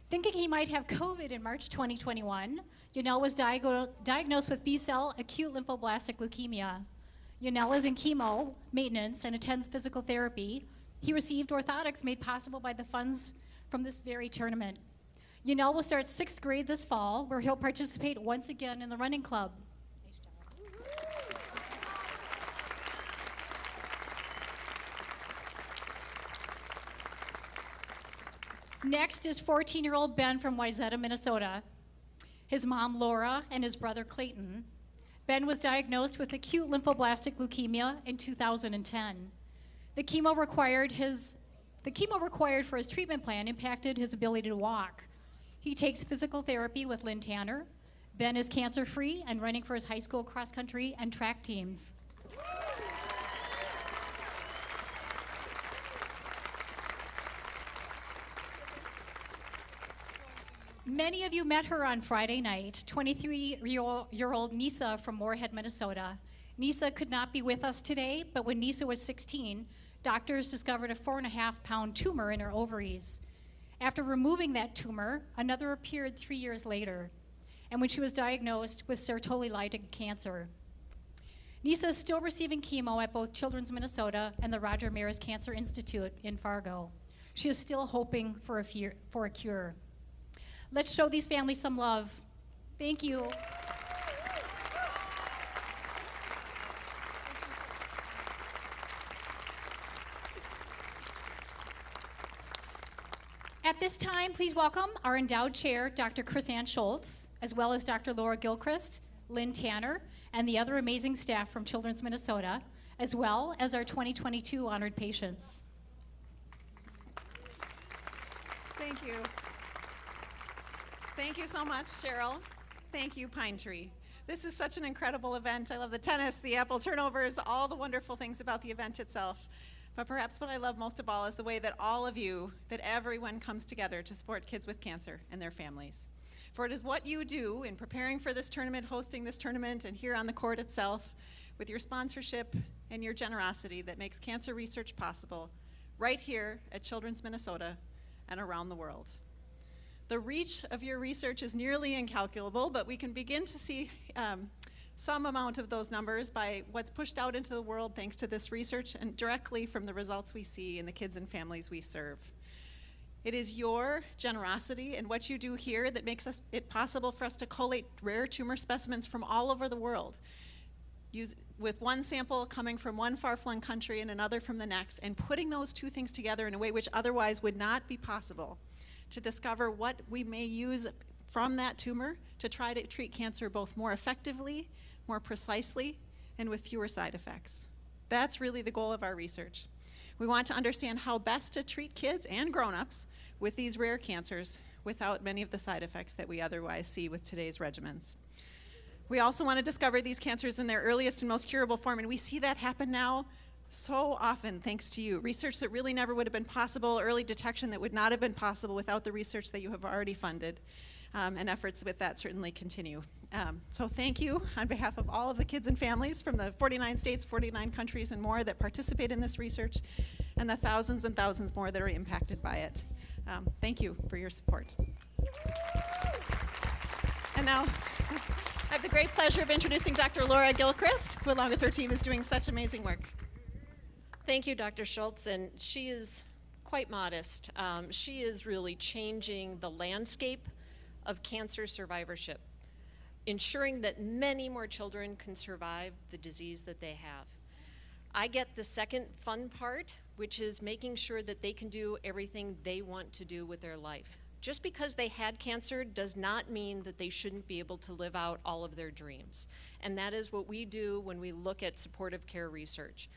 Thinking he might have COVID in March 2021, Yonel was diagnosed with B-cell acute lymphoblastic leukemia. Yonel is in chemo, maintenance, and attends physical therapy. He received orthotics made possible by the funds from this very tournament. Yonel will start 6th grade this fall, where he'll participate once again in the running club. Next is 14-year-old Ben from Wayzata, Minnesota. His mom, Laura, and his brother, Clayton. Ben was diagnosed with acute lymphoblastic leukemia in 2010. The chemo required for his treatment plan impacted his ability to walk. He takes physical therapy with Lynn Tanner. Ben is cancer-free and running for his high school cross-country and track teams. Many of you met her on Friday night, 23-year-old Nisa from Moorhead, Minnesota. Nisa could not be with us today, but when Nisa was 16, doctors discovered a 4.5-pound tumor in her ovaries. After removing that tumor, another appeared 3 years later, and when she was diagnosed with sertoli-leydig cancer. Nisa is still receiving chemo at both Children's Minnesota and the Roger Maris Cancer Institute in Fargo. She is still hoping for a cure. Let's show these families some love. Thank you. At this time, please welcome our endowed chair, Dr. Chris Ann Schultz, as well as Dr. Laura Gilchrist, Lynn Tanner, and the other amazing staff from Children's Minnesota, as well as our 2022 honored patients. Thank you. Thank you so much, Cheryl. Thank you, Pine Tree. This is such an incredible event. I love the tennis, the apple turnovers, all the wonderful things about the event itself. But perhaps what I love most of all is the way that all of you, that everyone comes together to support kids with cancer and their families. For it is what you do in preparing for this tournament, hosting this tournament, and here on the court itself, with your sponsorship and your generosity that makes cancer research possible right here at Children's Minnesota and around the world. The reach of your research is nearly incalculable, but we can begin to see some amount of those numbers by what's pushed out into the world thanks to this research and directly from the results we see in the kids and families we serve. It is your generosity and what you do here that makes it possible for us to collate rare tumor specimens from all over the world. With one sample coming from one far-flung country and another from the next, and putting those two things together in a way which otherwise would not be possible, to discover what we may use from that tumor to try to treat cancer both more effectively, more precisely, and with fewer side effects. That's really the goal of our research. We want to understand how best to treat kids and grown-ups with these rare cancers without many of the side effects that we otherwise see with today's regimens. We also want to discover these cancers in their earliest and most curable form, and we see that happen now so often thanks to you. Research that really never would have been possible, early detection that would not have been possible without the research that you have already funded, and efforts with that certainly continue. So thank you on behalf of all of the kids and families from the 49 states, 49 countries and more that participate in this research, and the thousands and thousands more that are impacted by it. Thank you for your support. And now, I have the great pleasure of introducing Dr. Laura Gilchrist, who along with her team is doing such amazing work. Thank you, Dr. Schultz, and she is quite modest. She is really changing the landscape of cancer survivorship, ensuring that many more children can survive the disease that they have. I get the second fun part, which is making sure that they can do everything they want to do with their life. Just because they had cancer does not mean that they shouldn't be able to live out all of their dreams. And that is what we do when we look at supportive care research.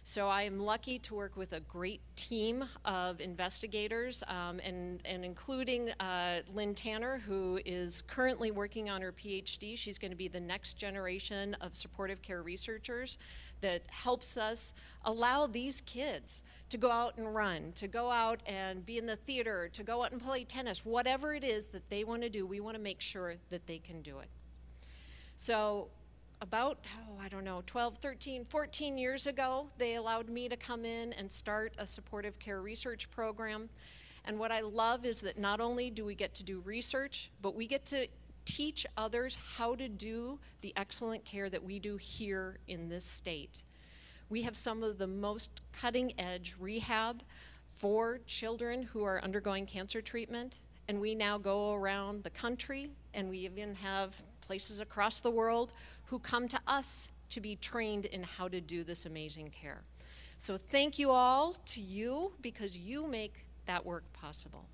So I am lucky to work with a great team of investigators, and including Lynn Tanner, who is currently working on her PhD. She's going to be the next generation of supportive care researchers that helps us allow these kids to go out and run, to go out and be in the theater, to go out and play tennis, whatever it is that they want to do, we want to make sure that they can do it. So about, 12, 13, 14 years ago, they allowed me to come in and start a supportive care research program. And what I love is that not only do we get to do research, but we get to teach others how to do the excellent care that we do here in this state. We have some of the most cutting-edge rehab for children who are undergoing cancer treatment, and we now go around the country, and we even have places across the world who come to us to be trained in how to do this amazing care. So thank you all to you, because you make that work possible.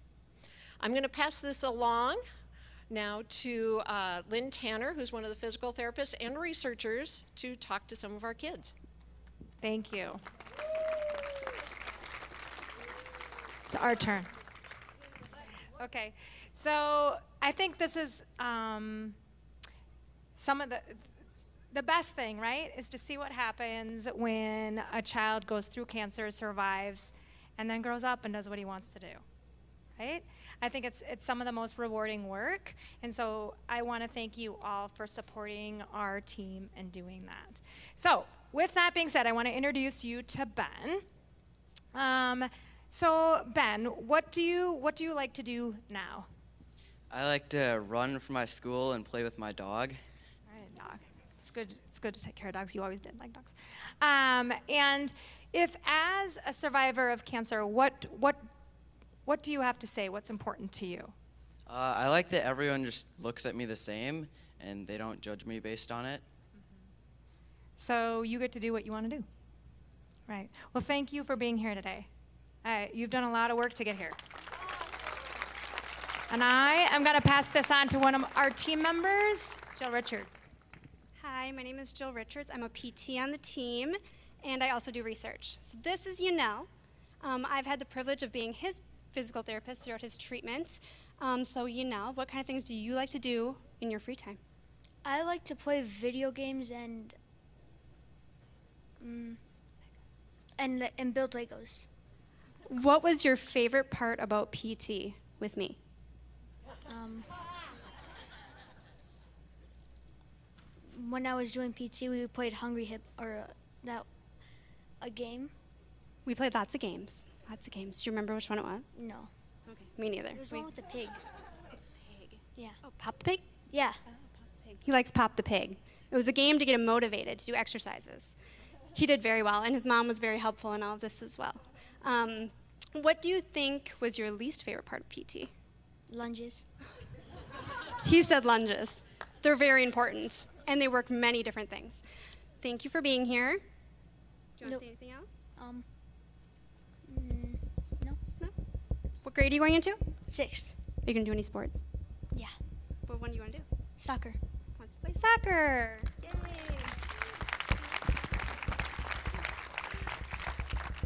I'm going to pass this along now to Lynn Tanner, who's one of the physical therapists and researchers, to talk to some of our kids. Thank you. It's our turn. Okay, so I think this is some of the best thing, right, is to see what happens when a child goes through cancer, survives, and then grows up and does what he wants to do, right? I think it's some of the most rewarding work, and so I want to thank you all for supporting our team and doing that. So with that being said, I want to introduce you to Ben. So Ben, what do you like to do now? I like to run for my school and play with my dog. All right, dog. It's good to take care of dogs. You always did like dogs. And if as a survivor of cancer, what do you have to say? What's important to you? I like that everyone just looks at me the same and they don't judge me based on it. So you get to do what you want to do. Right. Well, thank you for being here today. You've done a lot of work to get here. And I am going to pass this on to one of our team members, Jill Richards. Hi, my name is Jill Richards. I'm a PT on the team, and I also do research. So this is I've had the privilege of being his physical therapist throughout his treatment. So what kind of things do you like to do in your free time? I like to play video games and build Legos. What was your favorite part about PT with me? When I was doing PT, we played Hungry Hip, a game. We played lots of games. Do you remember which one it was? No. Okay, me neither. There's one with the pig. Pig. Yeah. Oh, Pop the Pig? Yeah. Pop the Pig. He likes Pop the Pig. It was a game to get him motivated to do exercises. He did very well, and his mom was very helpful in all of this as well. What do you think was your least favorite part of PT? Lunges. He said lunges. They're very important, and they work many different things. Thank you for being here. Do you want to say anything else? No. No? What grade are you going into? 6th. Are you going to do any sports? Yeah. What one do you want to do? Soccer. Wants to play soccer. Yay.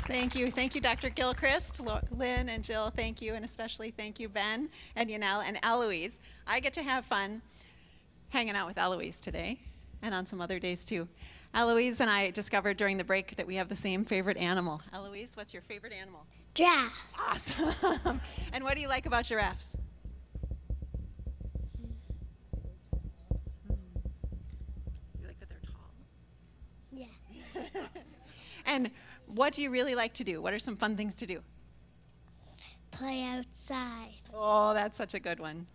Thank you. Thank you, Dr. Gilchrist, Lynn and Jill, thank you, and especially thank you, Ben and Yanel and Eloise. I get to have fun hanging out with Eloise today and on some other days too. Eloise and I discovered during the break that we have the same favorite animal. Eloise, what's your favorite animal? Giraffe. Awesome. And what do you like about giraffes? You like that they're tall? Yeah. And what do you really like to do? What are some fun things to do? Play outside. Oh, that's such a good one.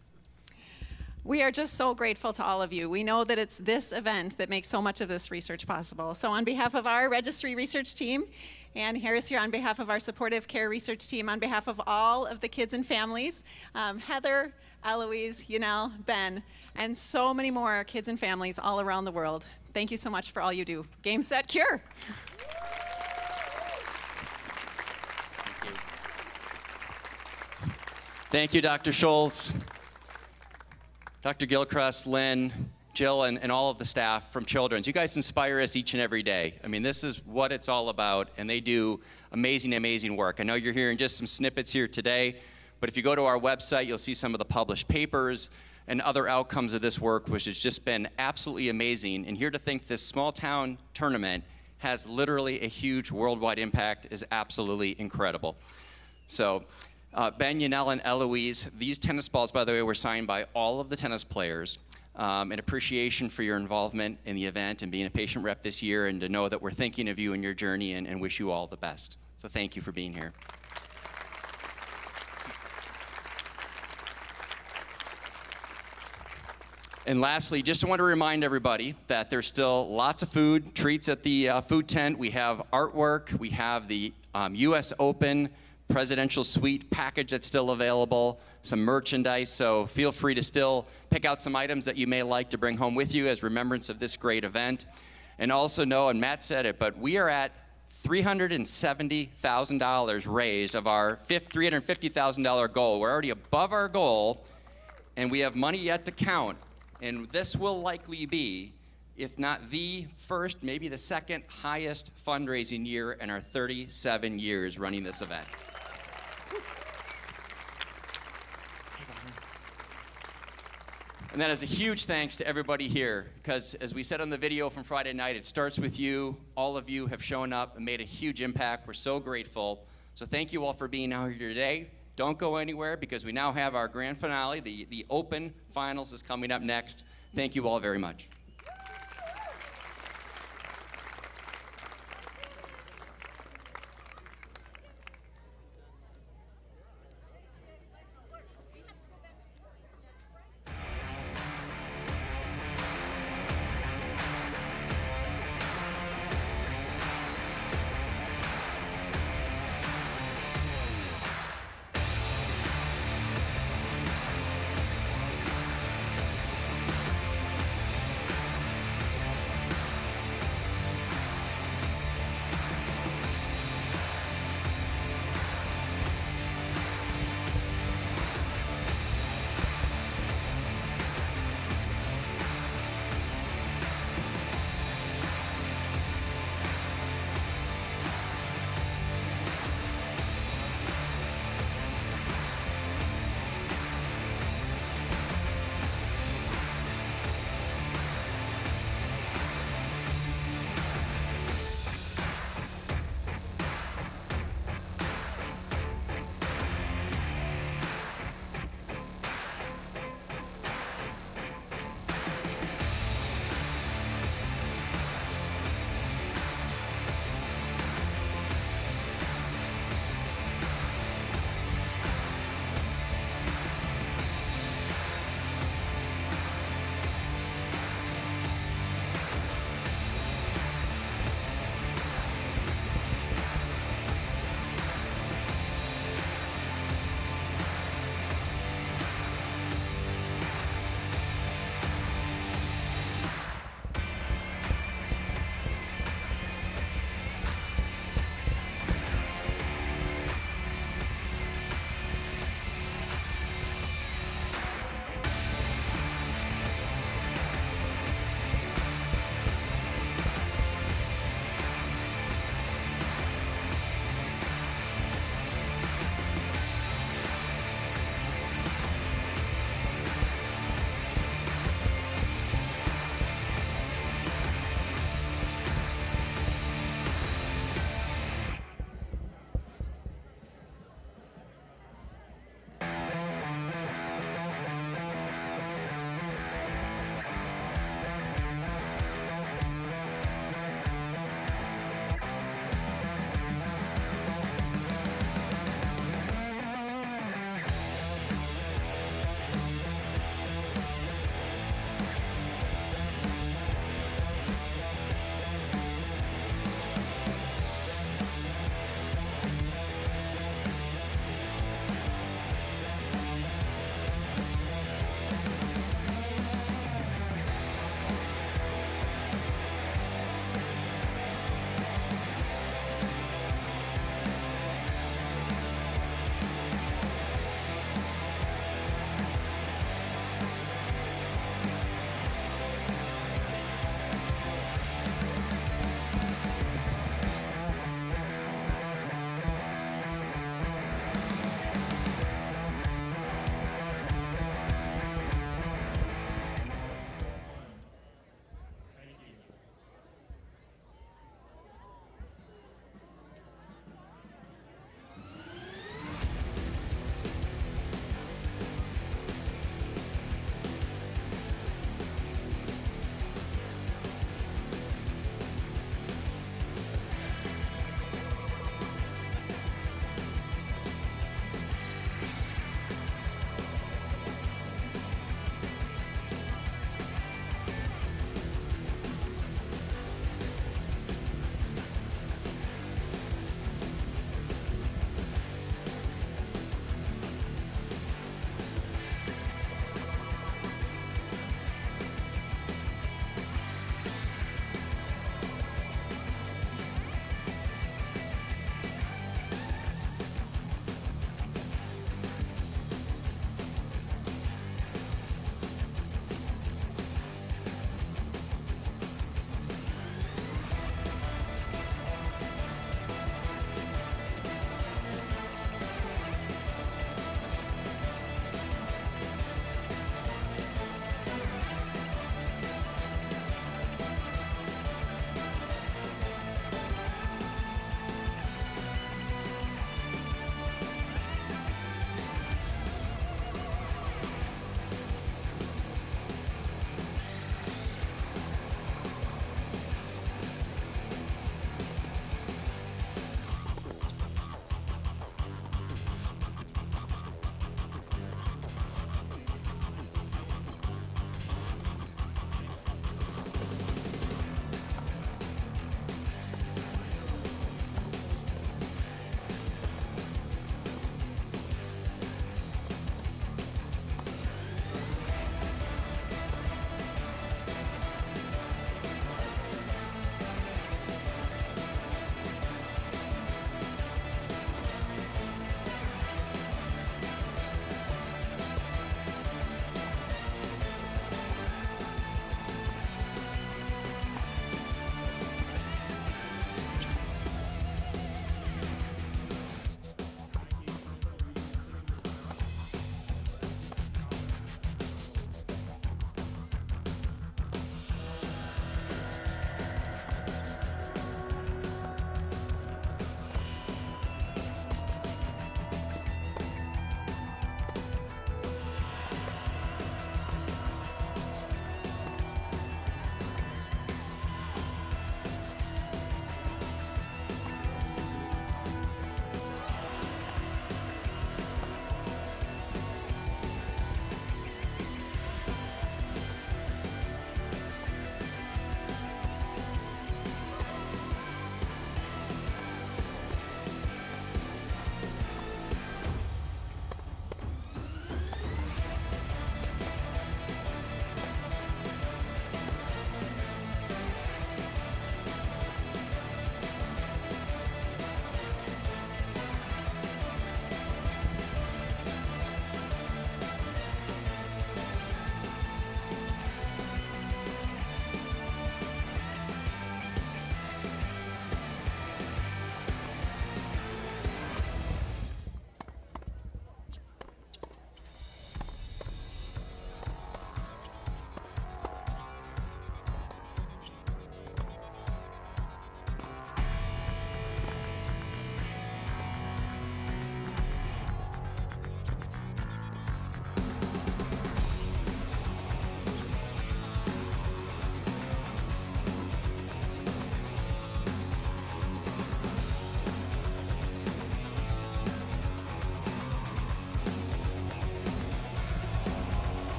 We are just so grateful to all of you. We know that it's this event that makes so much of this research possible. So on behalf of our registry research team, Ann Harris here on behalf of our supportive care research team, on behalf of all of the kids and families, Heather, Eloise, Yanel, Ben, and so many more kids and families all around the world. Thank you so much for all you do. Game, set, cure. Thank you, Dr. Schultz, Dr. Gilchrist, Lynn, Jill, and all of the staff from Children's. You guys inspire us each and every day. I mean, this is what it's all about, and they do amazing, amazing work. I know you're hearing just some snippets here today, but if you go to our website, you'll see some of the published papers and other outcomes of this work, which has just been absolutely amazing. And here to think this small town tournament has literally a huge worldwide impact is absolutely incredible. So, Ben, Yanel, and Eloise, these tennis balls, by the way, were signed by all of the tennis players. In appreciation for your involvement in the event and being a patient rep this year, and to know that we're thinking of you and your journey and wish you all the best. So thank you for being here. And lastly, just want to remind everybody that there's still lots of food, treats at the food tent. We have artwork. We have the US Open presidential suite package that's still available, some merchandise, so feel free to still pick out some items that you may like to bring home with you as remembrance of this great event. And also know, and Matt said it, but we are at $370,000 raised of our $350,000 goal. We're already above our goal, and we have money yet to count. And this will likely be, if not the first, maybe the second highest fundraising year in our 37 years running this event. And that is a huge thanks to everybody here, because as we said on the video from Friday night, it starts with you. All of you have shown up and made a huge impact. We're so grateful. So thank you all for being out here today. Don't go anywhere, because we now have our grand finale. The Open Finals is coming up next. Thank you all very much.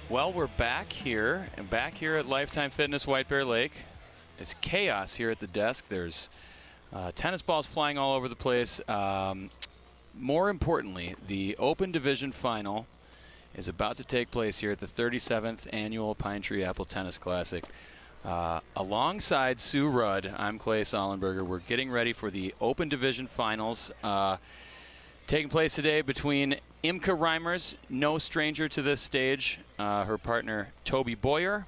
Well, we're back here at Lifetime Fitness White Bear Lake. It's chaos here at the desk. There's tennis balls flying all over the place. More importantly, the Open Division Final is about to take place here at the 37th Annual Pine Tree Apple Tennis Classic. Alongside Sue Rudd, I'm Clay Sollenberger. We're getting ready for the Open Division Finals taking place today between Imka Reimers, no stranger to this stage, her partner Toby Boyer.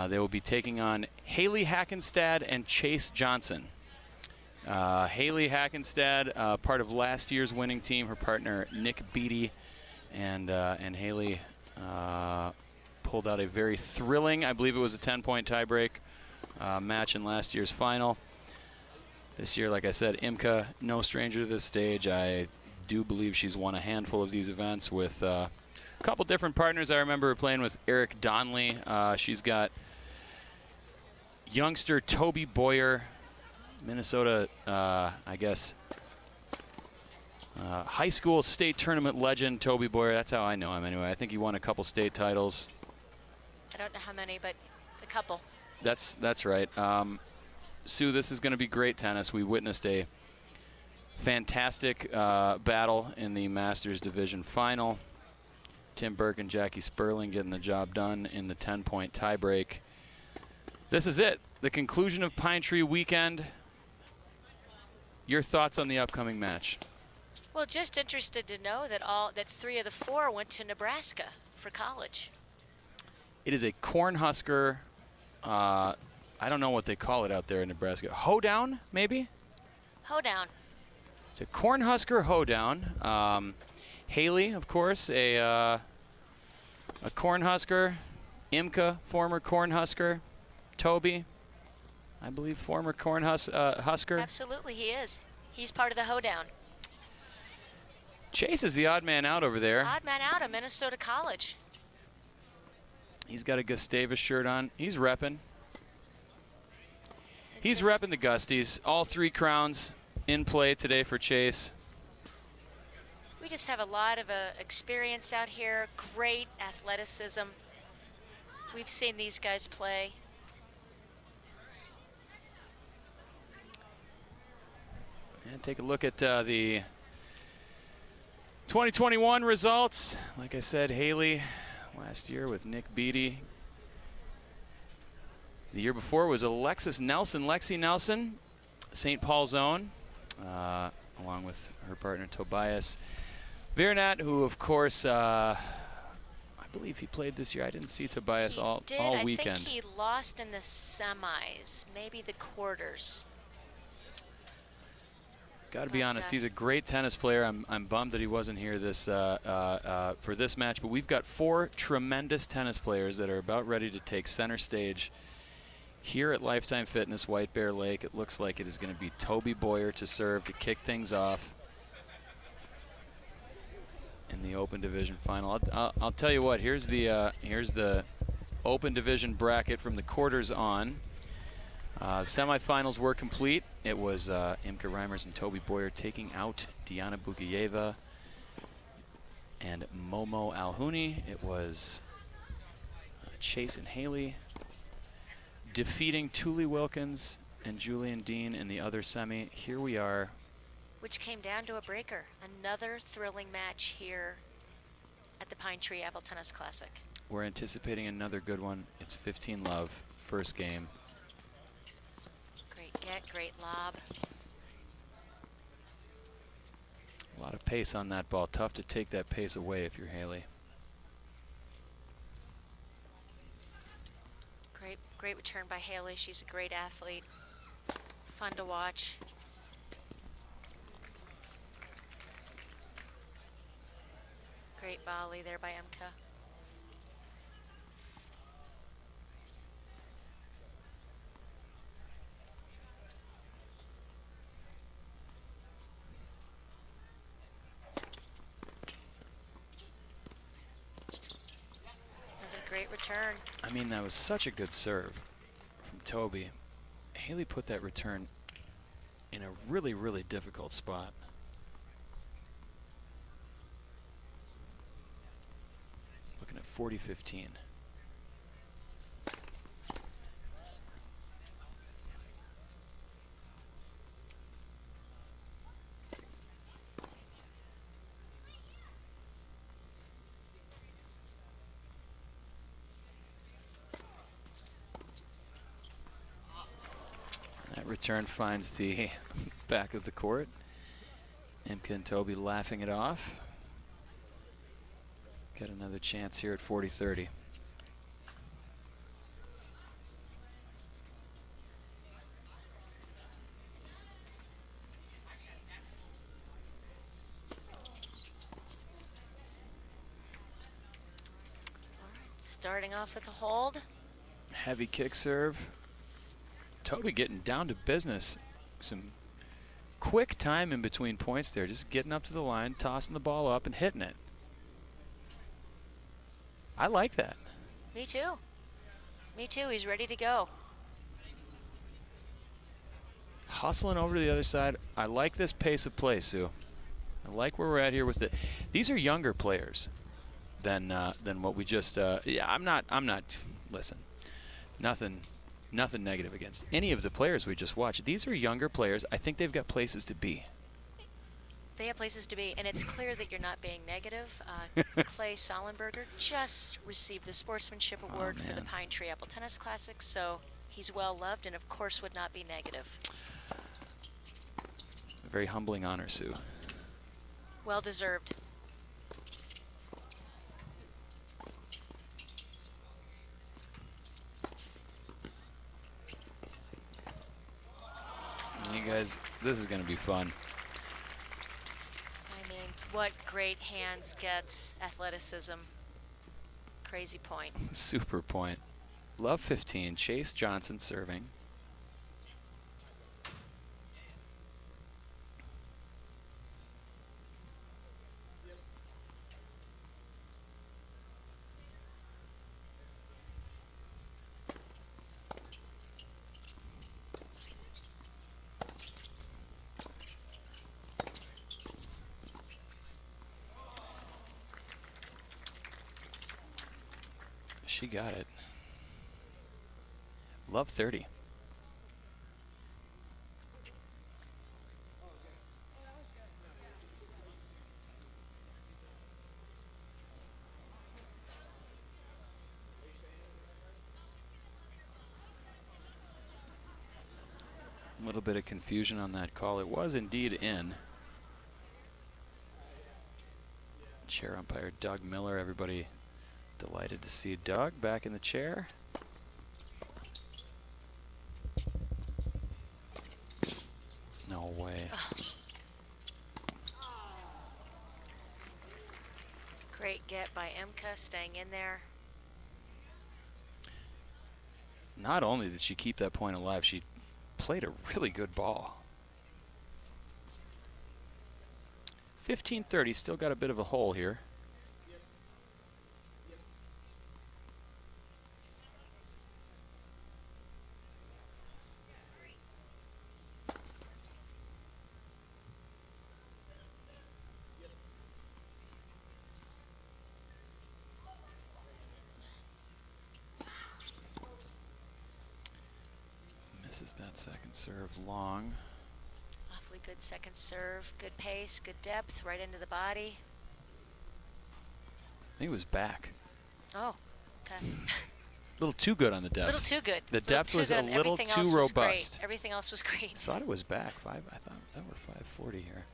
They will be taking on Haley Hackenstad and Chase Johnson. Haley Hackenstad, part of last year's winning team, her partner Nick Beattie, and Haley pulled out a very thrilling, I believe it was a 10-point tiebreak match in last year's final. This year, like I said, Imka, no stranger to this stage. I do believe she's won a handful of these events with a couple different partners. I remember her playing with Eric Donnelly. She's got youngster Toby Boyer, Minnesota, I guess, high school state tournament legend Toby Boyer. That's how I know him anyway. I think he won a couple state titles. I don't know how many, but a couple. That's right. Sue, this is going to be great tennis. We witnessed a fantastic battle in the Masters Division Final. Tim Burke and Jackie Sperling getting the job done in the 10-point tiebreak. This is it, the conclusion of Pine Tree Weekend. Your thoughts on the upcoming match? Well, just interested to know that 3 of the 4 went to Nebraska for college. It is a Cornhusker. I don't know what they call it out there in Nebraska. Hoedown, maybe? Hoedown. It's a Cornhusker hoedown. Haley, of course, a Cornhusker. Imka, former Cornhusker. Toby, I believe, former Cornhusker. Absolutely, he is. He's part of the hoedown. Chase is the odd man out over there. Odd man out of Minnesota College. He's got a Gustavus shirt on. He's repping. He's repping the Gusties. All 3 crowns in play today for Chase. We just have a lot of experience out here, great athleticism. We've seen these guys play. And take a look at the 2021 results. Like I said, Haley last year with Nick Beattie. The year before was Lexi Nelson, St. Paul's own, along with her partner Tobias Virnat, who, of course, I believe he played this year. I didn't see Tobias all weekend. I think he lost in the semis, maybe the quarters. Got to be honest, he's a great tennis player. I'm bummed that he wasn't here for this match, but we've got 4 tremendous tennis players that are about ready to take center stage here at Lifetime Fitness White Bear Lake. It looks like it is going to be Toby Boyer to serve to kick things off in the Open Division Final. I'll tell you what. Here's the Open Division bracket from the quarters on. Semifinals were complete. It was Imka Reimers and Toby Boyer taking out Diana Bukayeva and Momo Alhouni. It was Chase and Haley defeating Thule Wilkins and Julian Dean in the other semi. Here we are. Which came down to a breaker. Another thrilling match here at the Pine Tree Apple Tennis Classic. We're anticipating another good one. It's 15-love, first game. Great get, great lob. A lot of pace on that ball. Tough to take that pace away if you're Haley. Great return by Haley. She's a great athlete. Fun to watch. Great volley there by Imka. Great return. I mean, that was such a good serve from Toby. Haley put that return in a really, really difficult spot. Looking at 40-15. That return finds the back of the court. Imka and Toby laughing it off. Got another chance here at 40-30. Starting off with a hold. Heavy kick serve. Toby getting down to business. Some quick time in between points there. Just getting up to the line, tossing the ball up and hitting it. I like that. Me too. Me too. He's ready to go. Hustling over to the other side. I like this pace of play, Sue. I like where we're at here with it. These are younger players than what we just. Yeah, I'm not. Listen, nothing negative against any of the players we just watched. These are younger players. I think they've got places to be. They have places to be, and it's clear that you're not being negative. Clay Sollenberger just received the Sportsmanship Award for the Pine Tree Apple Tennis Classic, so he's well loved and, of course, would not be negative. A very humbling honor, Sue. Well deserved. You guys, this is going to be fun. I mean, what great hands gets athleticism. Crazy point. Super point. Love 15. Chase Johnson serving. She got it. Love 30. A little bit of confusion on that call. It was indeed in. Chair umpire Doug Miller. Everybody delighted to see Doug back in the chair. No way. Great get by Imka, staying in there. Not only did she keep that point alive, she played a really good ball. 15-30, still got a bit of a hole here. Misses that second serve long. Awfully good second serve, good pace, good depth, right into the body. I think it was back. Oh, okay. A little too good on the depth. A little too good. The depth was a little Everything too else was robust. great. Everything else was great. I thought it was back. I thought that were 540 here.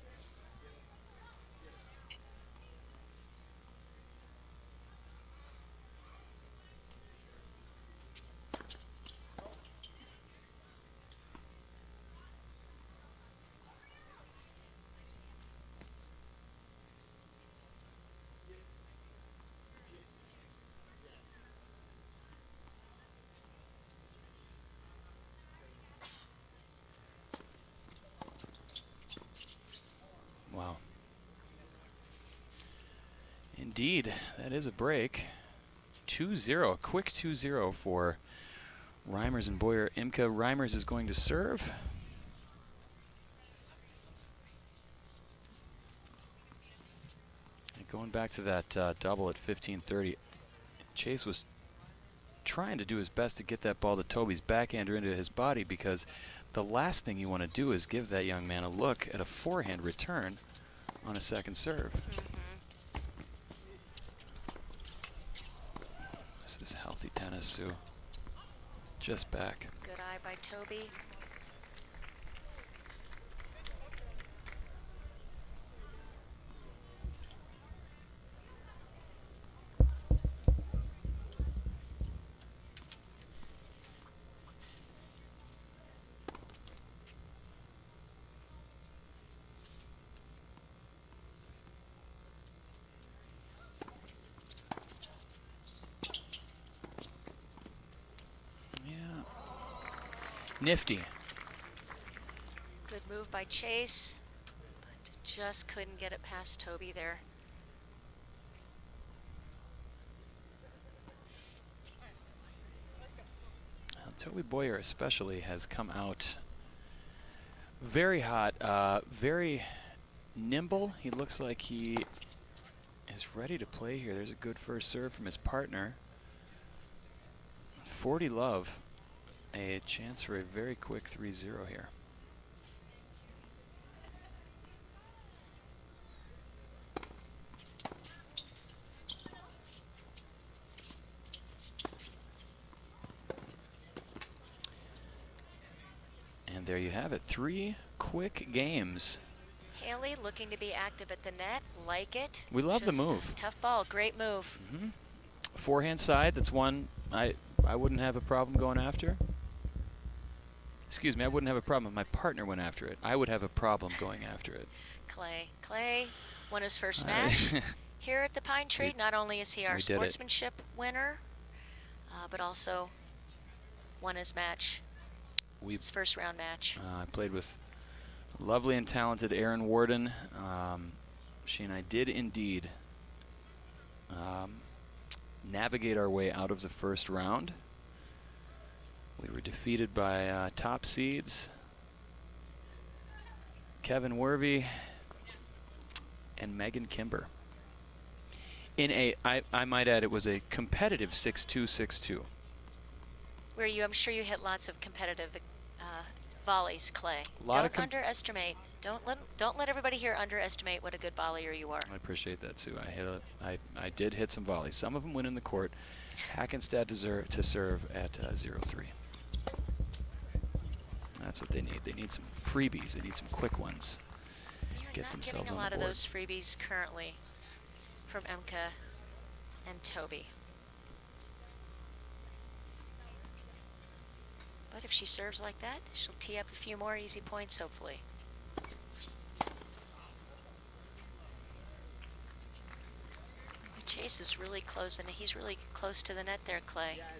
Wow. Indeed, that is a break. 2-0, a quick 2-0 for Reimers and Boyer. Imka Reimers is going to serve. And going back to that double at 15-30, Chase was trying to do his best to get that ball to Toby's backhander into his body, because the last thing you want to do is give that young man a look at a forehand return on a second serve. This is healthy tennis, Sue. Just back. Good eye by Toby. Nifty. Good move by Chase, but just couldn't get it past Toby there. Toby Boyer especially has come out very hot, very nimble. He looks like he is ready to play here. There's a good first serve from his partner. 40 love. A chance for a very quick 3-0 here. And there you have it. 3 quick games. Haley looking to be active at the net. Like it. We love the Just move. Tough ball. Great move. Forehand side, that's one I wouldn't have a problem going after. Excuse me, I wouldn't have a problem if my partner went after it. I would have a problem going after it. Clay won his first match here at the Pine Tree. Not only is he our sportsmanship winner, but also won his match, his first round match. I played with lovely and talented Erin Warden. She and I did indeed navigate our way out of the first round. We were defeated by top seeds Kevin Wervey and Megan Kimber. In a, I might add, it was a competitive 6-2, 6-2. Where I'm sure you hit lots of competitive volleys, Clay. Don't underestimate. Don't let everybody here underestimate what a good volleyer you are. I appreciate that, Sue. I did hit some volleys. Some of them went in the court. Hackenstad to serve at 0-3. That's what they need. They need some freebies. They need some quick ones. Get themselves on the board. A lot of those freebies currently from Emka and Toby. But if she serves like that, she'll tee up a few more easy points, hopefully. Chase is really close, and he's really close to the net there, Clay. Yeah, I know.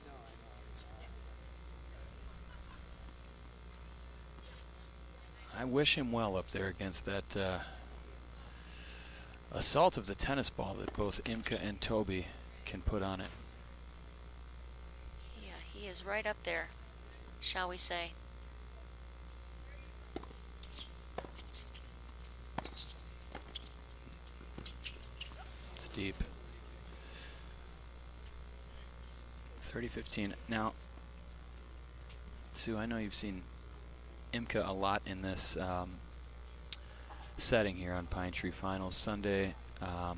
I wish him well up there against that assault of the tennis ball that both Imka and Toby can put on it. Yeah, he is right up there, shall we say. It's deep. 30-15. Now, Sue, I know you've seen Imka a lot in this setting here on Pine Tree Finals Sunday. I've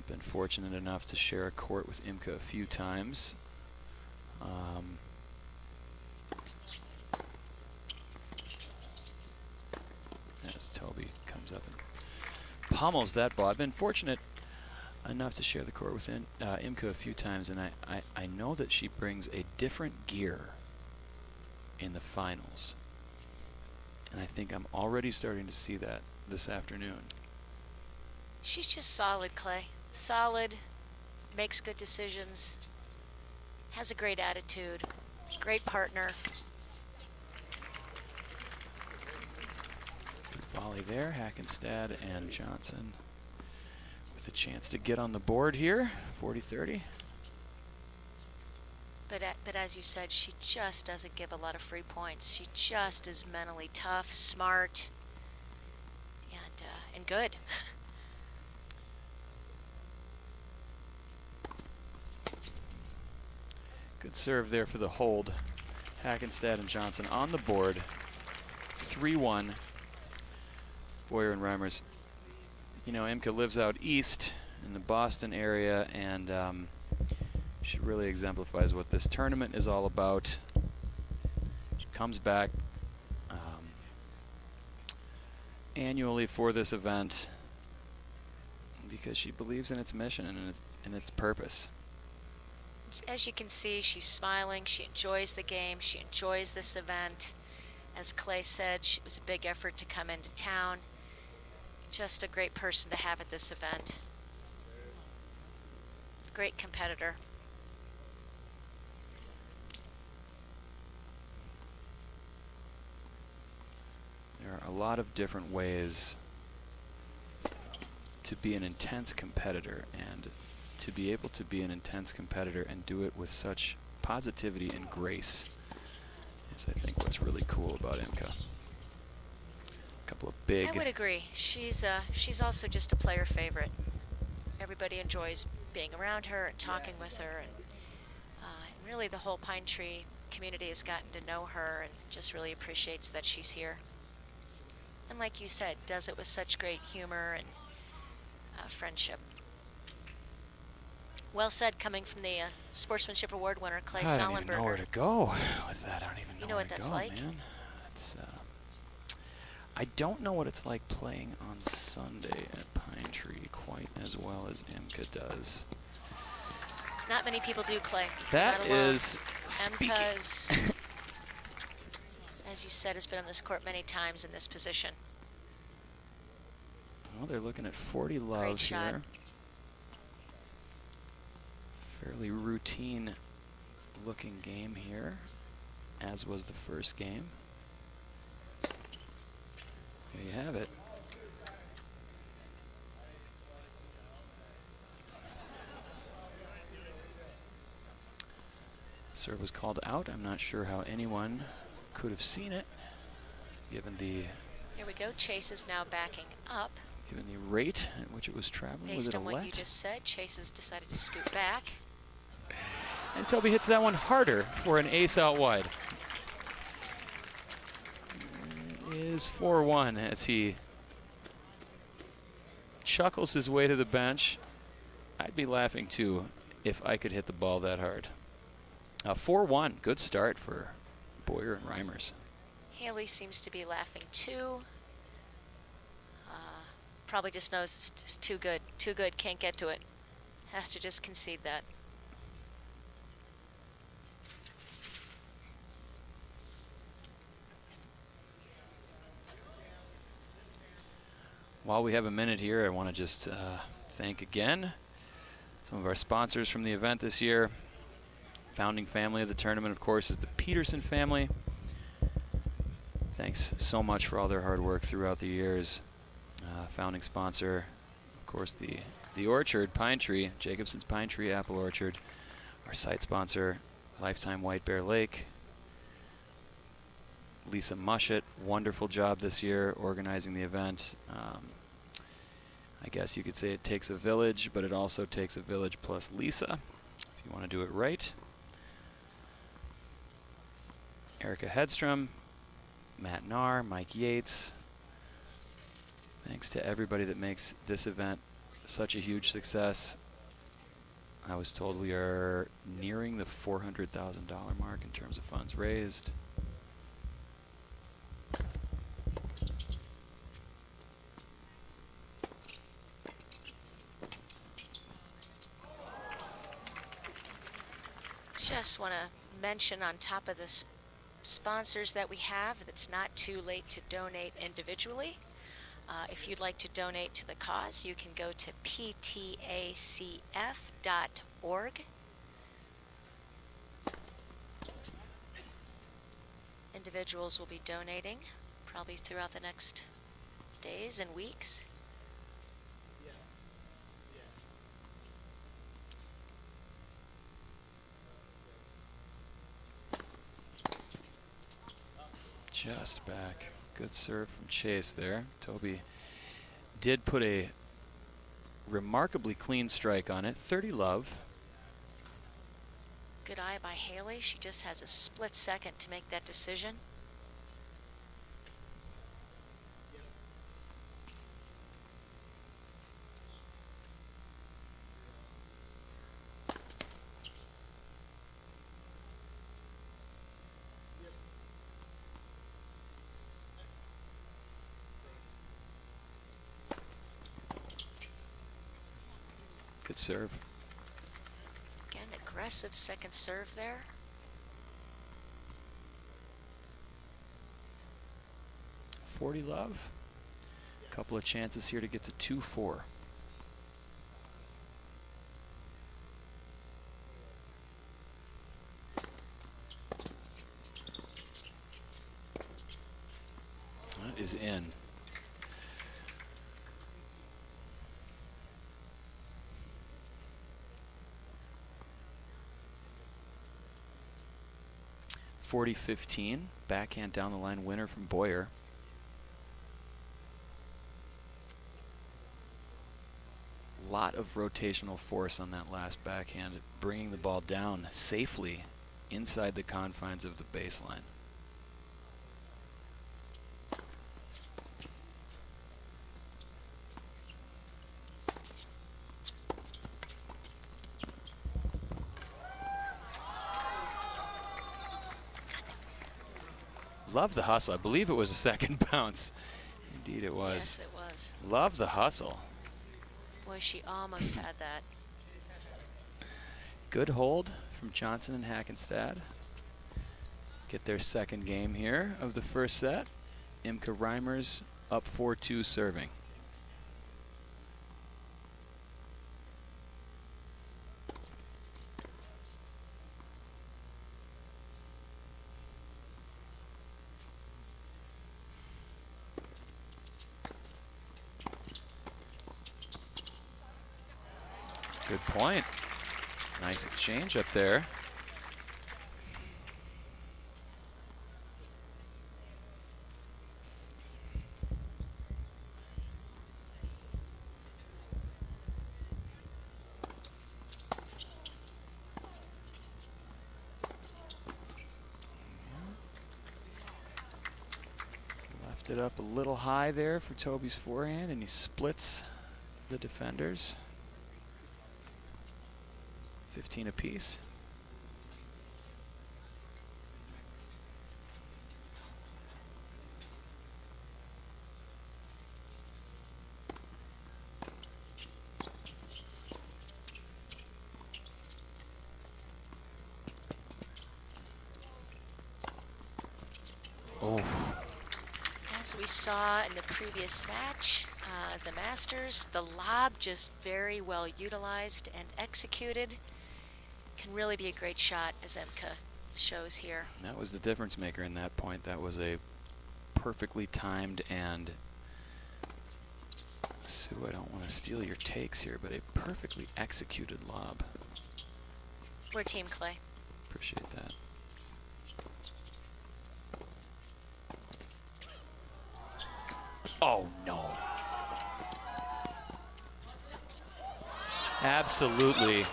been fortunate enough to share a court with Imka a few times. As Toby comes up and pummels that ball. I've been fortunate enough to share the court with Imka a few times, and I know that she brings a different gear in the finals. And I think I'm already starting to see that this afternoon. She's just solid, Clay. Solid, makes good decisions, has a great attitude, great partner. Good volley there, Hackenstad and Johnson with a chance to get on the board here, 40-30. But as you said, she just doesn't give a lot of free points. She just is mentally tough, smart, and good. Good serve there for the hold. Hackenstad and Johnson on the board. 3-1. Boyer and Reimers. You know, Imka lives out east in the Boston area, and she really exemplifies what this tournament is all about. She comes back annually for this event because she believes in its mission and its purpose. As you can see, she's smiling. She enjoys the game. She enjoys this event. As Clay said, it was a big effort to come into town. Just a great person to have at this event. Great competitor. There are a lot of different ways to be an intense competitor, and to be able to be an intense competitor and do it with such positivity and grace is, I think, what's really cool about Imka. A couple of big... I would agree. She's also just a player favorite. Everybody enjoys being around her and talking with her, and really the whole Pine Tree community has gotten to know her and just really appreciates that she's here. And like you said, does it with such great humor and friendship. Well said, coming from the Sportsmanship Award winner, Clay Sullenberger. I don't even know where to go with that. I don't even know You know where what to that's go, like? man. It's, I don't know what it's like playing on Sunday at Pine Tree quite as well as Imka does. Not many people do, Clay. That Not alone. is speaking. Imka's, as you said, has been on this court many times in this position. Well, they're looking at 40 love Great shot. here. Fairly routine looking game here, as was the first game. There you have it. Serve was called out. I'm not sure how anyone could have seen it, given the Here we go. Chase is now backing up. given the rate at which it was traveling. Was Based it a on what you let? just said, Chase has decided to scoot back. And Toby hits that one harder for an ace out wide. It is 4-1 as he chuckles his way to the bench. I'd be laughing too if I could hit the ball that hard. 4-1, good start for Boyer and Reimers. Haley seems to be laughing too. Probably just knows it's just too good. Too good, can't get to it. Has to just concede that. While we have a minute here, I want to just thank again some of our sponsors from the event this year. Founding family of the tournament, of course, is the Peterson family. Thanks so much for all their hard work throughout the years. Founding sponsor, of course, the Orchard, Pine Tree, Jacobson's Pine Tree Apple Orchard. Our site sponsor, Lifetime White Bear Lake. Lisa Mushett, wonderful job this year organizing the event. I guess you could say it takes a village, but it also takes a village plus Lisa, if you want to do it right. Erica Hedstrom, Matt Nahr, Mike Yates. Thanks to everybody that makes this event such a huge success. I was told we are nearing the $400,000 mark in terms of funds raised. Just want to mention on top of the sponsors that we have, it's not too late to donate individually. If you'd like to donate to the cause, you can go to ptacf.org. Individuals will be donating probably throughout the next days and weeks. Just back. Good serve from Chase there. Toby did put a remarkably clean strike on it. 30 love. Good eye by Haley. She just has a split second to make that decision. Good serve. Again, aggressive second serve there. .40 love. Couple of chances here to get to 2-4. That is in. .40-15, backhand down the line winner from Boyer. Lot of rotational force on that last backhand, bringing the ball down safely inside the confines of the baseline. Love the hustle. I believe it was a second bounce. Indeed it was. Yes, it was. Love the hustle. Boy, she almost had that. Good hold from Johnson and Hackenstad. Get their second game here of the first set. Imke Reimers up 4-2 serving. Good point. Nice exchange up there. Left it up a little high there for Toby's forehand, and he splits the defenders. 15 apiece. Oh. As we saw in the previous match, the Masters, the lob just very well utilized and executed. Can really be a great shot, as Imke shows here. That was the difference maker in that point. That was a perfectly timed and, Sue, I don't want to steal your takes here, but a perfectly executed lob. We're Team Clay. Appreciate that. Oh, no. Absolutely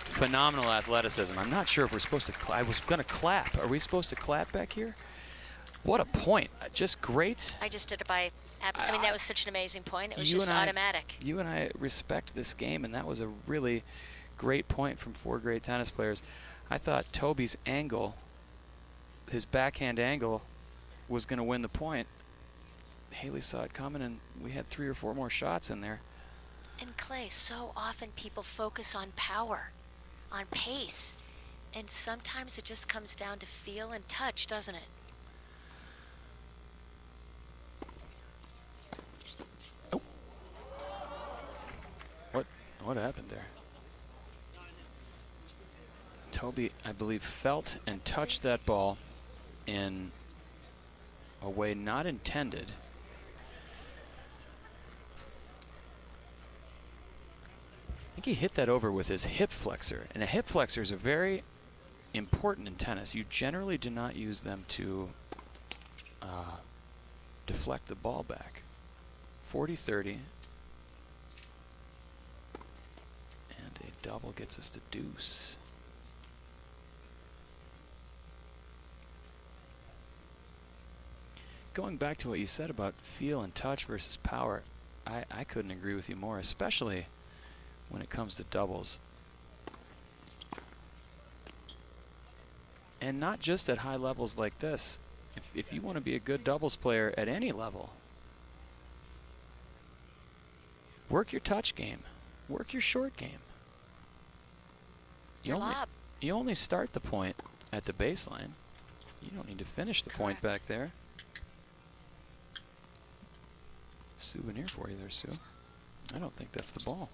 phenomenal athleticism. I'm not sure if we're supposed to, I was going to clap. Are we supposed to clap back here? What a point. Just great. I just did it by, I mean, that was such an amazing point. It was You just and I- automatic. You and I respect this game, and that was a really great point from four great tennis players. I thought Toby's angle, his backhand angle, was going to win the point. Haley saw it coming, and we had 3 or 4 more shots in there. And Clay, so often people focus on power, on pace, and sometimes it just comes down to feel and touch, doesn't it? Oh. What happened there? Toby, I believe, felt and touched that ball in a way not intended. I think he hit that over with his hip flexor, and a hip flexor is a very important in tennis. You generally do not use them to deflect the ball back. 40-30, and a double gets us to deuce. going back to what you said about feel and touch versus power, I couldn't agree with you more, especially when it comes to doubles. And not just at high levels like this. If you want to be a good doubles player at any level, work your touch game. Work your short game. Your lob. You only start the point at the baseline. You don't need to finish the point back there. Souvenir for you there, Sue. I don't think that's the ball.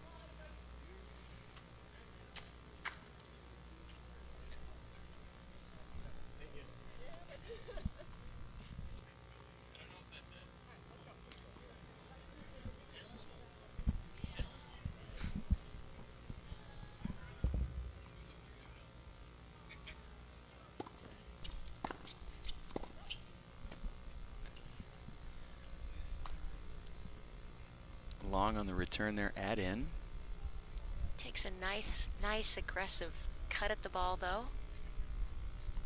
Long on the return there, add in. Takes a nice aggressive cut at the ball though.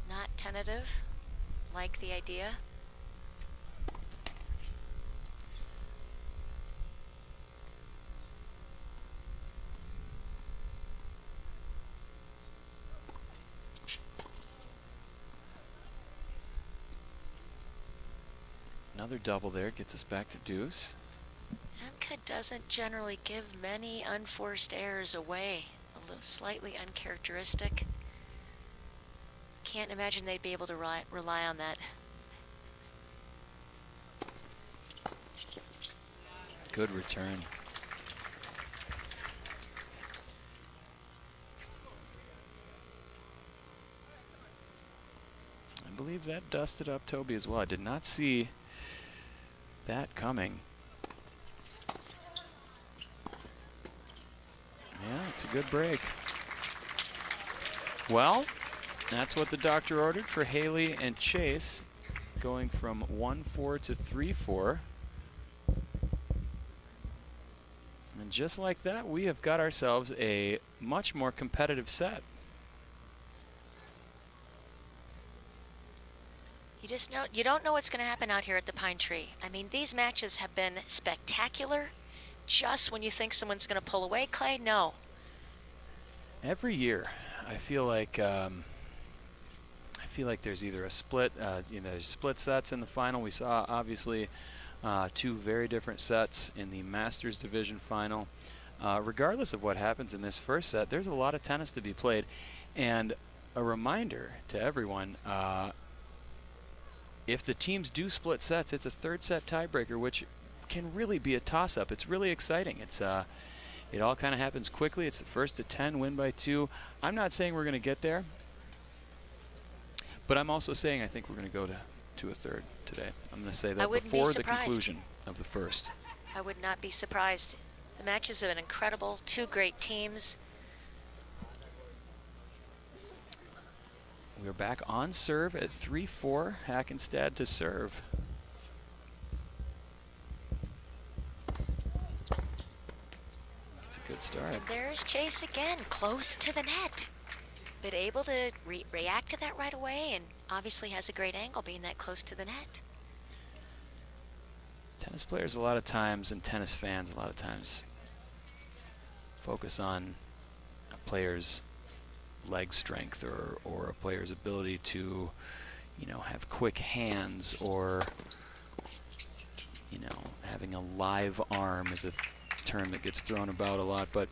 Not tentative. Like the idea. Another double there gets us back to deuce. MCA doesn't generally give many unforced errors away. A little slightly uncharacteristic. Can't imagine they'd be able to rely on that. Good return. I believe that dusted up Toby as well. I did not see that coming. Yeah, it's a good break. Well, that's what the doctor ordered for Haley and Chase, going from 1-4 to 3-4. And just like that, we have got ourselves a much more competitive set. You don't know what's going to happen out here at the Pine Tree. I mean, these matches have been spectacular. Just when you think someone's going to pull away, Clay, no. Every year, I feel like there's either a split, there's split sets in the final. We saw obviously two very different sets in the Masters Division final. Regardless of what happens in this first set, there's a lot of tennis to be played, and a reminder to everyone. If the teams do split sets, it's a third set tiebreaker, which can really be a toss-up. It's really exciting. It all kind of happens quickly. It's the first to 10, win by 2. I'm not saying we're going to get there, but I'm also saying I think we're going to go to a third today. I'm going to say that before the conclusion of the first. I would not be surprised. The matches have been incredible. Two great teams. We're back on serve at 3-4. Hackenstad to serve. That's a good start. And there's Chase again, close to the net. But able to react to that right away, and obviously has a great angle being that close to the net. Tennis players a lot of times, and tennis fans a lot of times, focus on a player's leg strength or a player's ability to, have quick hands, or, having a live arm is a term that gets thrown about a lot. But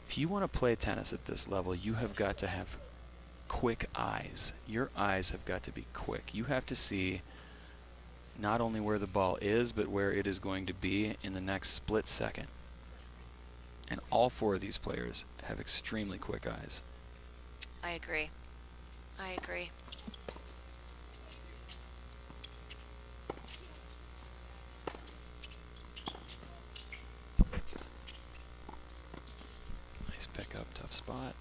if you want to play tennis at this level, you have got to have quick eyes. Your eyes have got to be quick. You have to see not only where the ball is, but where it is going to be in the next split second. And all four of these players have extremely quick eyes. I agree. I agree. Nice pickup, tough spot.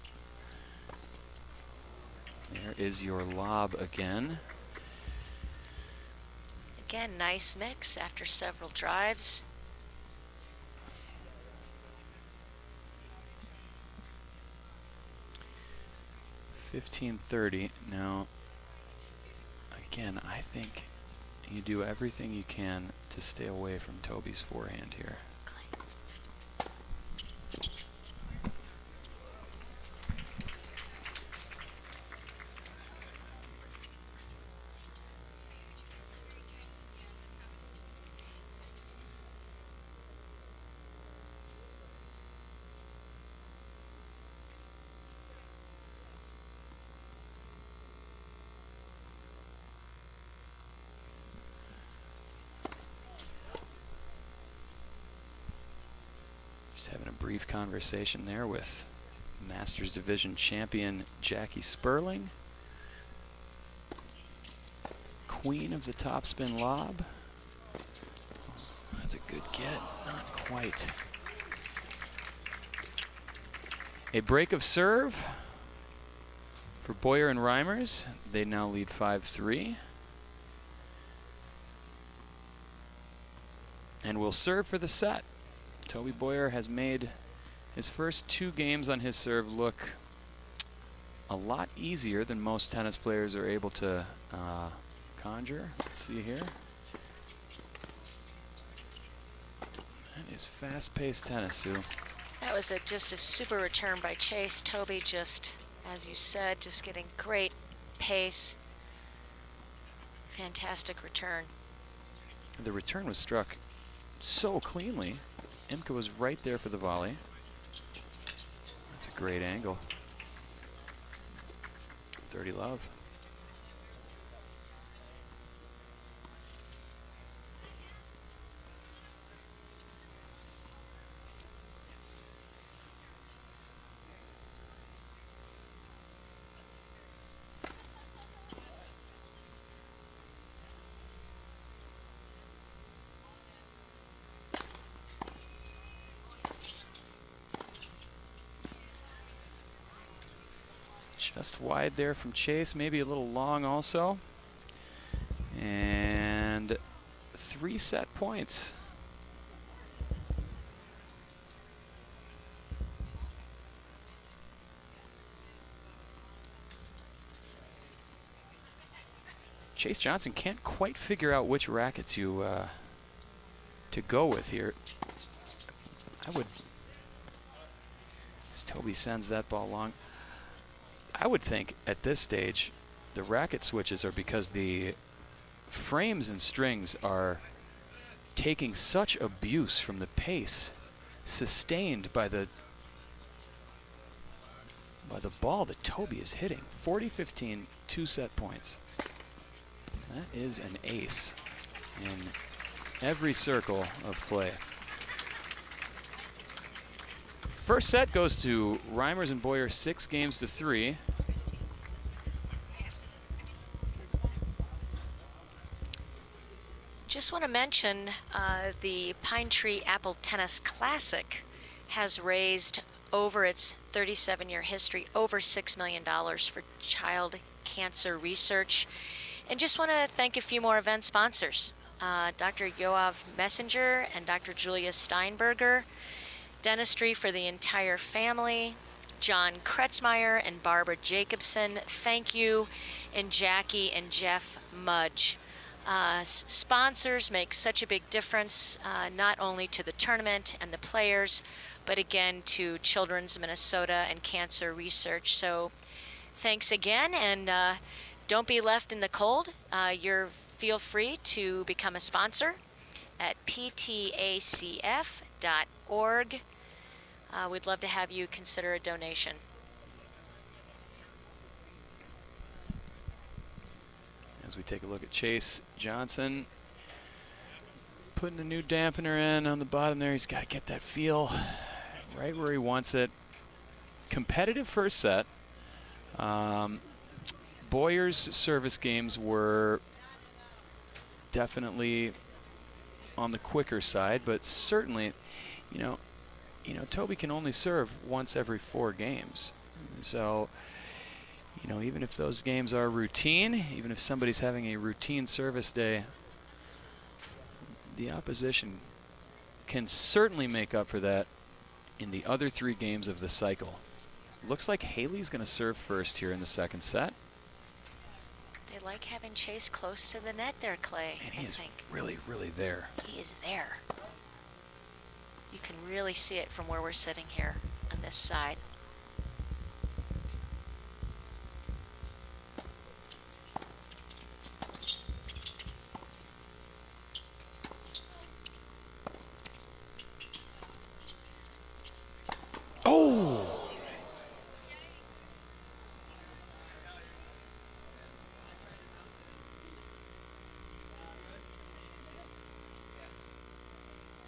There is your lob again. Again, nice mix after several drives. $15.30. Now, again, I think, You do everything you can to stay away from Toby's forehand here. Just having a brief conversation there with Masters Division champion Jackie Sperling. Queen of the topspin lob. Oh, that's a good get. Not quite. A break of serve for Boyer and Reimers. They now lead 5-3. And will serve for the set. Toby Boyer has made his first 2 games on his serve look a lot easier than most tennis players are able to conjure. Let's see here. That is fast-paced tennis, Sue. That was just a super return by Chase. Toby just, as you said, just getting great pace. Fantastic return. The return was struck so cleanly. Imke was right there for the volley. That's a great angle. 30 love. Just wide there from Chase, maybe a little long also. And 3 set points. Chase Johnson can't quite figure out which racket to go with here. I would, as Toby sends that ball long, I would think at this stage the racket switches are because the frames and strings are taking such abuse from the pace sustained by the ball that Toby is hitting. 40-15, 2 set points. That is an ace in every circle of play. First set goes to Reimers and Boyer 6-3. Just want to mention the Pine Tree Apple Tennis Classic has raised over its 37-year history over $6 million for child cancer research. And just want to thank a few more event sponsors. Dr. Yoav Messenger and Dr. Julia Steinberger. Dentistry for the entire family. John Kretzmeyer and Barbara Jacobson, thank you. And Jackie and Jeff Mudge. Sponsors make such a big difference, not only to the tournament and the players, but again to Children's Minnesota and cancer research. So thanks again, and don't be left in the cold. Feel free to become a sponsor at ptacf.org. We'd love to have you consider a donation. As we take a look at Chase Johnson, putting a new dampener in on the bottom there. He's got to get that feel right where he wants it. Competitive first set. Boyer's service games were definitely on the quicker side, but certainly, you know, Toby can only serve once every 4 games. So, even if those games are routine, even if somebody's having a routine service day, the opposition can certainly make up for that in the other 3 games of the cycle. Looks like Haley's going to serve first here in the second set. They like having Chase close to the net there, Clay. And I he is think really, really there. he is there. You can really see it from where we're sitting here on this side. Oh!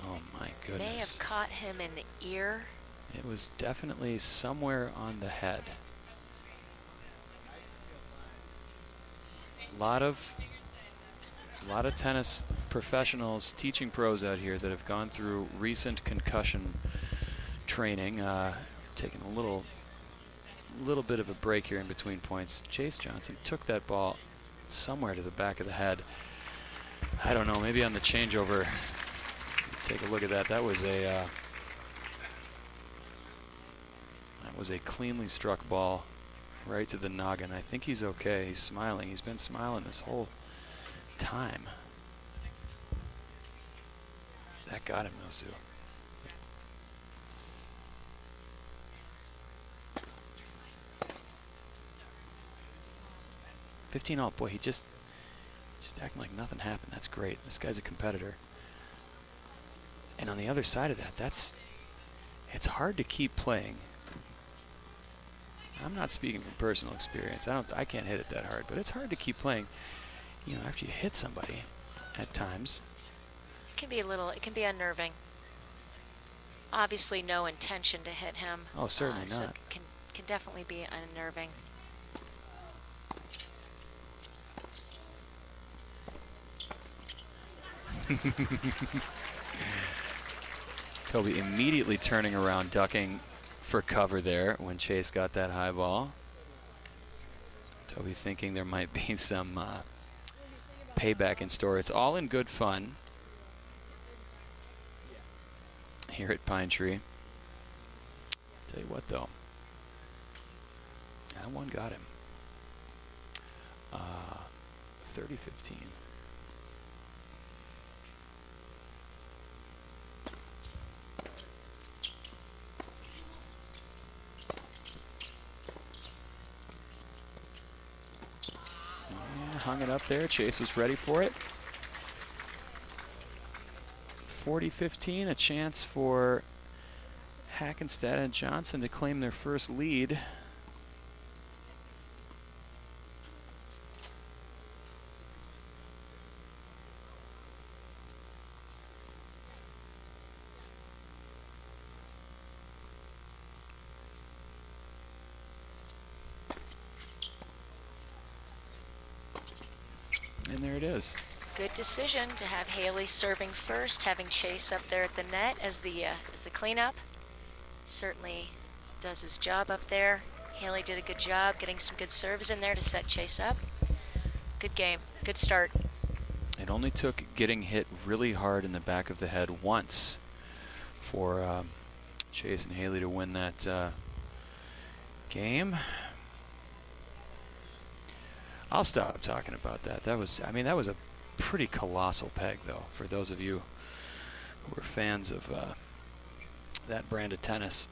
Oh my goodness. May have caught him in the ear. It was definitely somewhere on the head. A lot of tennis professionals, teaching pros out here that have gone through recent concussion training, taking a little bit of a break here in between points. Chase Johnson took that ball somewhere to the back of the head. I don't know, maybe on the changeover. Take a look at that. That was a cleanly struck ball right to the noggin. I think he's okay. He's smiling. He's been smiling this whole time. That got him though, Sue. Oh, boy, he just acting like nothing happened. That's great. This guy's a competitor. And on the other side of that, it's hard to keep playing. I'm not speaking from personal experience. I can't hit it that hard, but it's hard to keep playing. You know, after you hit somebody at times. It can be unnerving. Obviously no intention to hit him. Oh, certainly so not. Can definitely be unnerving. Toby immediately turning around, ducking for cover there when Chase got that high ball. Toby thinking there might be some payback in store. It's all in good fun here at Pine Tree. Tell you what, though, that one got him. 30-15. Hung it up there. Chase was ready for it. 40-15, a chance for Hackenstadt and Johnson to claim their first lead. And there it is. Good decision to have Haley serving first, having Chase up there at the net as the cleanup. Certainly does his job up there. Haley did a good job getting some good serves in there to set Chase up. Good game, good start. It only took getting hit really hard in the back of the head once for Chase and Haley to win that game. I'll stop talking about that. That was a pretty colossal peg, though, for those of you who are fans of that brand of tennis.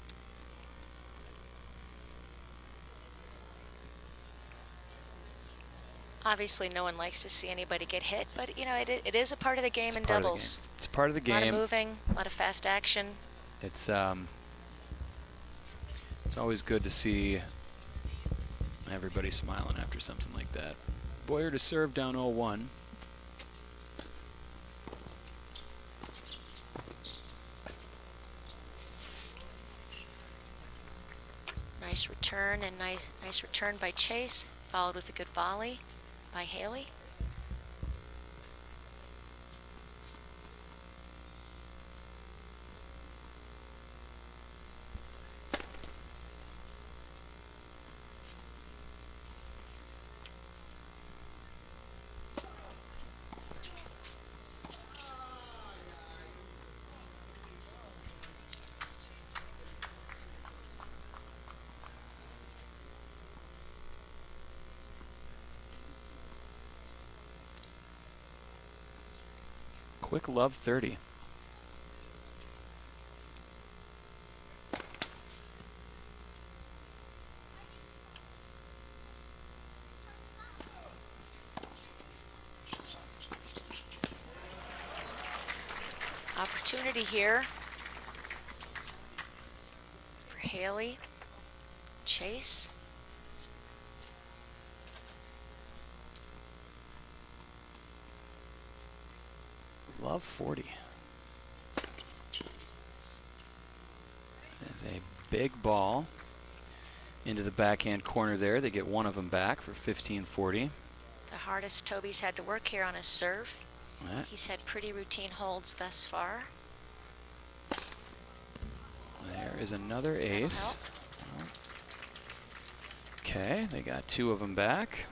Obviously, no one likes to see anybody get hit, but you know it is a part of the game in Part of the doubles. game. It's part of the game. A lot of moving, a lot of fast action. It's always good to see everybody smiling after something like that. Boyer to serve down 0-1. Nice return and nice return by Chase, followed with a good volley by Haley. Quick love 30. Opportunity here for Haley. Chase. Love 40. There's a big ball into the backhand corner there. They get one of them back for 15-40. The hardest Toby's had to work here on his serve. Right. He's had pretty routine holds thus far. There is another ace. Okay, they got two of them back.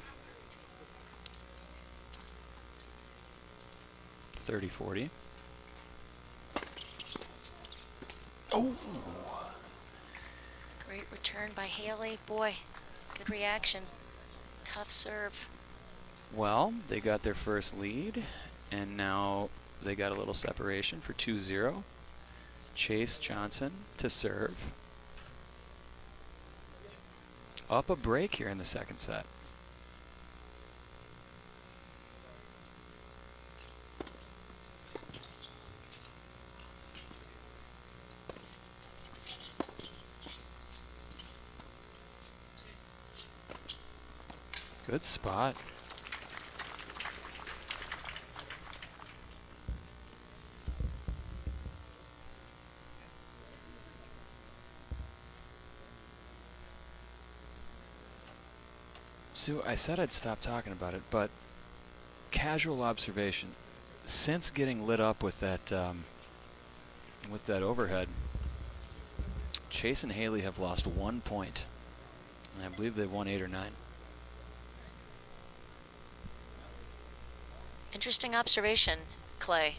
30-40. Oh! Great return by Haley. Boy, good reaction. Tough serve. Well, they got their first lead, and now they got a little separation for 2-0. Chase Johnson to serve. Up a break here in the second set. Good spot. Sue, I said I'd stop talking about it, but casual observation. Since getting lit up with that overhead, Chase and Haley have lost 1 point. And I believe they've won 8 or 9. Interesting observation, Clay.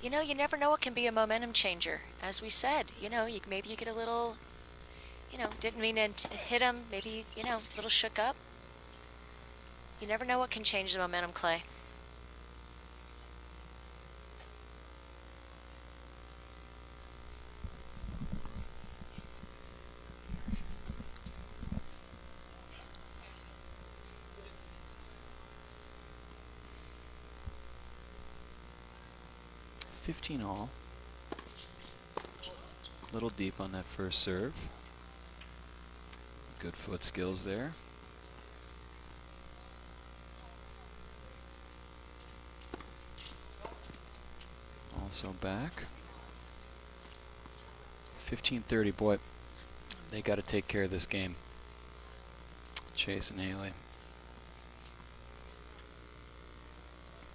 You know, you never know what can be a momentum changer. As we said, you know, maybe you get a little, you know, didn't mean to hit him, maybe, you know, a little shook up. You never know what can change the momentum, Clay. All. Little deep on that first serve. Good foot skills there. Also back. 15-30, boy. They got to take care of this game. Chase and Haley.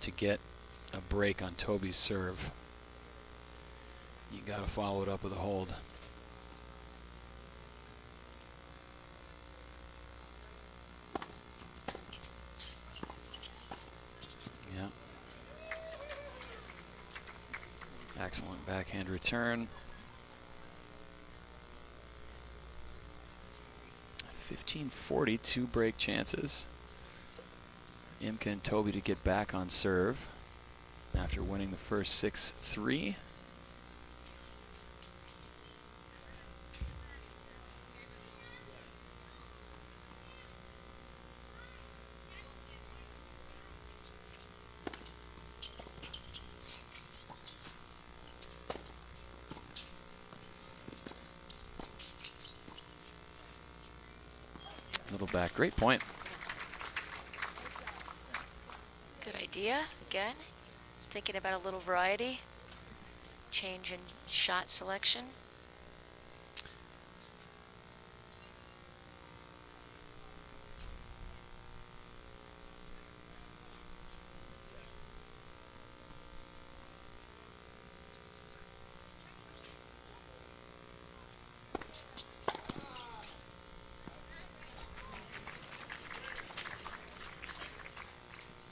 To get a break on Toby's serve, you got to follow it up with a hold. Yeah. Excellent backhand return. 15-40, 2 break chances. Imka and Toby to get back on serve after winning the first 6-3. Little back, great point. Good idea, again. Thinking about a little variety. Change in shot selection.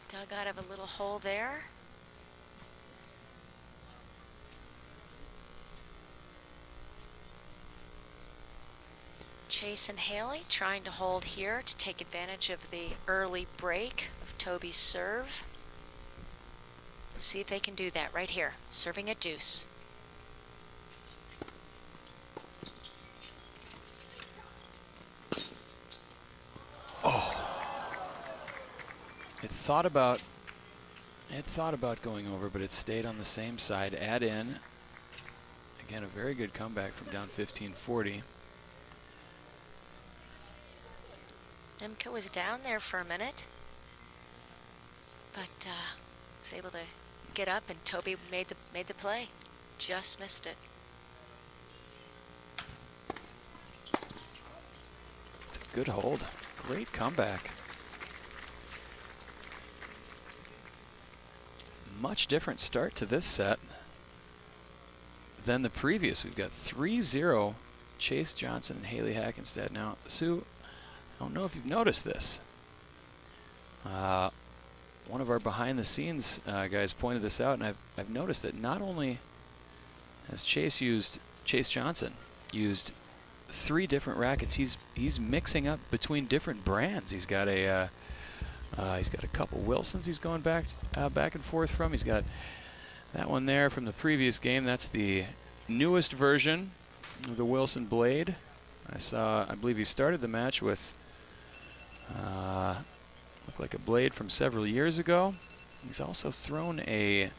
Dug out of a little hole there. Chase and Haley trying to hold here to take advantage of the early break of Toby's serve. Let's see if they can do that right here, serving a deuce. Oh. It thought about going over, but it stayed on the same side. Add in. Again, a very good comeback from down 15-40. Emka was down there for a minute, but was able to get up, and Toby made the play. Just missed it. It's a good hold. Great comeback. Much different start to this set than the previous. We've got 3-0 Chase Johnson and Haley Hackenstead. Now, Sue, I don't know if you've noticed this. One of our behind-the-scenes guys pointed this out, and I've noticed that not only has Chase Johnson used 3 different rackets, he's mixing up between different brands. He's got a couple Wilsons he's going back and forth from. He's got that one there from the previous game. That's the newest version of the Wilson blade. I believe he started the match with looked like a blade from several years ago. He's also thrown a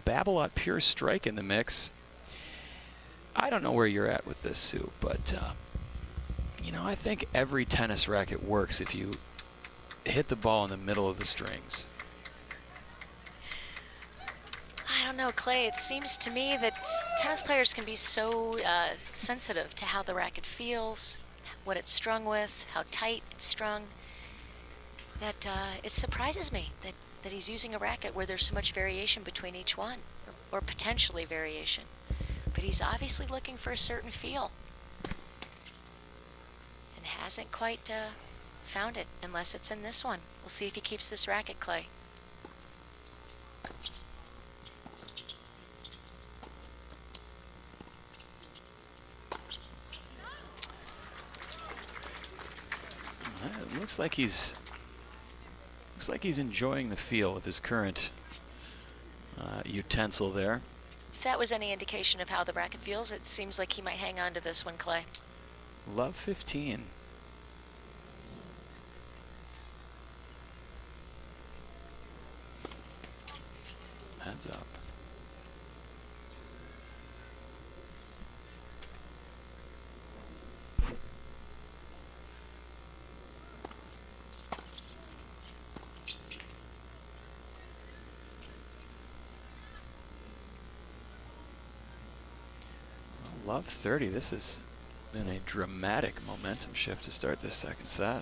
Babolat Pure Strike in the mix. I don't know where you're at with this, Sue, but you know, I think every tennis racket works if you hit the ball in the middle of the strings. I don't know, Clay. It seems to me that tennis players can be so sensitive to how the racket feels, what it's strung with, how tight it's strung, that it surprises me that he's using a racket where there's so much variation between each one, or potentially variation. But he's obviously looking for a certain feel and hasn't quite found it, unless it's in this one. We'll see if he keeps this racket, Clay. It looks like he's enjoying the feel of his current utensil there. If that was any indication of how the racket feels, it seems like he might hang on to this one, Clay. Love 15. Heads up. Love 30. This has been a dramatic momentum shift to start this second set.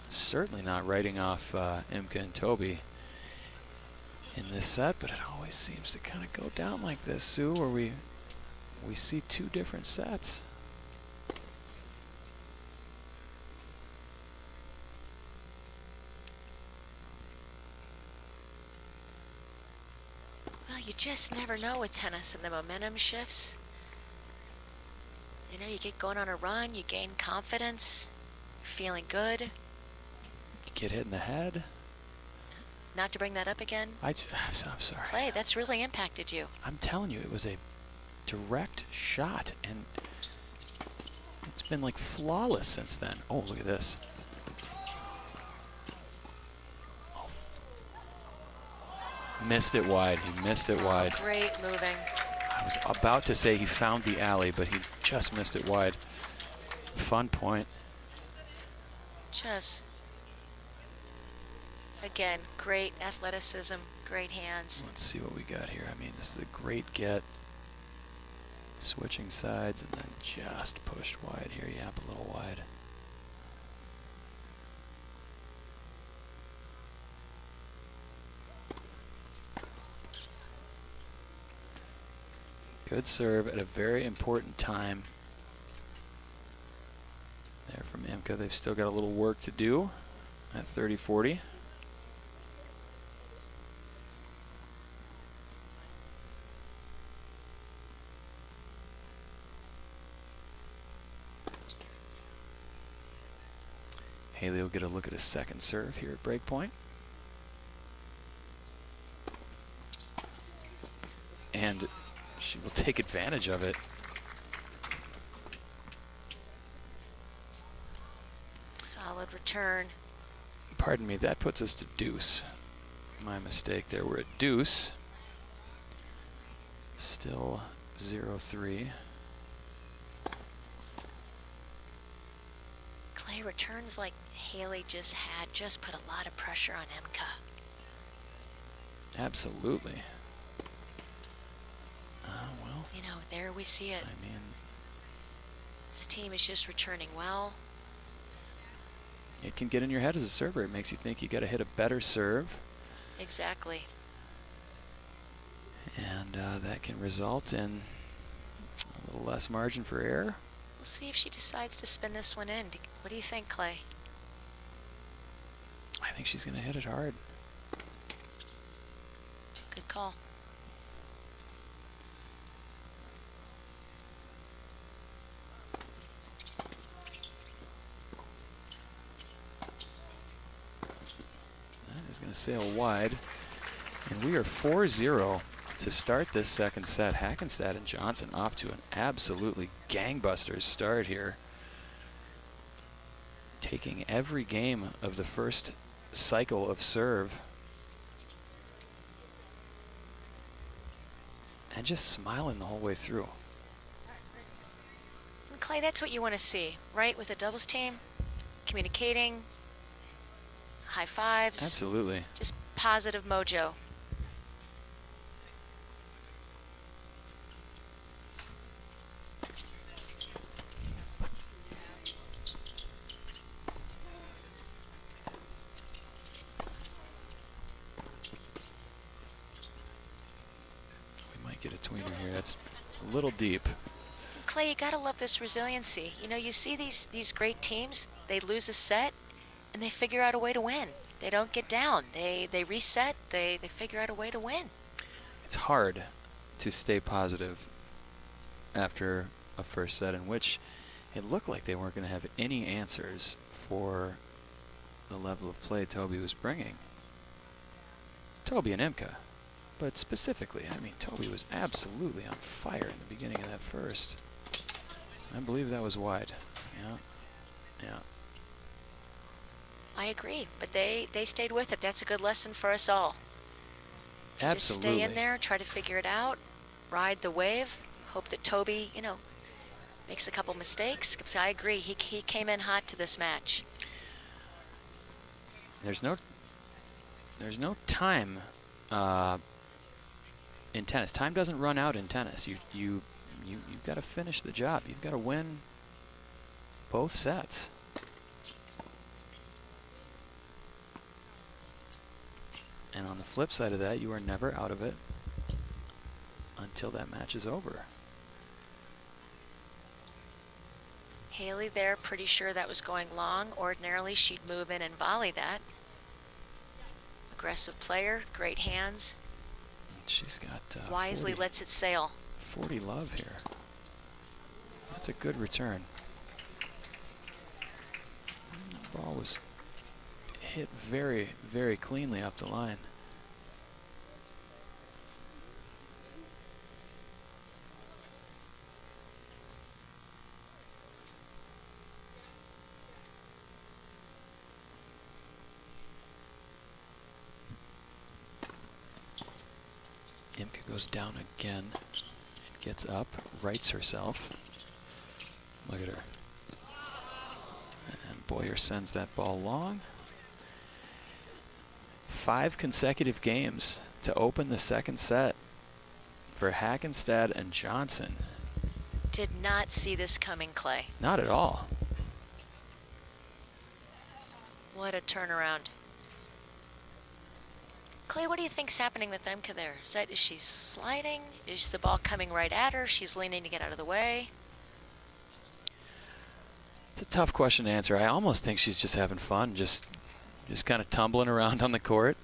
Certainly not writing off Imka and Toby in this set, but it always seems to kind of go down like this, Sue, where we see 2 different sets. Well, you just never know with tennis and the momentum shifts. You know, you get going on a run, you gain confidence, you're feeling good. You get hit in the head. Not to bring that up again. I'm sorry. Clay, that's really impacted you. I'm telling you, it was a direct shot, and it's been like flawless since then. Oh, look at this. Missed it wide. He missed it wide. Great moving. I was about to say he found the alley, but he just missed it wide. Fun point. Just, again, great athleticism, great hands. Let's see what we got here. I mean, this is a great get. Switching sides and then just pushed wide here. Yap, a little wide. Good serve at a very important time. There from Imka. They've still got a little work to do at 30-40. Haley will get a look at his second serve here at break point. And she will take advantage of it. Solid return. Pardon me, that puts us to deuce. My mistake there. We're at deuce. Still 0-3. Clay returns like Haley just had just put a lot of pressure on Emka. Absolutely. Well. You know, there we see it. I mean, this team is just returning well. it can get in your head as a server. It makes you think you got to hit a better serve. Exactly. And that can result in a little less margin for error. We'll see if she decides to spin this one in. What do you think, Clay? I think she's going to hit it hard. Good call. That is going to sail wide. And we are 4-0 to start this second set. Hackenstad and Johnson off to an absolutely gangbusters start here. Taking every game of the first cycle of serve. And just smiling the whole way through. Clay, that's what you want to see, right? With a doubles team, communicating, high fives. Absolutely. Just positive mojo. Get a tweener here. That's a little deep. Clay, you gotta love this resiliency. You know, you see these great teams, they lose a set and they figure out a way to win. They don't get down. They reset, they figure out a way to win. It's hard to stay positive after a first set in which it looked like they weren't going to have any answers for the level of play Toby was bringing. Toby and Imka. But specifically, I mean, Toby was absolutely on fire in the beginning of that first. I believe that was wide. Yeah. I agree, but they stayed with it. That's a good lesson for us all. To Absolutely. just stay in there, try to figure it out, ride the wave, hope that Toby, you know, makes a couple mistakes. 'Cause I agree, he came in hot to this match. There's no time in tennis. Time doesn't run out in tennis. You've got to finish the job. You've got to win both sets. And on the flip side of that, you are never out of it until that match is over. Haley there, pretty sure that was going long. Ordinarily, she'd move in and volley that. Aggressive player, great hands. She's got wisely 40, lets it sail. 40 love here. That's a good return. The ball was hit very, very cleanly up the line. Imka goes down again, gets up, rights herself. Look at her. And Boyer sends that ball long. 5 consecutive games to open the second set for Hackenstad and Johnson. Did not see this coming, Clay. Not at all. What a turnaround. Clay, what do you think's happening with Emka there? Is she sliding? Is the ball coming right at her? She's leaning to get out of the way. It's a tough question to answer. I almost think she's just having fun, just kind of tumbling around on the court.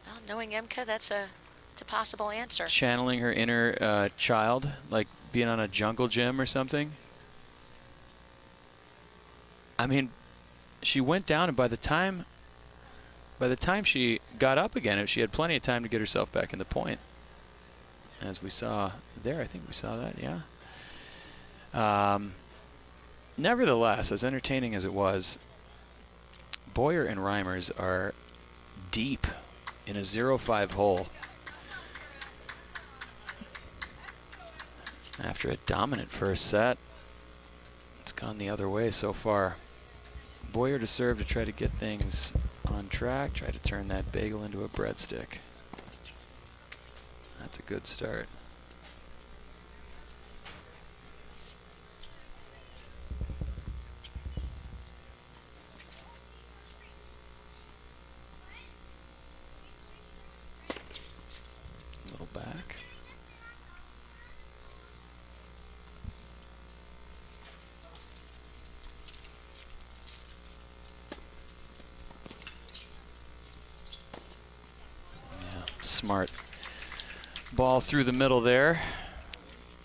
Well, knowing Emka, it's a possible answer. Channeling her inner child, like being on a jungle gym or something. I mean, she went down, and by the time she got up again, she had plenty of time to get herself back in the point. As we saw there, I think we saw that, yeah. Nevertheless, as entertaining as it was, Boyer and Reimers are deep in a 0-5 hole. After a dominant first set, it's gone the other way so far. Boyer to serve to try to get things on track, try to turn that bagel into a breadstick. That's a good start. A little back. Smart ball through the middle there.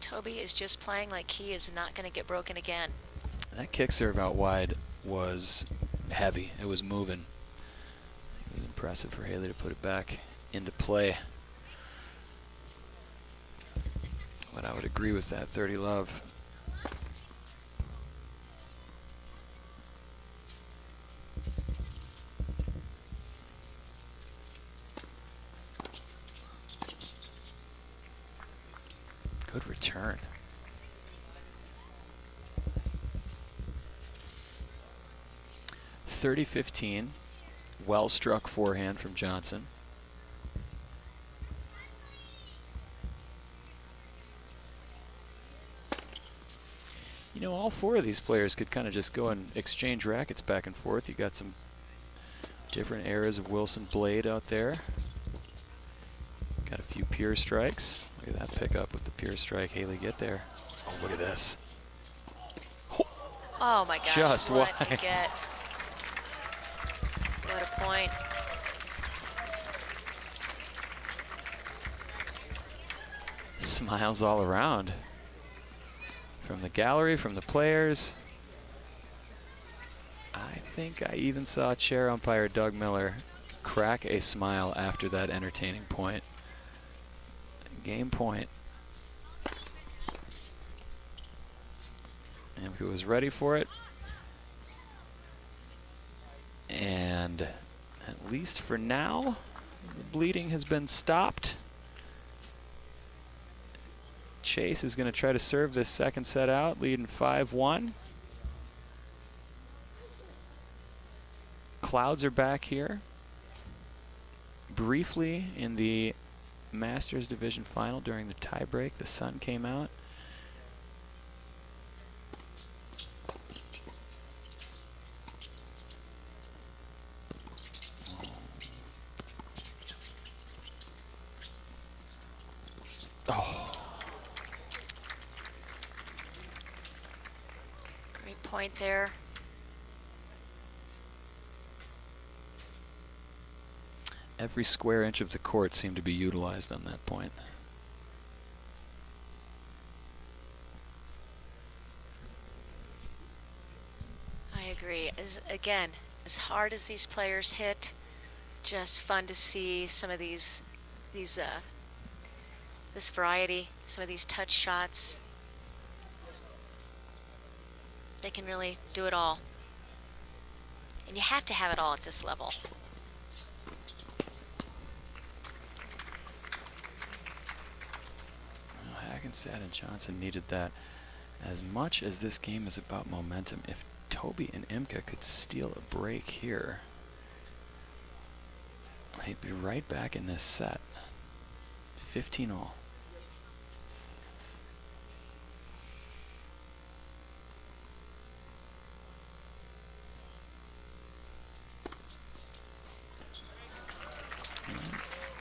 Toby is just playing like he is not going to get broken again. That kick serve out wide was heavy. It was moving. It was impressive for Haley to put it back into play. But I would agree with that 30 love. Good return. .30-15. Well struck forehand from Johnson. You know, all four of these players could kind of just go and exchange rackets back and forth. You got some different eras of Wilson Blade out there. Got a few pure strikes. Look at that pickup with the pure strike. Haley, get there. Oh, look at this. Oh my gosh, Just what wide. a get. What a point. Smiles all around. From the gallery, from the players. I think I even saw chair umpire Doug Miller crack a smile after that entertaining point. Game point. Imka was ready for it. And at least for now, the bleeding has been stopped. Chase is going to try to serve this second set out, leading 5-1. Clouds are back here. Briefly in the Masters Division final during the tiebreak, the sun came out. Oh. Great point there. Every square inch of the court seemed to be utilized on that point. I agree. Again, as hard as these players hit, just fun to see some of this variety, some of these touch shots. They can really do it all. And you have to have it all at this level. Hackensack and Johnson needed that. As much as this game is about momentum, if Toby and Imka could steal a break here, they'd be right back in this set. 15 all.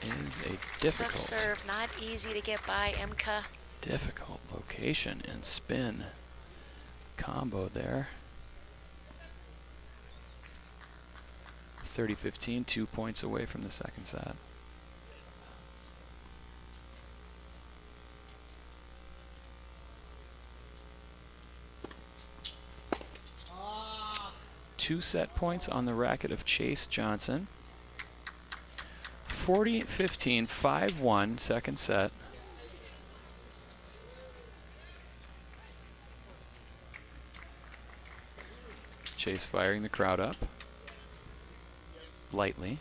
Is a difficult, Tough serve, not easy to get by Imka. difficult location and spin combo there. 30-15, 2 points away from the second set. 2 set points on the racket of Chase Johnson. 40-15, 5-1, second set. Chase firing the crowd up lightly.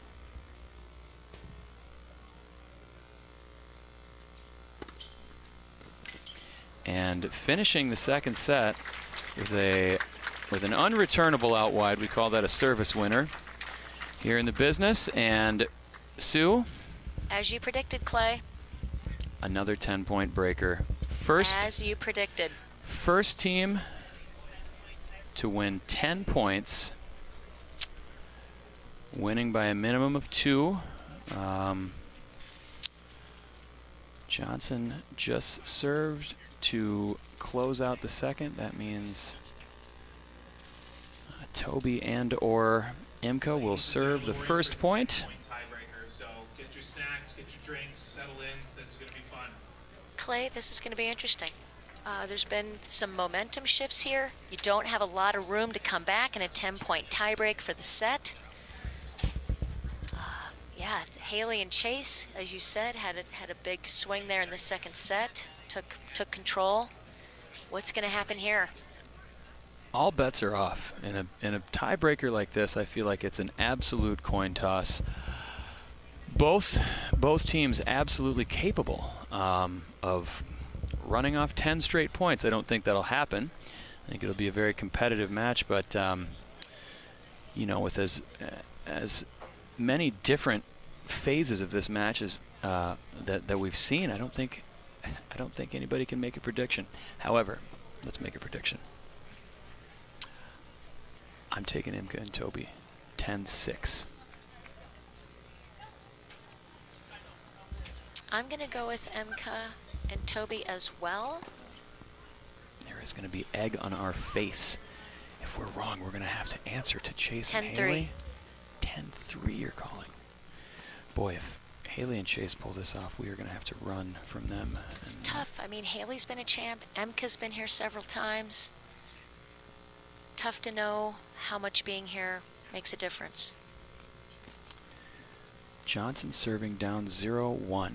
And finishing the second set with an unreturnable out wide. We call that a service winner here in the business. And Sue? As you predicted, Clay. Another 10-point breaker. As you predicted. First team to win 10 points, winning by a minimum of 2. Johnson just served to close out the second. That means Toby and or Imka will serve the first point. Tiebreaker, so get your snacks, get your drinks, settle in. This is going to be fun. Clay, this is going to be interesting. There's been some momentum shifts here. You don't have a lot of room to come back in a 10-point tiebreak for the set. Yeah, Haley and Chase, as you said, had a big swing there in the second set. Took control. What's going to happen here? All bets are off. In a tiebreaker like this, I feel like it's an absolute coin toss. Both teams absolutely capable of running off 10 straight points. I don't think that'll happen. I think it'll be a very competitive match, but you know, with as many different phases of this match as that we've seen, I don't think anybody can make a prediction. However, let's make a prediction. I'm taking Imka and Toby 10-6. I'm going to go with Imka and Toby as well. There is going to be egg on our face. If we're wrong, we're going to have to answer to Chase and 10-3. Haley. 10-3 you're calling. Boy, if Haley and Chase pull this off, we are going to have to run from them. It's tough. I mean, Haley's been a champ. Emka's been here several times. Tough to know how much being here makes a difference. Johnson serving down 0-1.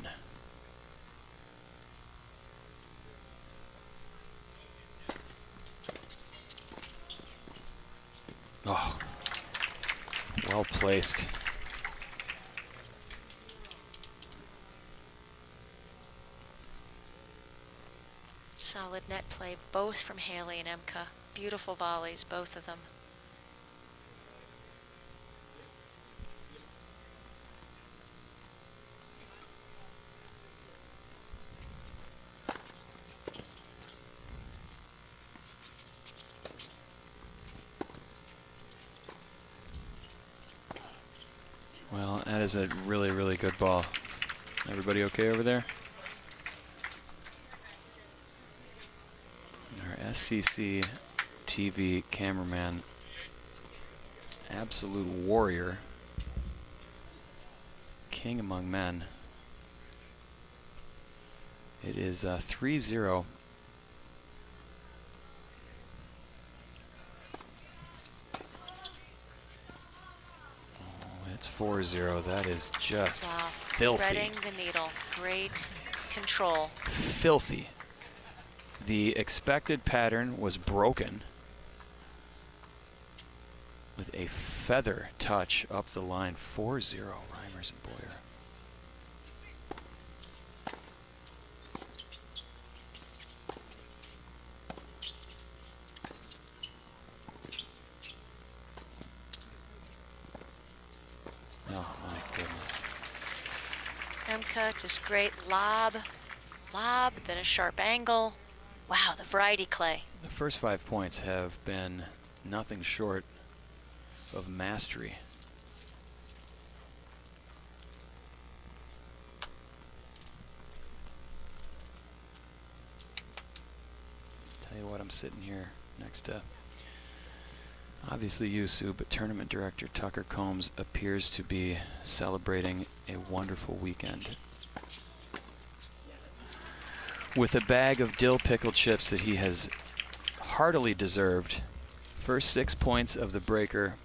Oh, well placed. Solid net play, both from Haley and Imka. Beautiful volleys, both of them. Well, that is a really, really good ball. Everybody okay over there? Our SCC TV cameraman, absolute warrior, king among men. It is 3-0. It's 4-0. That is just filthy. Threading the needle. Great control. Filthy. The expected pattern was broken with a feather touch up the line. 4-0, Reimers and Boyer. Oh my goodness. Imka, just great lob, then a sharp angle. Wow, the variety, Clay. The first 5 points have been nothing short of mastery. Tell you what, I'm sitting here next to obviously you, Sue, but tournament director Tucker Combs appears to be celebrating a wonderful weekend with a bag of dill pickle chips that he has heartily deserved. First 6 points of the breaker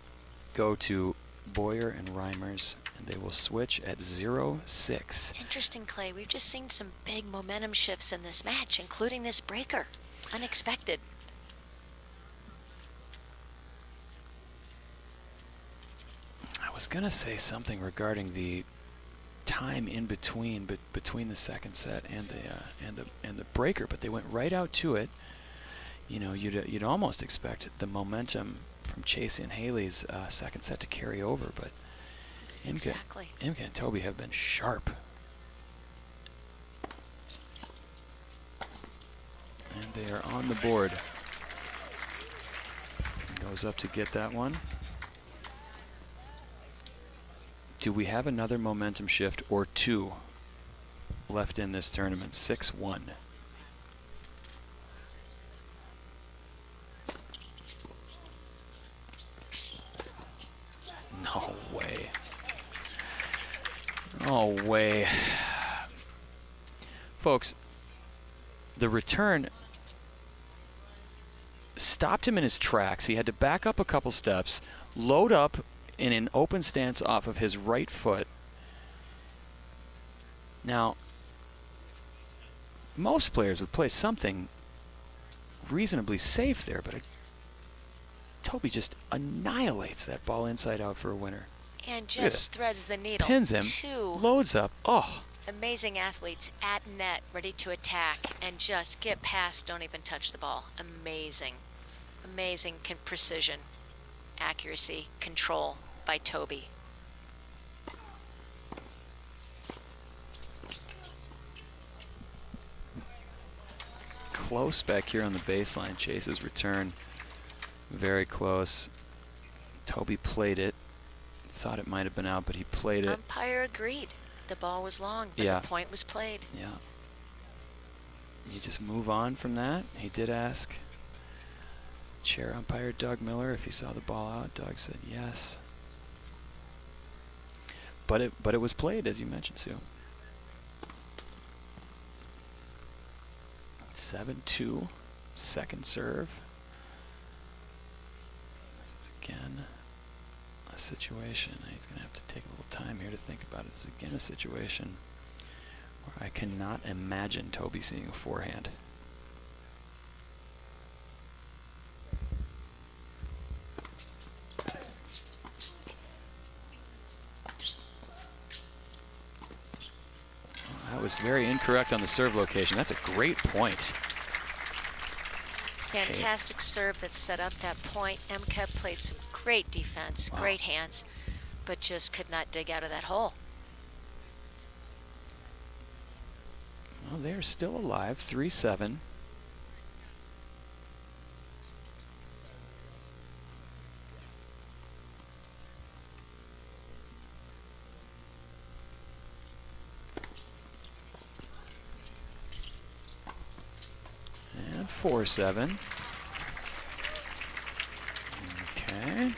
go to Boyer and Reimers, and they will switch at 0-6. Interesting, Clay. We've just seen some big momentum shifts in this match, including this breaker. Unexpected. I was gonna say something regarding the time in between, between the second set and the breaker, but they went right out to it. You know, you'd almost expect the momentum from Chasey and Haley's second set to carry over, but Imke and Toby have been sharp. And they are on the board. Goes up to get that one. Do we have another momentum shift or two left in this tournament? 6-1. No way. No way. Folks, the return stopped him in his tracks. He had to back up a couple steps, load up in an open stance off of his right foot. Now, most players would play something reasonably safe there, but Toby just annihilates that ball inside out for a winner. And just threads the needle. Pins him, Two loads up. Oh, amazing athletes at net, ready to attack and just get past, don't even touch the ball. Amazing. Amazing precision, accuracy, control by Toby. close back here on the baseline. Chase's return, very close. Toby played it. Thought it might have been out, but he played it. Umpire agreed. The ball was long, but the point was played. Yeah. You just move on from that. He did ask chair umpire Doug Miller if he saw the ball out. Doug said yes. But it was played, as you mentioned, Sue. 7-2, second serve. This is again a situation. He's going to have to take a little time here to think about it. This is again a situation where I cannot imagine Toby seeing a forehand. That was very incorrect on the serve location. That's a great point. Fantastic serve that set up that point. Imke played some great defense, great hands, but just could not dig out of that hole. Well, they're still alive, 3-7. And 4-7. Okay.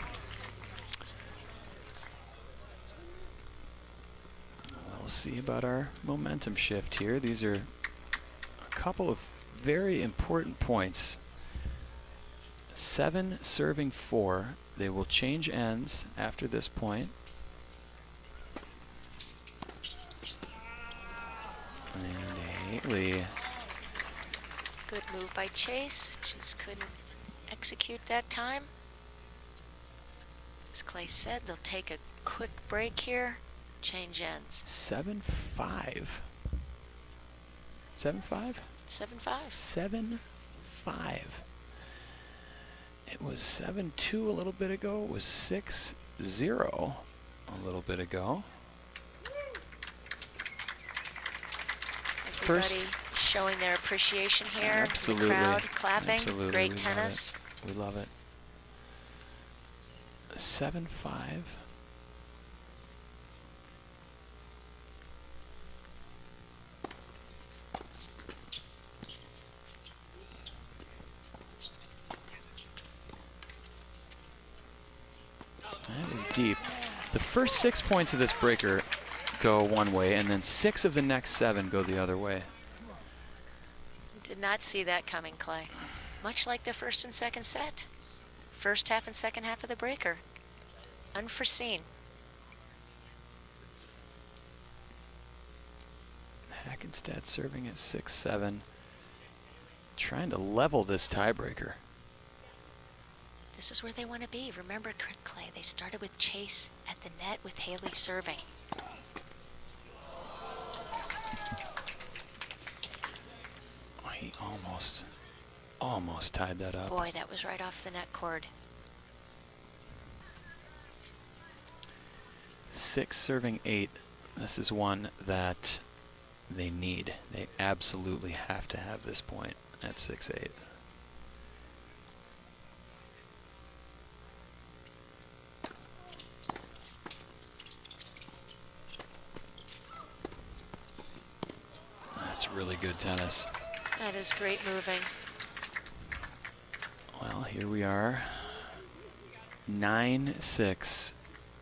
We'll see about our momentum shift here. These are a couple of very important points. 7 serving 4. They will change ends after this point. And Haley. Good move by Chase, just couldn't execute that time. As Clay said, they'll take a quick break here, change ends. 7-5. 7-5? 7-5. 7-5. It was 7-2 a little bit ago. It was 6-0 a little bit ago. Everybody showing their appreciation here. Absolutely. The crowd clapping. Absolutely. Great tennis. We love it. 7-5. That is deep. The first 6 points of this breaker go one way, and then 6 of the next 7 go the other way. Did not see that coming, Clay. Much like the first and second set. First half and second half of the breaker. unforeseen. Hackenstadt serving at 6-7. Trying to level this tiebreaker. This is where they want to be. Remember, Clay, they started with Chase at the net with Haley serving. Oh, he almost tied that up. Boy, that was right off the net cord. 6 serving 8. This is one that they need. They absolutely have to have this point at 6-8. That's really good tennis. That is great moving. Well, here we are. 9-6.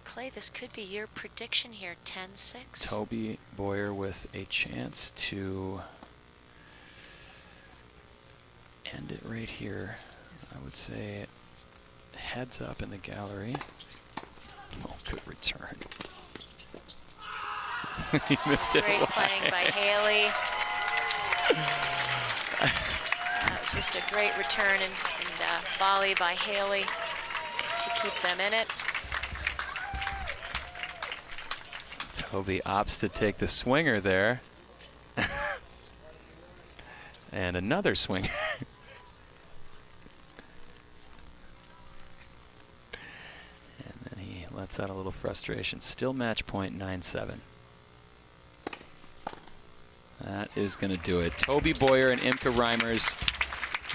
Clay, this could be your prediction here, 10-6. Toby Boyer with a chance to end it right here. I would say heads up in the gallery. Oh, good return. He missed it. Great playing by Haley. That was just a great return and volley by Haley to keep them in it. Toby opts to take the swinger there. And another swinger. And then he lets out a little frustration. Still match point 9-7. That is going to do it. Toby Boyer and Imke Reimers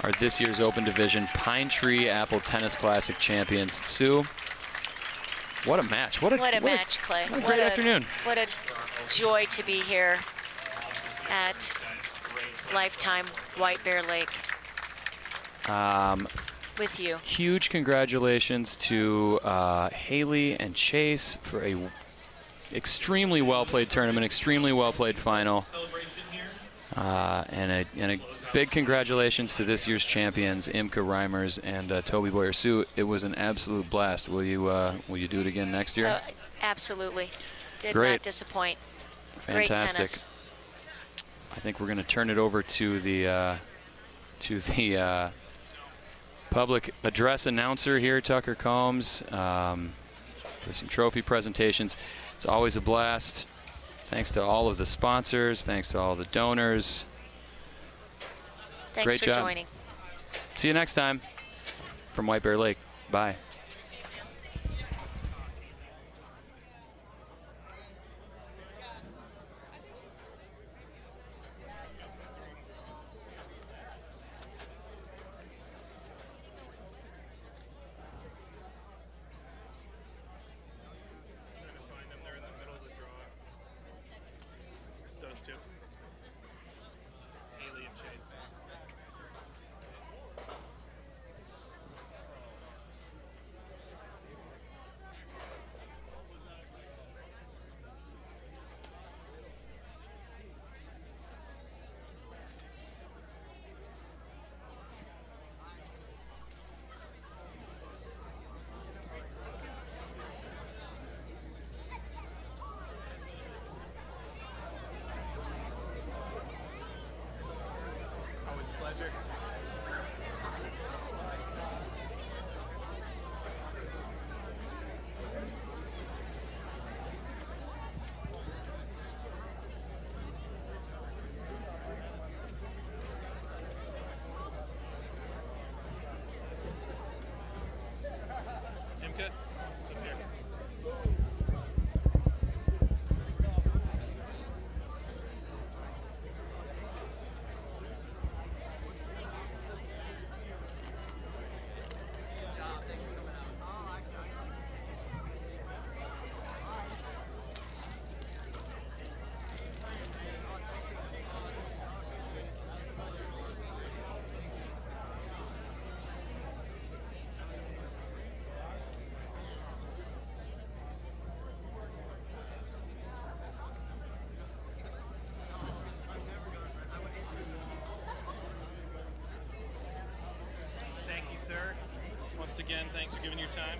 are this year's Open Division Pine Tree Apple Tennis Classic champions. Sue, what a match. What a match, Clay. What a great afternoon. What a joy to be here at Lifetime White Bear Lake with you. Huge congratulations to Haley and Chase for a extremely well-played tournament, extremely well-played final. And a big congratulations to this year's champions, Imke Reimers and Toby Boyer. Sue, it was an absolute blast. Will you do it again next year? Absolutely. Did Great. not disappoint. Fantastic. Great tennis. I think we're going to turn it over to the public address announcer here, Tucker Combs, for some trophy presentations. It's always a blast. Thanks to all of the sponsors. Thanks to all the donors. Thanks Great for job. joining. See you next time from White Bear Lake. Bye. Those two. Haley and Chase. Always a pleasure. Imke, come here. Thank you, sir. Once again, thanks for giving your time.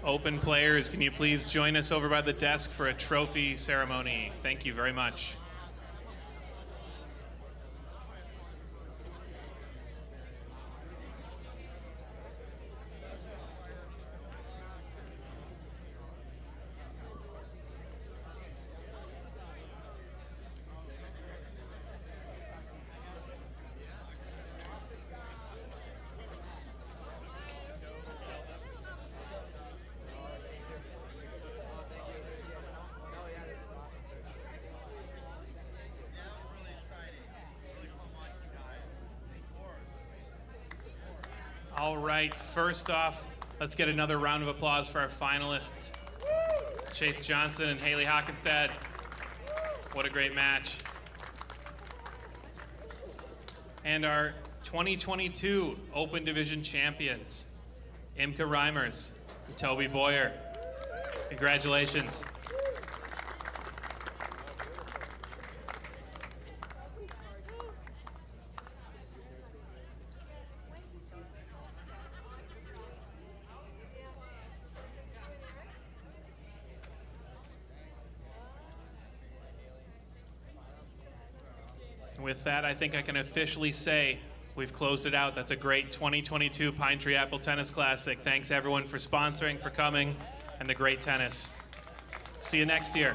Open players, can you please join us over by the desk for a trophy ceremony? Thank you very much. All right, first off, let's get another round of applause for our finalists. Chase Johnson and Haley Hockenstad. What a great match. And our 2022 Open Division champions, Imka Reimers and Toby Boyer. Congratulations. With that, I think I can officially say we've closed it out. That's a great 2022 Pine Tree Apple Tennis Classic. Thanks everyone for sponsoring, for coming, and the great tennis. See you next year.